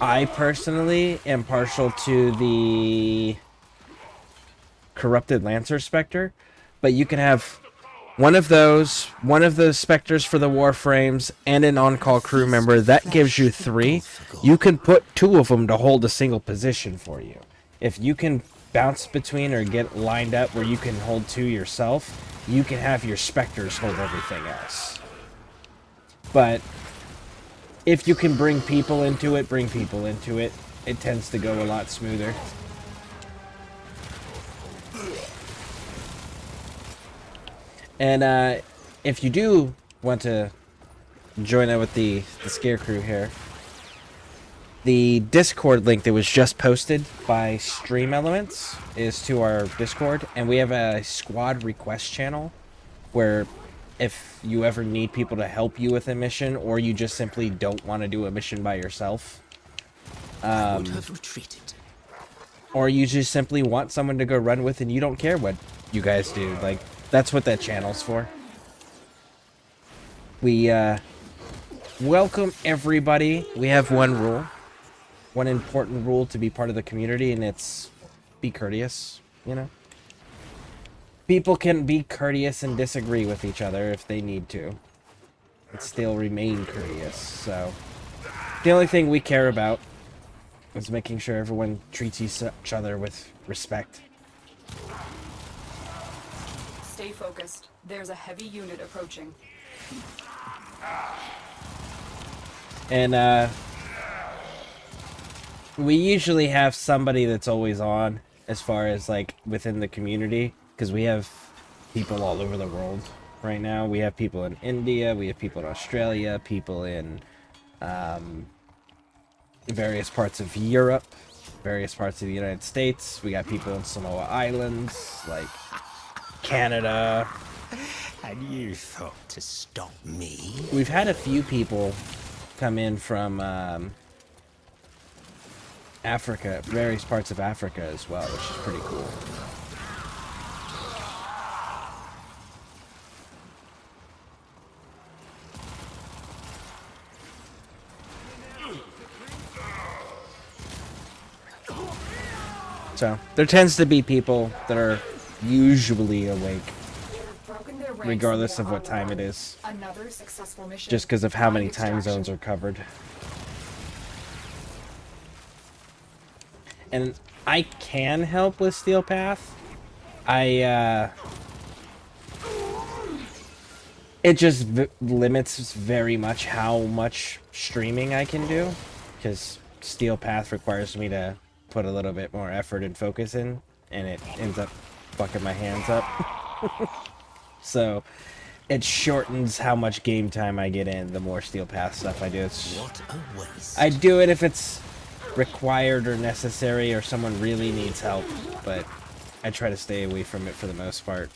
I personally am partial to the Corrupted Lancer Spectre, but you can have one of those specters for the Warframes, and an on-call crew member. That gives you 3. You can put 2 of them to hold a single position for you. If you can bounce between or get lined up where you can hold 2 yourself, you can have your specters hold everything else. But if you can bring people into it, it tends to go a lot smoother. And if you do want to join up with the ScareCrew here, the Discord link that was just posted by Stream Elements is to our Discord, and we have a squad request channel where if you ever need people to help you with a mission, or you just simply don't want to do a mission by yourself, I would have retreated. or you just simply want someone to go run with and you don't care what you guys do, like, that's what that channel's for. We welcome everybody. We have one rule, one important rule to be part of the community, and it's be courteous, you know? People can be courteous and disagree with each other if they need to, and still remain courteous. So the only thing we care about is making sure everyone treats each other with respect. Stay focused. There's a heavy unit approaching. And we usually have somebody that's always on as far as like within the community, because we have people all over the world right now. We have people in India, we have people in Australia, people in various parts of Europe, various parts of the United States. We got people in Samoa Islands, like Canada. And you thought to stop me? We've had a few people come in from Africa, various parts of Africa as well, which is pretty cool. So there tends to be people that are usually awake, Broken their ranks regardless and of what they're on time the it run. is, Another successful mission. just because of how many High time extraction. zones are covered. And I can help with Steel Path. It just limits very much how much streaming I can do, because Steel Path requires me to put a little bit more effort and focus in, and it ends up fucking my hands up. So it shortens how much game time I get in the more Steel Path stuff I do. What a waste. I do it if it's required or necessary or someone really needs help, but I try to stay away from it for the most part.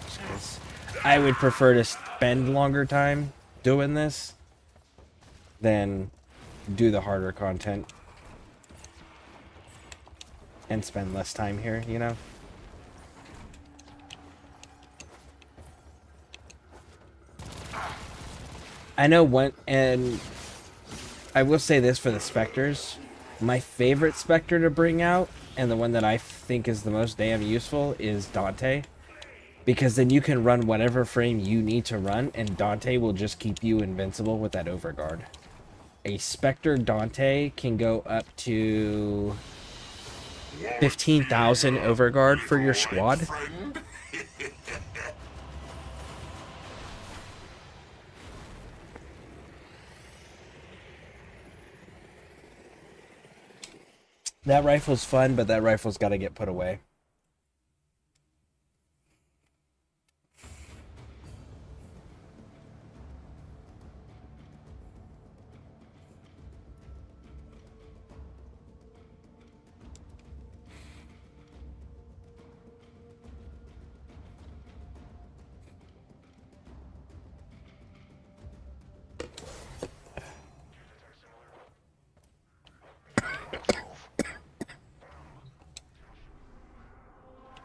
Just 'cause I would prefer to spend longer time doing this than do the harder content and spend less time here, you know? I know one, and I will say this for the Spectres. My favorite Spectre to bring out, and the one that I think is the most damn useful, is Dante. Because then you can run whatever frame you need to run, and Dante will just keep you invincible with that overguard. A Spectre Dante can go up to 15,000 overguard for your squad. That rifle's fun, but that rifle's got to get put away.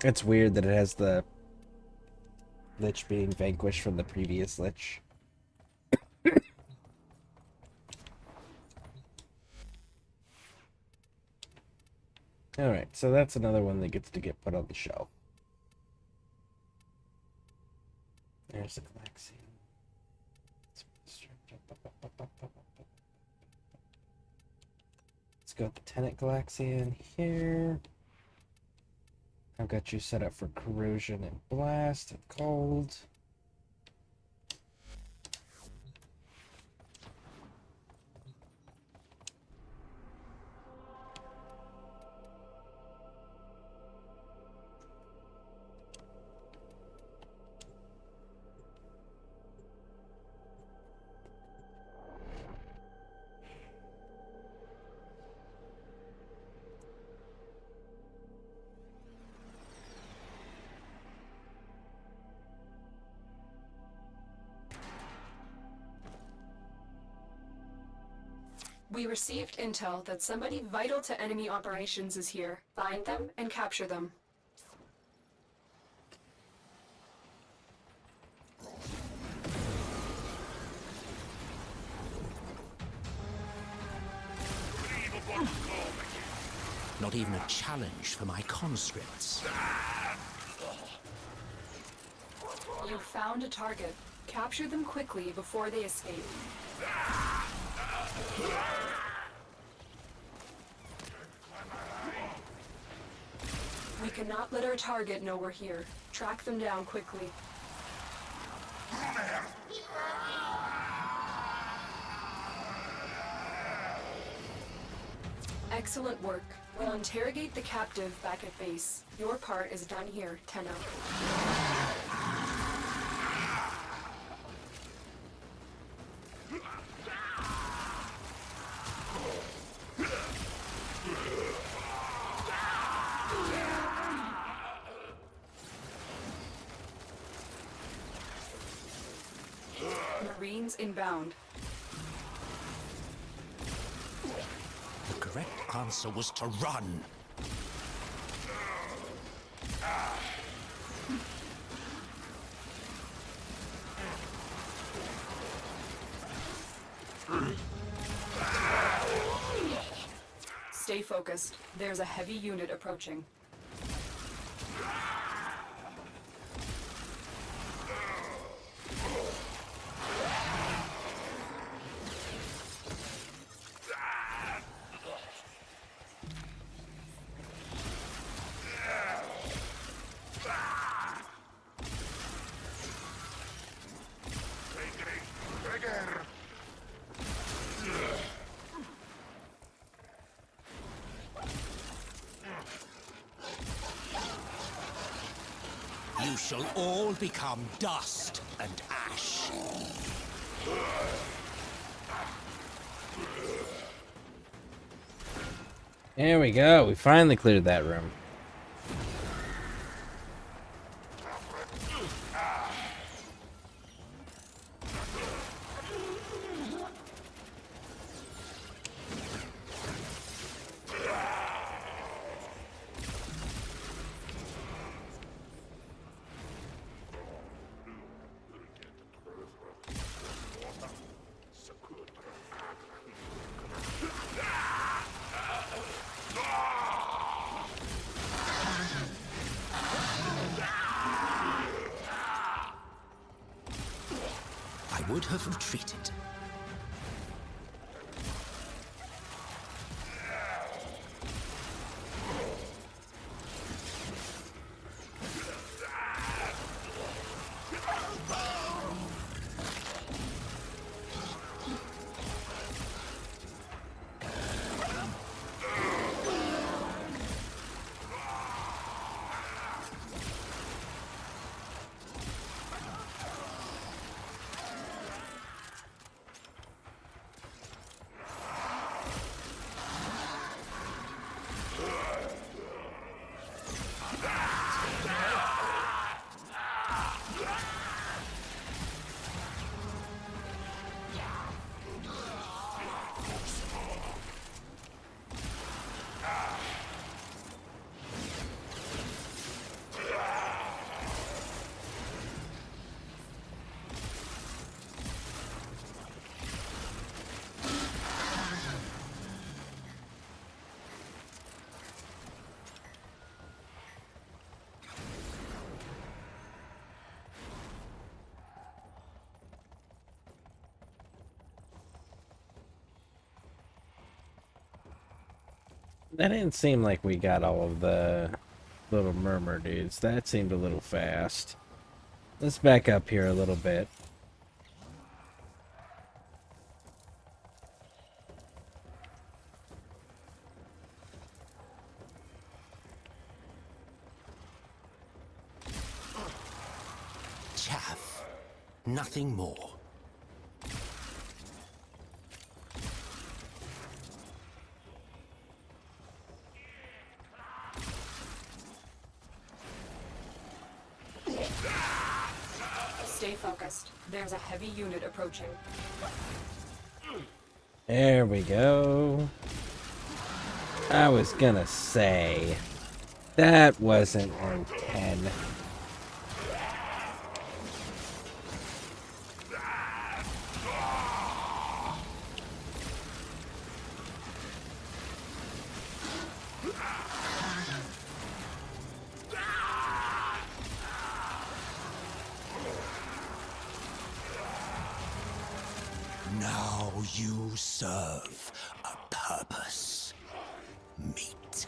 It's weird that it has the Lich being vanquished from the previous Lich. Alright, so that's another one that gets to get put on the shelf. There's the Galaxian. Let's go with the Tenet Galaxian here. I've got you set up for corrosion and blast and cold. We received intel that somebody vital to enemy operations is here. Find them and capture them. Not even a challenge for my conscripts. You found a target. Capture them quickly before they escape. We cannot let our target know we're here. Track them down quickly. Excellent work. We'll interrogate the captive back at base. Your part is done here, Tenno. Marines inbound. The correct answer was to run. Stay focused. There's a heavy unit approaching. You shall all become dust and ash. There we go. We finally cleared that room. would have retreated. That didn't seem like we got all of the little murmur dudes. That seemed a little fast. Let's back up here a little bit. Chaff. Nothing more. Stay focused. There's a heavy unit approaching. There we go. I was gonna say, that wasn't on 10. Now you serve a purpose. Meat.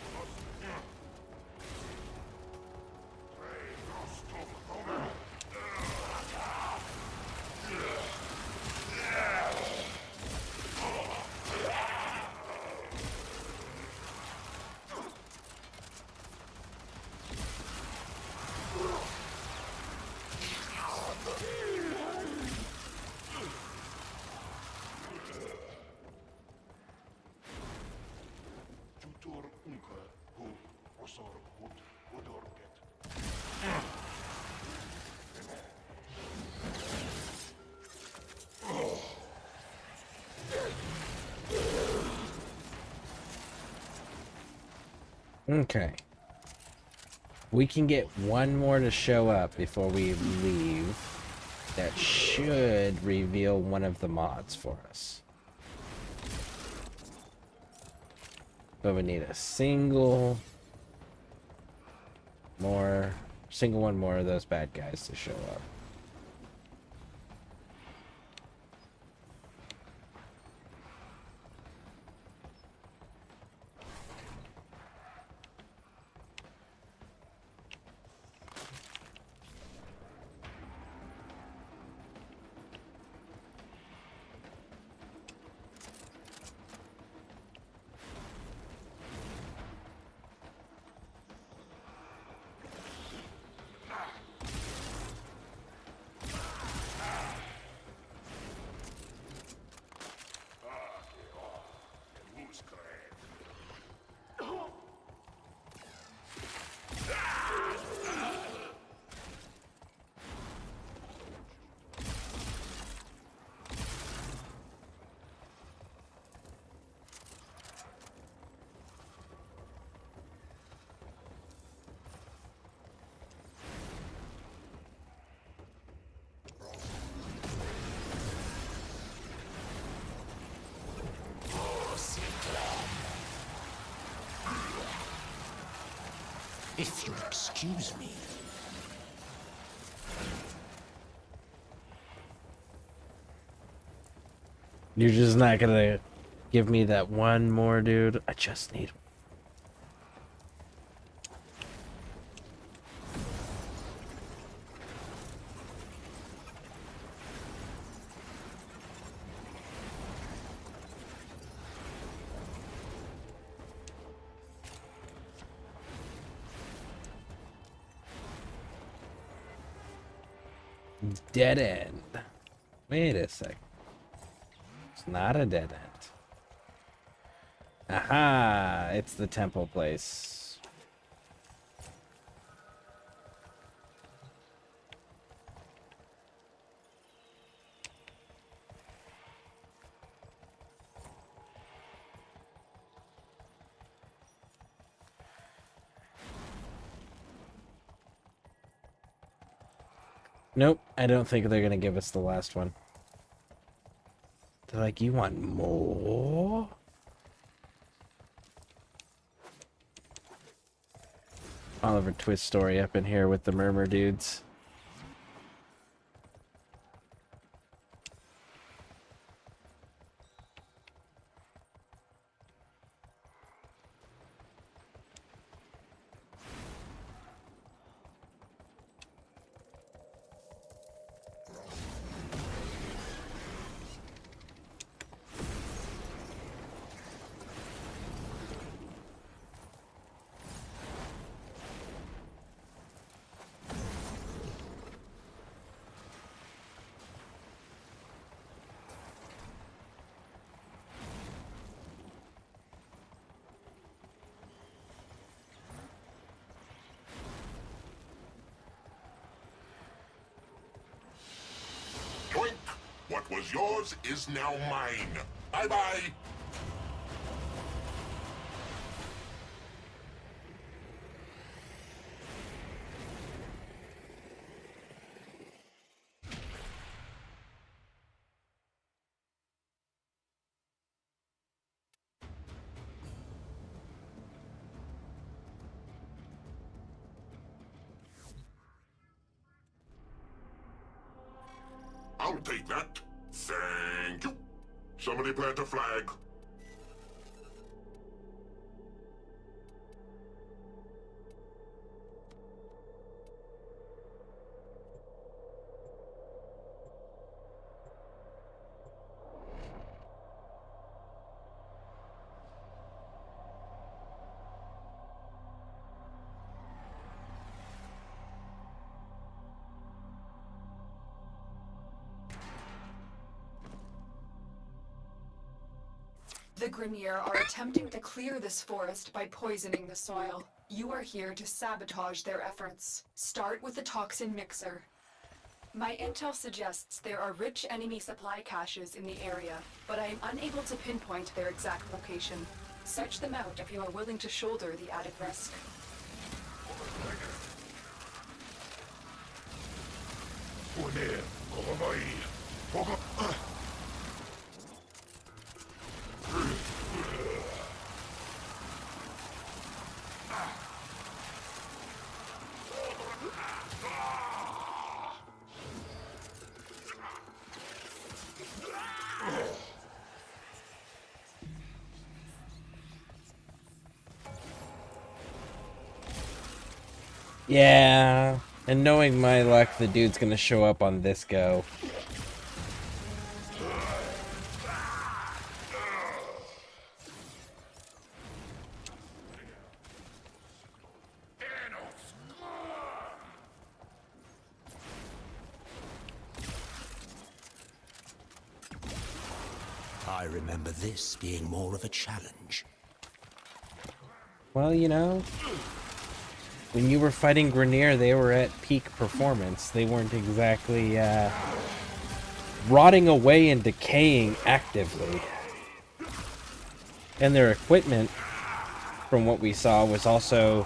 Okay. We can get one more to show up before we leave. That should reveal one of the mods for us. But we need a single one more of those bad guys to show up. If you'll excuse me. You're just not gonna give me that one more, dude. I just need. Dead end. Wait a sec. It's not a dead end. Aha! It's the temple place. Nope, I don't think they're gonna give us the last one. They're like, you want more? Oliver Twist story up in here with the murmur dudes. Yoink! What was yours is now mine. Bye-bye. I'll take that. Thank you. Somebody plant a flag. The Grineer are attempting to clear this forest by poisoning the soil. You are here to sabotage their efforts. Start with the toxin mixer. My intel suggests there are rich enemy supply caches in the area, but I am unable to pinpoint their exact location. Search them out if you are willing to shoulder the added risk. Yeah, and knowing my luck, the dude's gonna show up on this go. I remember this being more of a challenge. Well, you know, when you were fighting Grineer, they were at peak performance. They weren't exactly rotting away and decaying actively. And their equipment, from what we saw, was also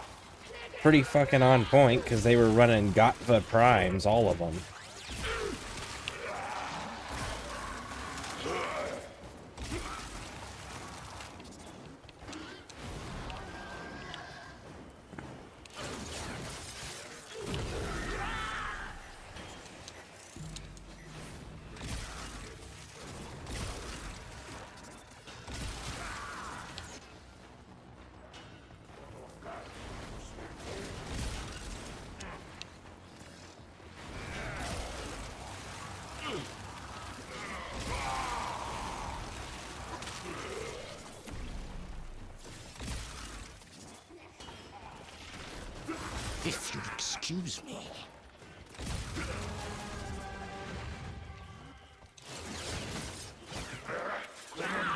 pretty fucking on point, because they were running Gotva Primes, all of them. excuse me.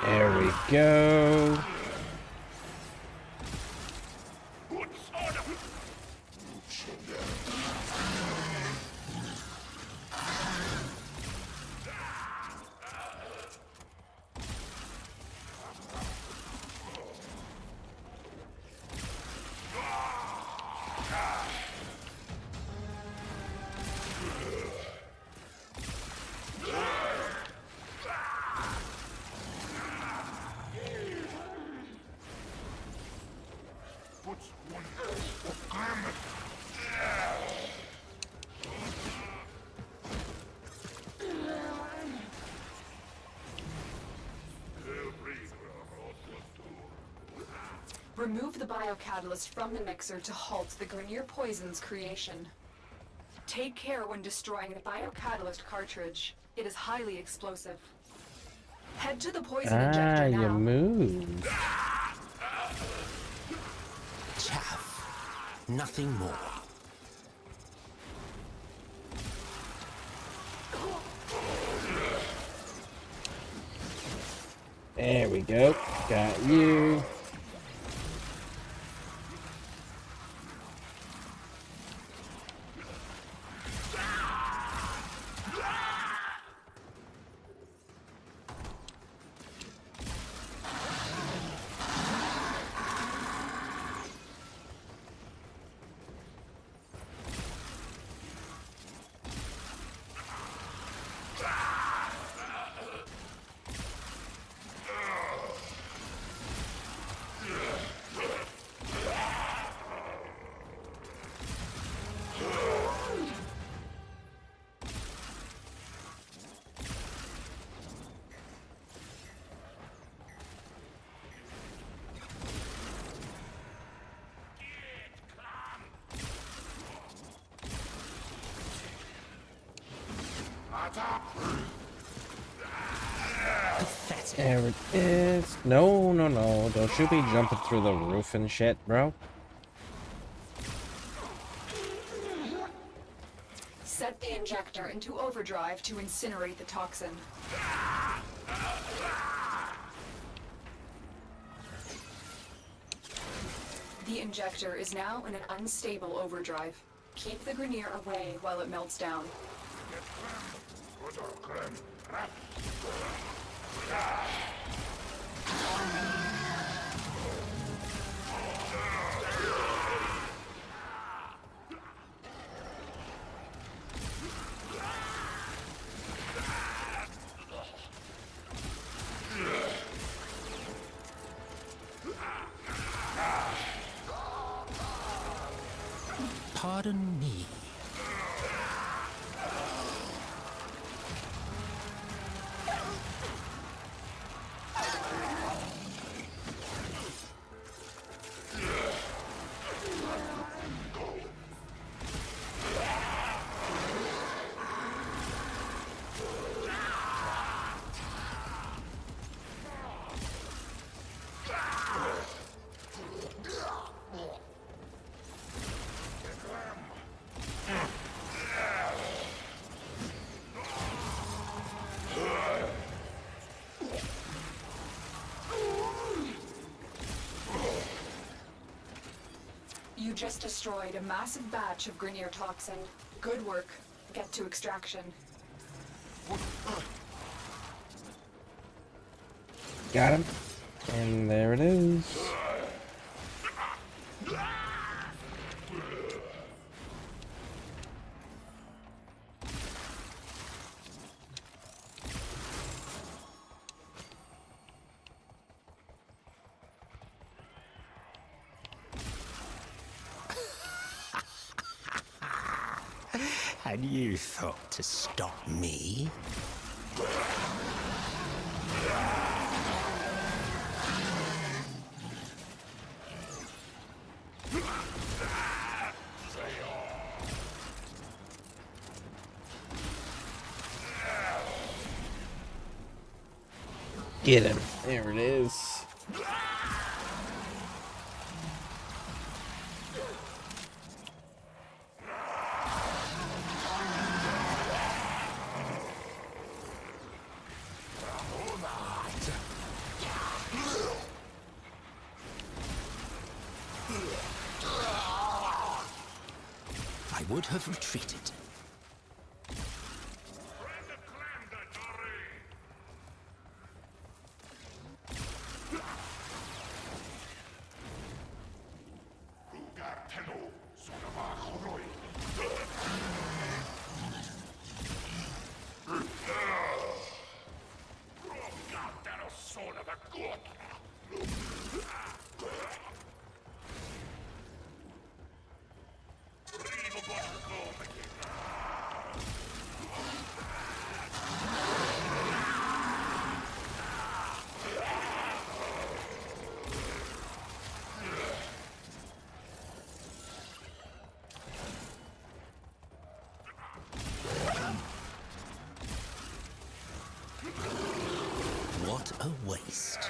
There we go. Remove the biocatalyst from the mixer to halt the Grenier poison's creation. Take care when destroying the biocatalyst cartridge. It is highly explosive. Head to the poison injector now. You move. Chaff. Nothing more. There we go. Got you. There it is. No, no, no. Don't you be jumping through the roof and shit, bro. Set the injector into overdrive to incinerate the toxin. The injector is now in an unstable overdrive. Keep the Grenier away while it melts down. Pardon me. You just destroyed a massive batch of Grenier toxin. Good work. Get to extraction. Got him. And there it is. Had you thought to stop me? Get him. There it is. would have retreated. What a waste.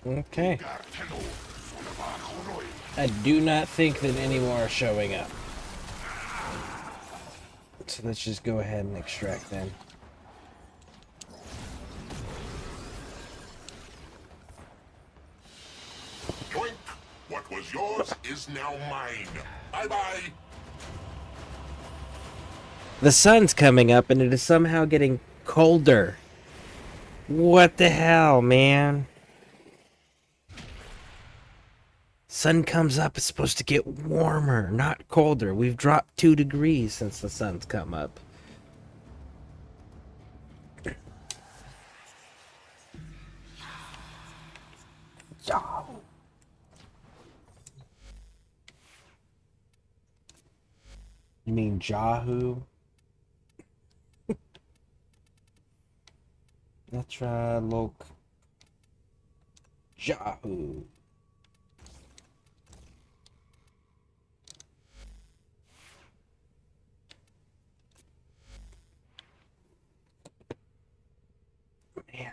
Okay. I do not think that any more are showing up. So let's just go ahead and extract them. Yoink! What was yours is now mine. Bye-bye. The sun's coming up and it is somehow getting colder. What the hell, man? Sun comes up, it's supposed to get warmer, not colder. We've dropped 2 degrees since the sun's come up. You mean Yahoo? Let's try look. Yahoo. Man.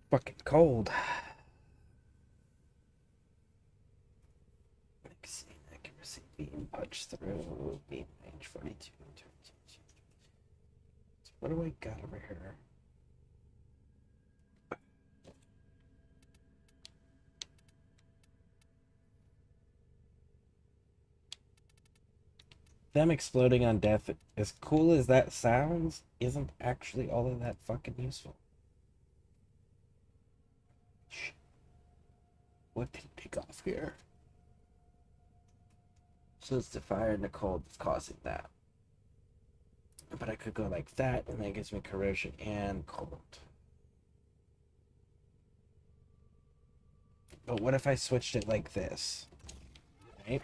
Fucking cold. Magazine accuracy, beam punch through, beam range 42. So what do I got over here? Them exploding on death, as cool as that sounds, isn't actually all of that fucking useful. What can I take off here? So it's the fire and the cold that's causing that. But I could go like that, and that gives me corrosion and cold. But what if I switched it like this? Right?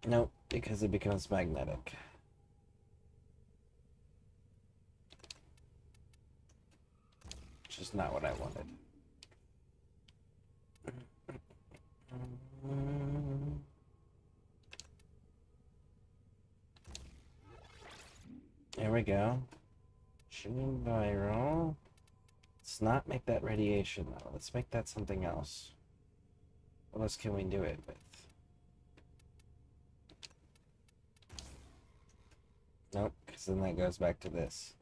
Nope, because it becomes magnetic. Which is not what I wanted. There we go. Shooting viral. Let's not make that radiation though. Let's make that something else. What else can we do it with? Nope, because then that goes back to this.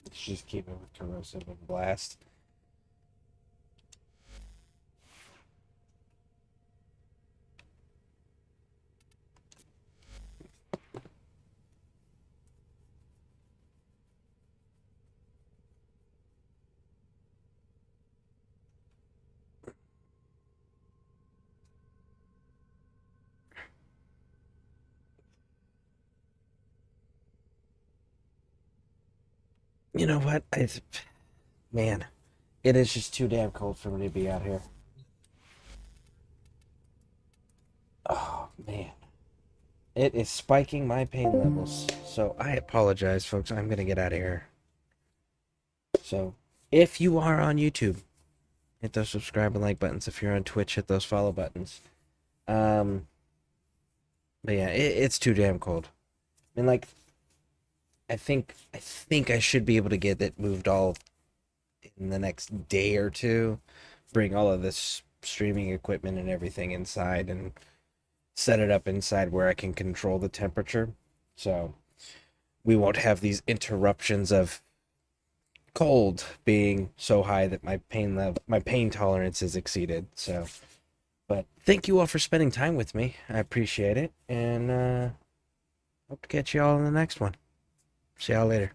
Let's just keep it with corrosive and blast. You know what? Man, it is just too damn cold for me to be out here. Oh, man. It is spiking my pain levels. So I apologize, folks. I'm going to get out of here. So, if you are on YouTube, hit those subscribe and like buttons. If you're on Twitch, hit those follow buttons. But yeah, it's too damn cold. I mean, like, I think I should be able to get it moved all in the next day or two. Bring all of this streaming equipment and everything inside and set it up inside where I can control the temperature. So we won't have these interruptions of cold being so high that my pain tolerance is exceeded. So, but thank you all for spending time with me. I appreciate it, and hope to catch you all in the next one. See y'all later.